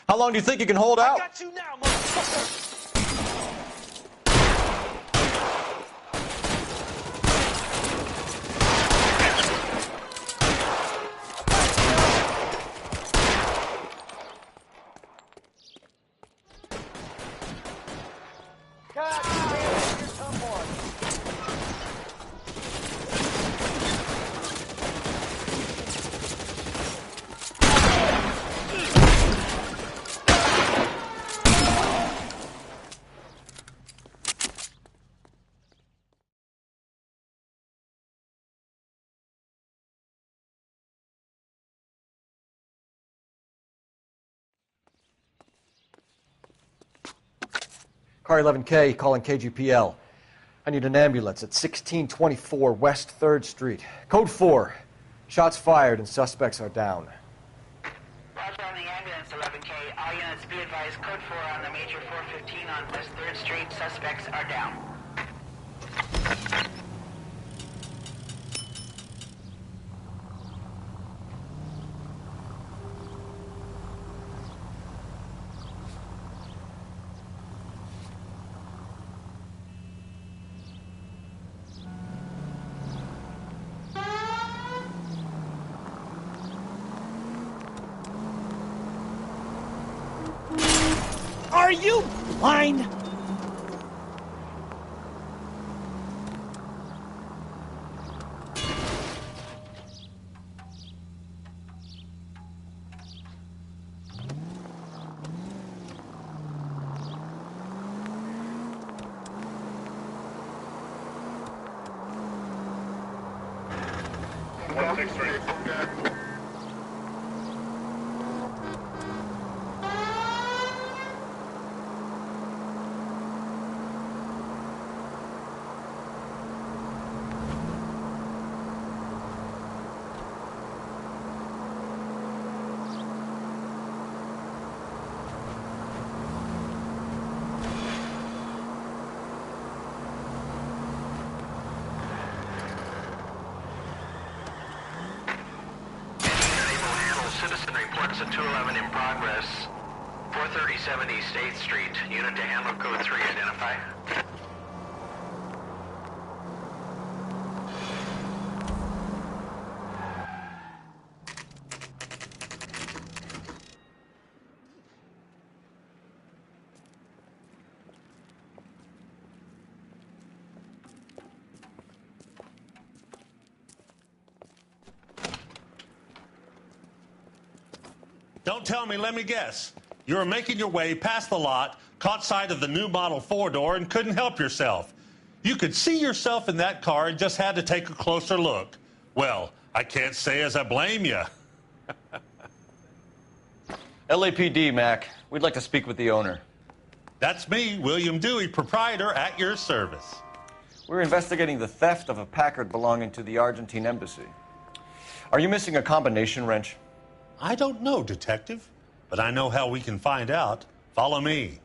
Speaker 7: How long do you think you can hold out?
Speaker 15: I got you now, motherfucker! God damn it, here come one.
Speaker 7: Car 11K calling KGPL. I need an ambulance at 1624 West 3rd Street. Code 4. Shots fired and suspects are down.
Speaker 1: Roger on the ambulance, 11K. All units be advised, code 4 on the major 415 on West 3rd Street. Suspects are down.
Speaker 15: Are you blind?
Speaker 1: Citizen reports a 211 in progress. 430 East 8th Street. Unit to handle code 3. Identify.
Speaker 20: Don't tell me, let me guess. You were making your way past the lot, caught sight of the new model 4-door, and couldn't help yourself. You could see yourself in that car and just had to take a closer look. Well, I can't say as I blame you.
Speaker 7: LAPD, Mac. We'd like to speak with the owner.
Speaker 20: That's me, William Dewey, proprietor, at your service.
Speaker 7: We're investigating the theft of a Packard belonging to the Argentine embassy. Are you missing a combination wrench?
Speaker 20: I don't know, Detective, but I know how we can find out. Follow me.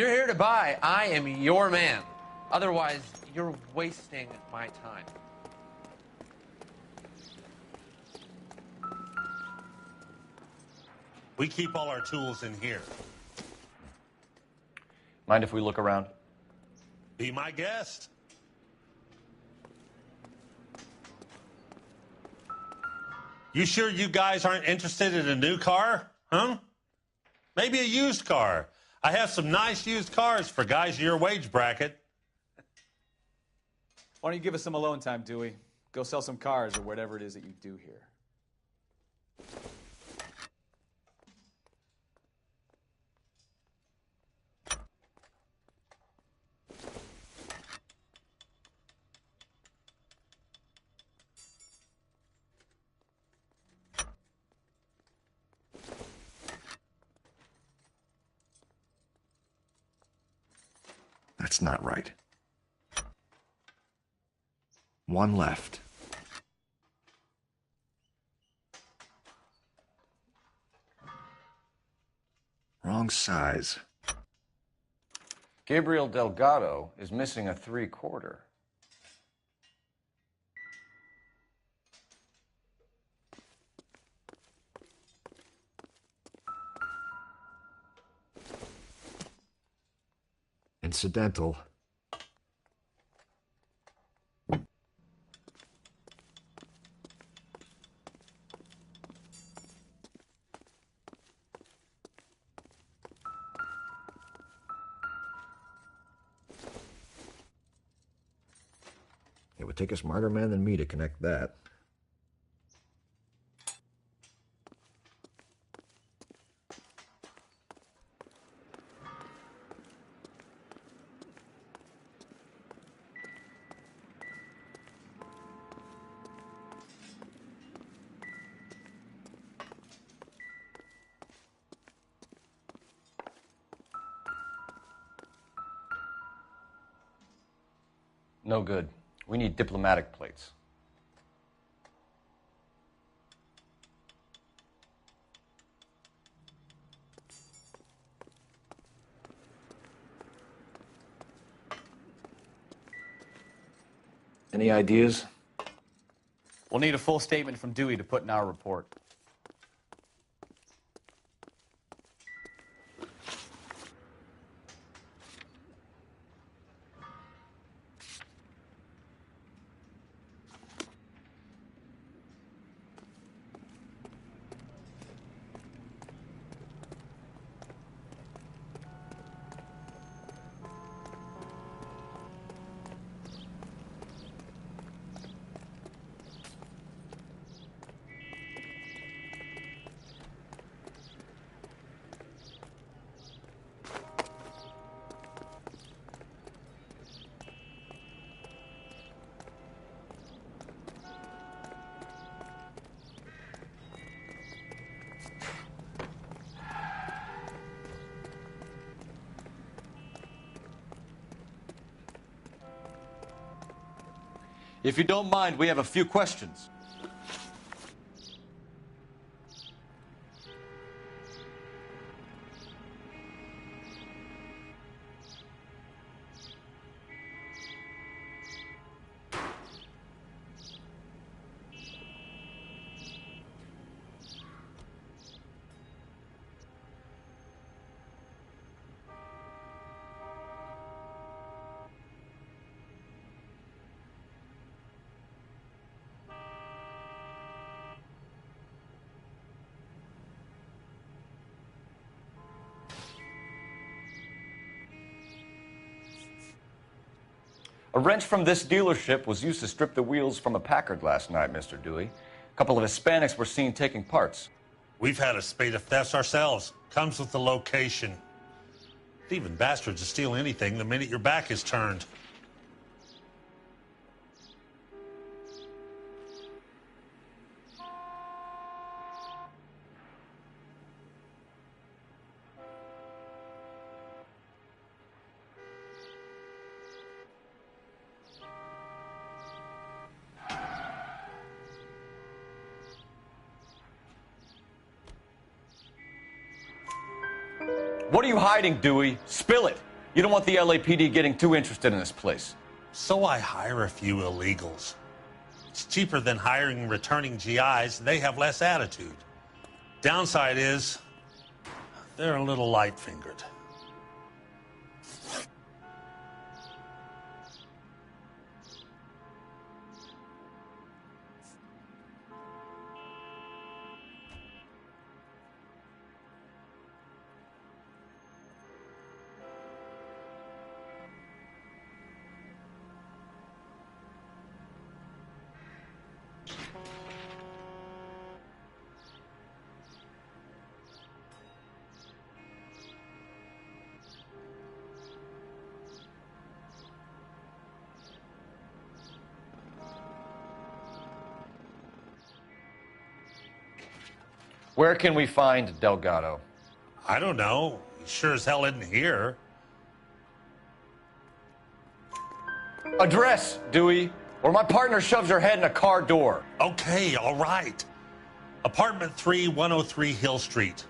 Speaker 8: you're here to buy, I am your man. Otherwise, you're wasting my time.
Speaker 20: We keep all our tools in here.
Speaker 12: Mind if we look around?
Speaker 20: Be my guest. You sure you guys aren't interested in a new car? Huh? Maybe a used car. I have some nice used cars for guys in your wage bracket.
Speaker 9: Why don't you give us some alone time, Dewey? Go sell some cars or whatever it is that you do here.
Speaker 16: That's not right. One left. Wrong size.
Speaker 12: Gabriel Delgado is missing a 3/4.
Speaker 16: Incidental. It would take a smarter man than me to connect that.
Speaker 12: No good. We need diplomatic plates.
Speaker 16: Any ideas?
Speaker 9: We'll need a full statement from Dewey to put in our report.
Speaker 12: If you don't mind, we have a few questions. A wrench from this dealership was used to strip the wheels from a Packard last night, Mr. Dewey. A couple of Hispanics were seen taking parts.
Speaker 20: We've had a spate of thefts ourselves. Comes with the location. Thieving bastards will steal anything the minute your back is turned.
Speaker 12: What are you hiding, Dewey? Spill it! You don't want the LAPD getting too interested in this place.
Speaker 20: So I hire a few illegals. It's cheaper than hiring returning GIs. They have less attitude. Downside is they're a little light-fingered.
Speaker 12: Where can we find Delgado?
Speaker 20: I don't know. He sure as hell isn't here.
Speaker 12: Address, Dewey, or my partner shoves her head in a car door.
Speaker 20: Okay, all right. Apartment 3, 103 Hill Street.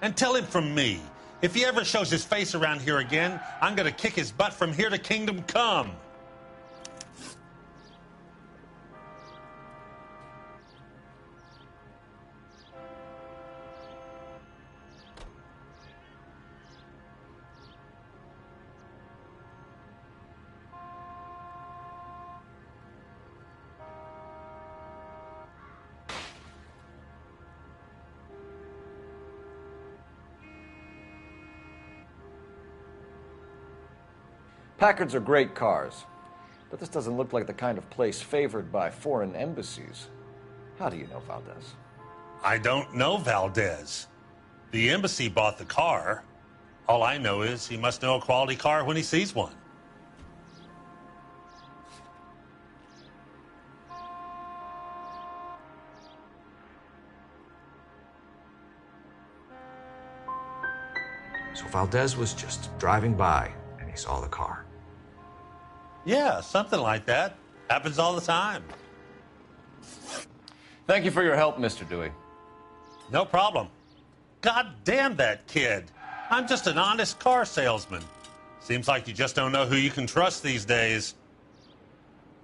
Speaker 20: And tell him from me, if he ever shows his face around here again, I'm gonna kick his butt from here to Kingdom Come.
Speaker 7: Packards are great cars, but this doesn't look like the kind of place favored by foreign embassies. How do you know Valdez?
Speaker 20: I don't know Valdez. The embassy bought the car. All I know is he must know a quality car when he sees one.
Speaker 11: So Valdez was just driving by and he saw the car.
Speaker 20: Yeah, something like that. Happens all the time.
Speaker 12: Thank you for your help, Mr. Dewey.
Speaker 20: No problem. God damn that kid. I'm just an honest car salesman. Seems like you just don't know who you can trust these days.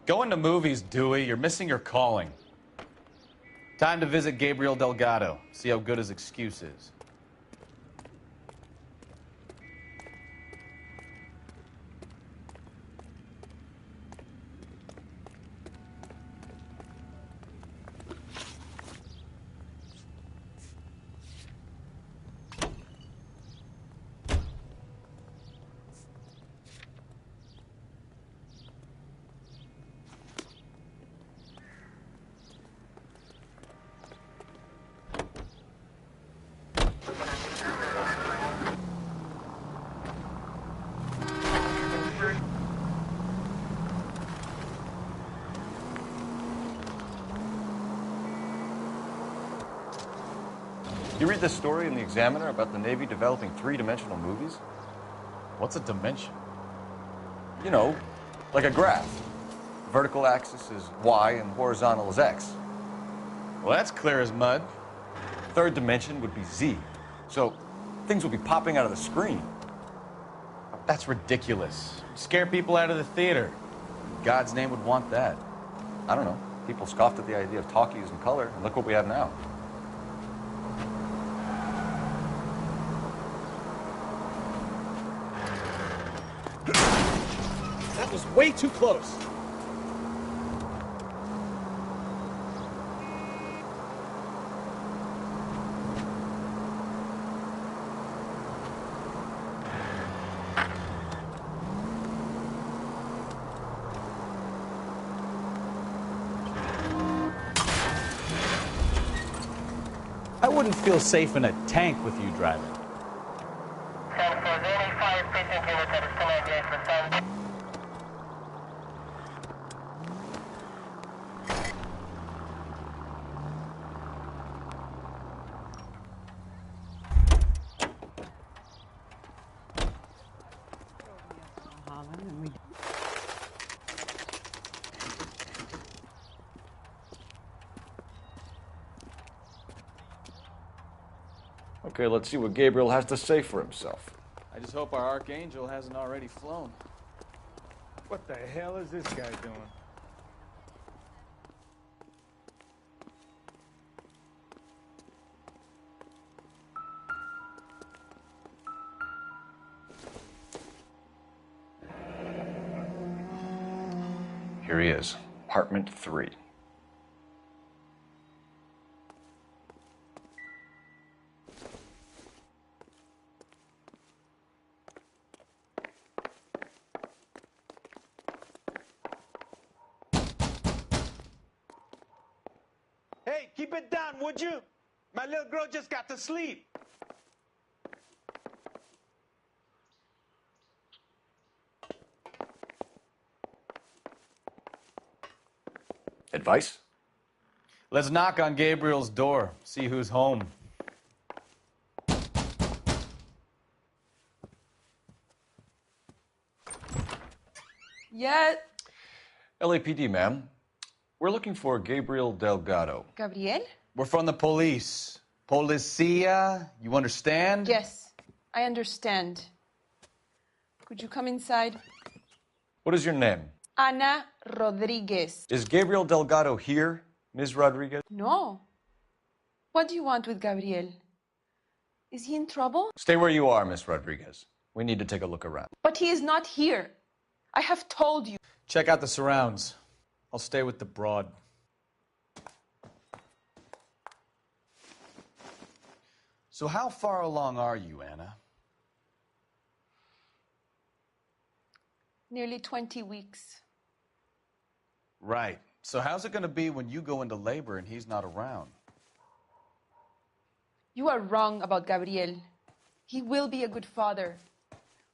Speaker 9: Going to movies, Dewey. You're missing your calling. Time to visit Gabriel Delgado. See how good his excuse is.
Speaker 12: You read this story in the Examiner about the Navy developing three-dimensional movies?
Speaker 9: What's a dimension?
Speaker 12: You know, like a graph. Vertical axis is Y and horizontal is X.
Speaker 9: Well, that's clear as mud.
Speaker 12: Third dimension would be Z. So things will be popping out of the screen.
Speaker 9: That's ridiculous. Scare people out of the theater. God's name would want that.
Speaker 12: I don't know. People scoffed at the idea of talkies in color, and look what we have now.
Speaker 10: That was way too close.
Speaker 9: I wouldn't feel safe in a tank with you driving.
Speaker 7: Okay, let's see what Gabriel has to say for himself.
Speaker 9: I just hope our archangel hasn't already flown.
Speaker 17: What the hell is this guy doing?
Speaker 12: Here he is, apartment 3.
Speaker 17: Hey, keep it down, would you? My little girl just got to sleep.
Speaker 12: Advice?
Speaker 9: Let's knock on Gabriel's door, see who's home.
Speaker 2: Yeah.
Speaker 12: LAPD, ma'am. We're looking for Gabriel Delgado.
Speaker 2: Gabriel?
Speaker 9: We're from the police. Policia, you understand?
Speaker 2: Yes, I understand. Could you come inside?
Speaker 12: What is your name?
Speaker 2: Ana Rodriguez.
Speaker 12: Is Gabriel Delgado here, Ms. Rodriguez?
Speaker 2: No. What do you want with Gabriel? Is he in trouble?
Speaker 12: Stay where you are, Ms. Rodriguez. We need to take a look around.
Speaker 2: But he is not here. I have told you.
Speaker 9: Check out the surrounds. I'll stay with the broad. So how far along are you, Anna?
Speaker 2: Nearly 20 weeks.
Speaker 9: Right. So how's it going to be when you go into labor and he's not around?
Speaker 2: You are wrong about Gabriel. He will be a good father.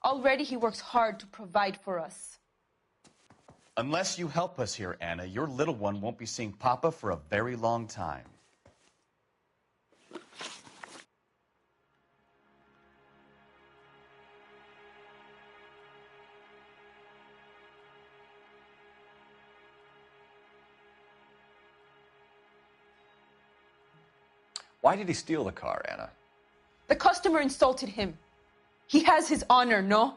Speaker 2: Already he works hard to provide for us.
Speaker 9: Unless you help us here, Anna, your little one won't be seeing Papa for a very long time.
Speaker 12: Why did he steal the car, Anna?
Speaker 2: The customer insulted him. He has his honor, no?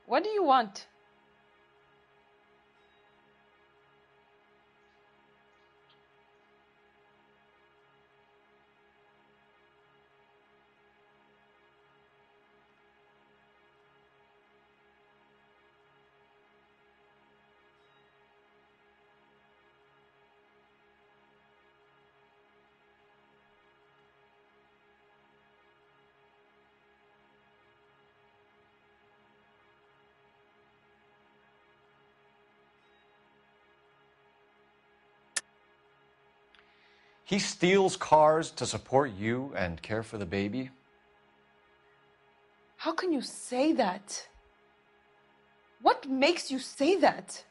Speaker 2: What do you want?
Speaker 12: He steals cars to support you and care for the baby?
Speaker 2: How can you say that? What makes you say that?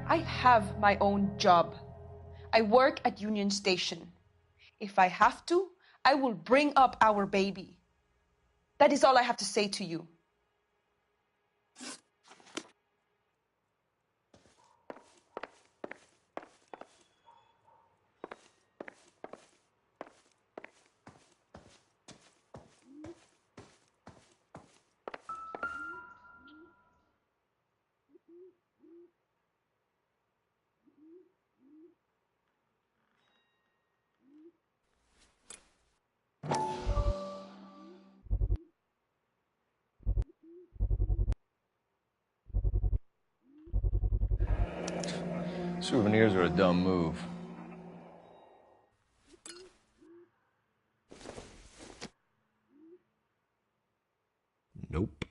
Speaker 2: I have my own job. I work at Union Station. If I have to, I will bring up our baby. That is all I have to say to you.
Speaker 12: Souvenirs are a dumb move.
Speaker 11: Nope.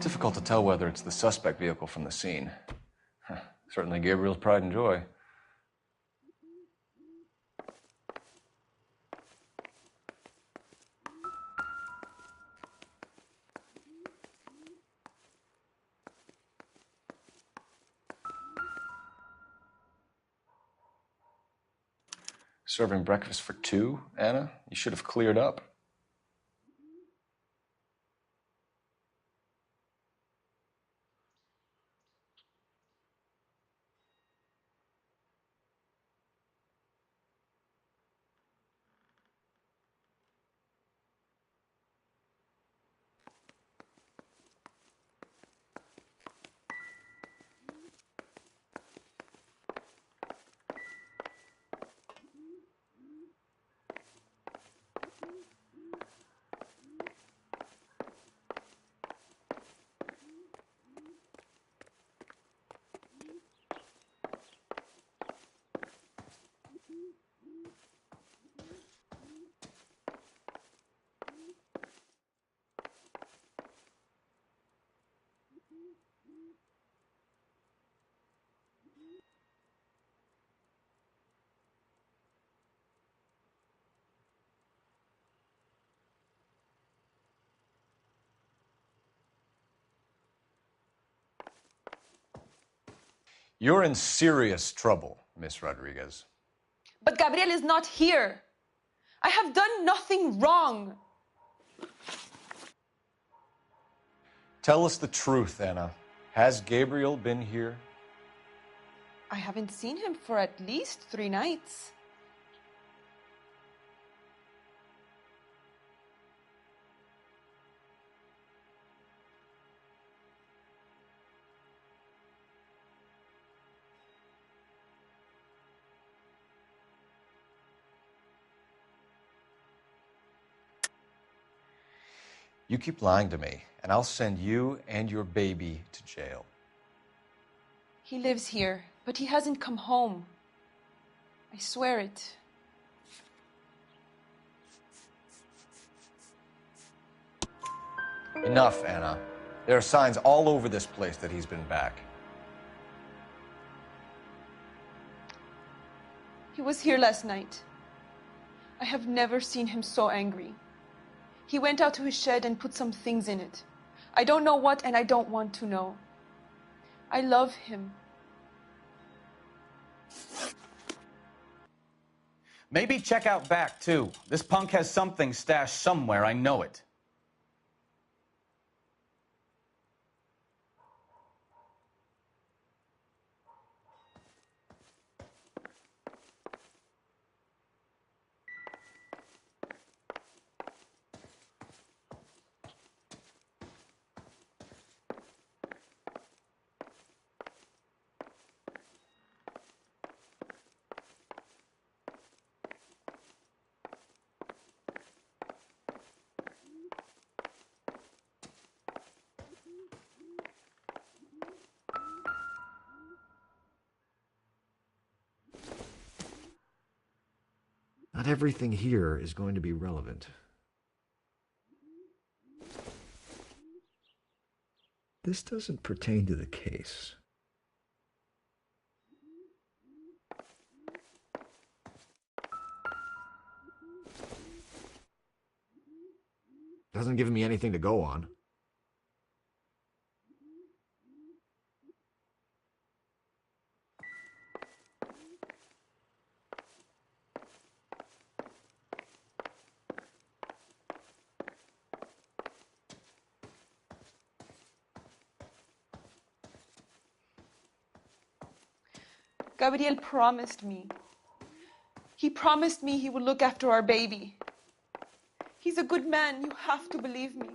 Speaker 12: Difficult to tell whether it's the suspect vehicle from the scene. Certainly Gabriel's pride and joy. Serving breakfast for two, Anna? You should have cleared up. You're in serious trouble, Miss Rodriguez.
Speaker 2: But Gabriel is not here. I have done nothing wrong.
Speaker 12: Tell us the truth, Anna. Has Gabriel been here?
Speaker 2: I haven't seen him for at least 3 nights.
Speaker 12: You keep lying to me, and I'll send you and your baby to jail.
Speaker 2: He lives here, but he hasn't come home. I swear it.
Speaker 12: Enough, Anna. There are signs all over this place that he's been back.
Speaker 2: He was here last night. I have never seen him so angry. He went out to his shed and put some things in it. I don't know what, and I don't want to know. I love him.
Speaker 9: Maybe check out back, too. This punk has something stashed somewhere, I know it.
Speaker 11: Not everything here is going to be relevant. This doesn't pertain to the case. Doesn't give me anything to go on.
Speaker 2: Gabriel promised me. He promised me he would look after our baby. He's a good man. You have to believe me.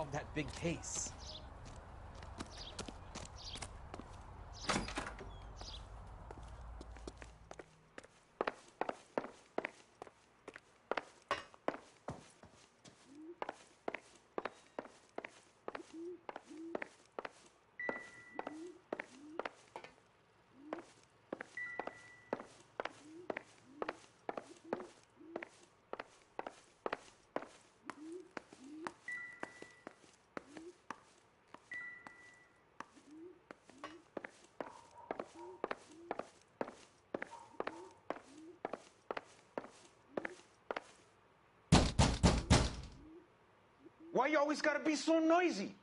Speaker 22: of that big case.
Speaker 17: Why you always gotta be so noisy?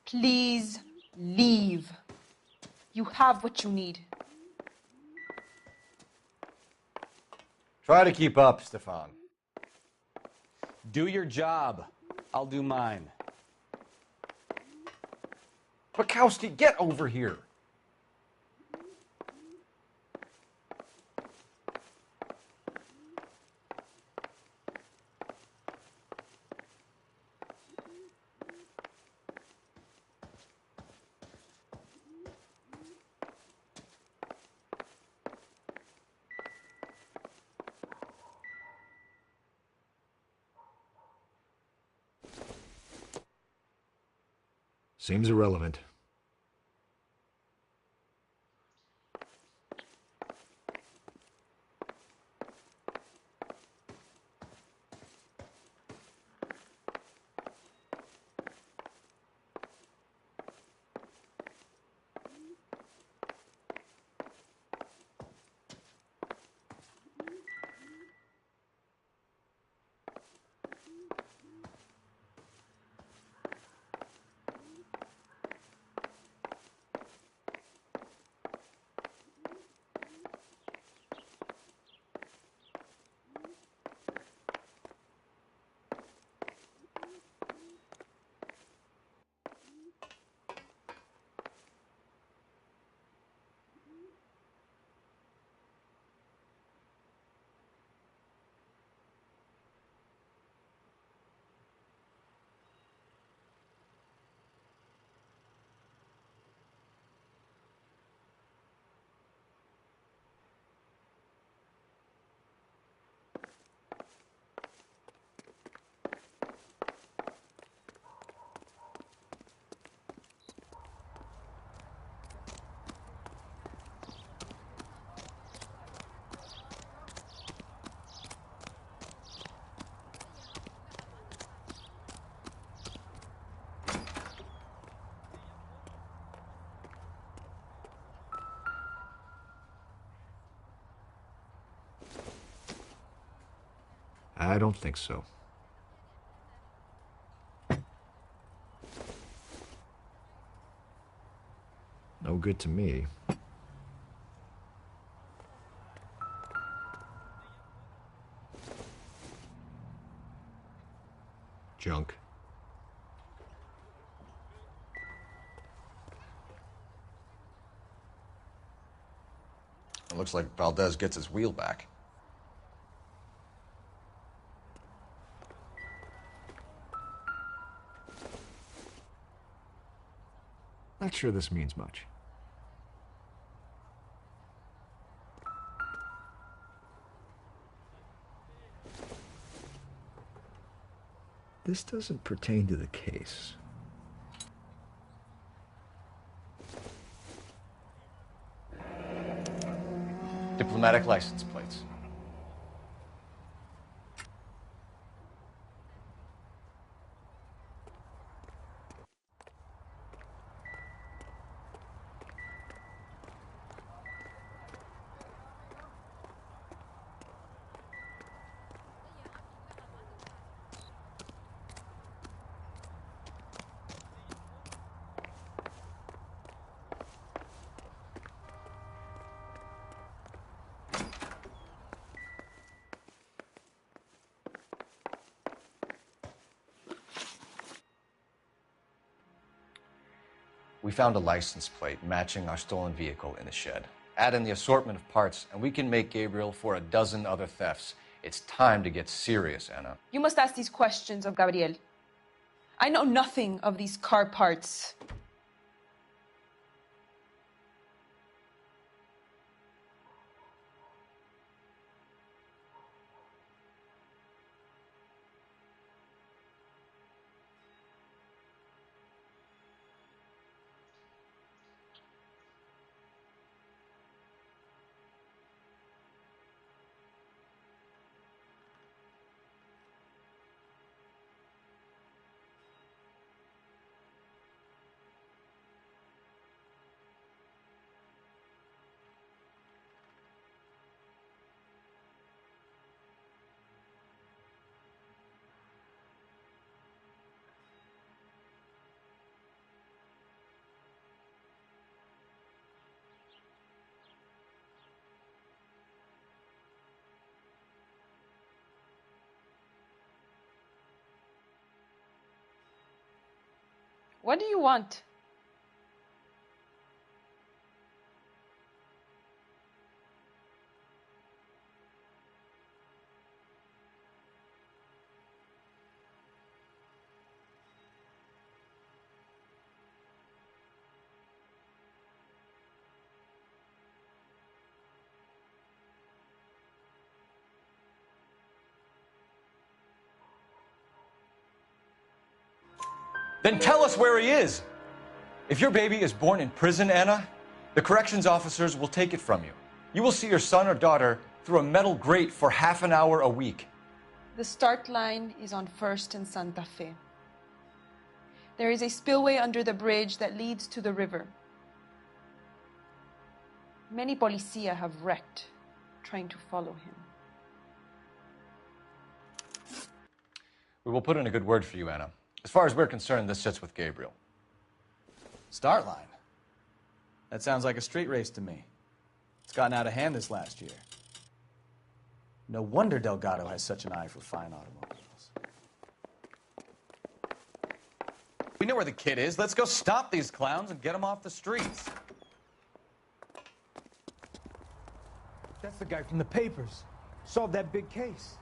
Speaker 2: Please leave. You have what you need.
Speaker 7: Try to keep up, Stefan.
Speaker 10: Do your job. I'll do mine.
Speaker 7: Bukowski, get over here.
Speaker 11: Seems irrelevant. I don't think so. No good to me. Junk.
Speaker 12: It looks like Valdez gets his wheel back.
Speaker 11: Not sure this means much. This doesn't pertain to the case.
Speaker 12: Diplomatic license plates. We found a license plate matching our stolen vehicle in the shed. Add in the assortment of parts, and we can make Gabriel for a dozen other thefts. It's time to get serious, Anna.
Speaker 2: You must ask these questions of Gabriel. I know nothing of these car parts. What do you want?
Speaker 12: Then tell us where he is. If your baby is born in prison, Anna, the corrections officers will take it from you. You will see your son or daughter through a metal grate for half an hour a week.
Speaker 2: The start line is on 1st and Santa Fe. There is a spillway under the bridge that leads to the river. Many policia have wrecked trying to follow him.
Speaker 12: We will put in a good word for you, Anna. As far as we're concerned, this sits with Gabriel.
Speaker 6: Start line? That sounds like a street race to me. It's gotten out of hand this last year. No wonder Delgado has such an eye for fine automobiles.
Speaker 9: We know where the kid is. Let's go stop these clowns and get them off the streets.
Speaker 13: That's the guy from the papers. Solved that big case.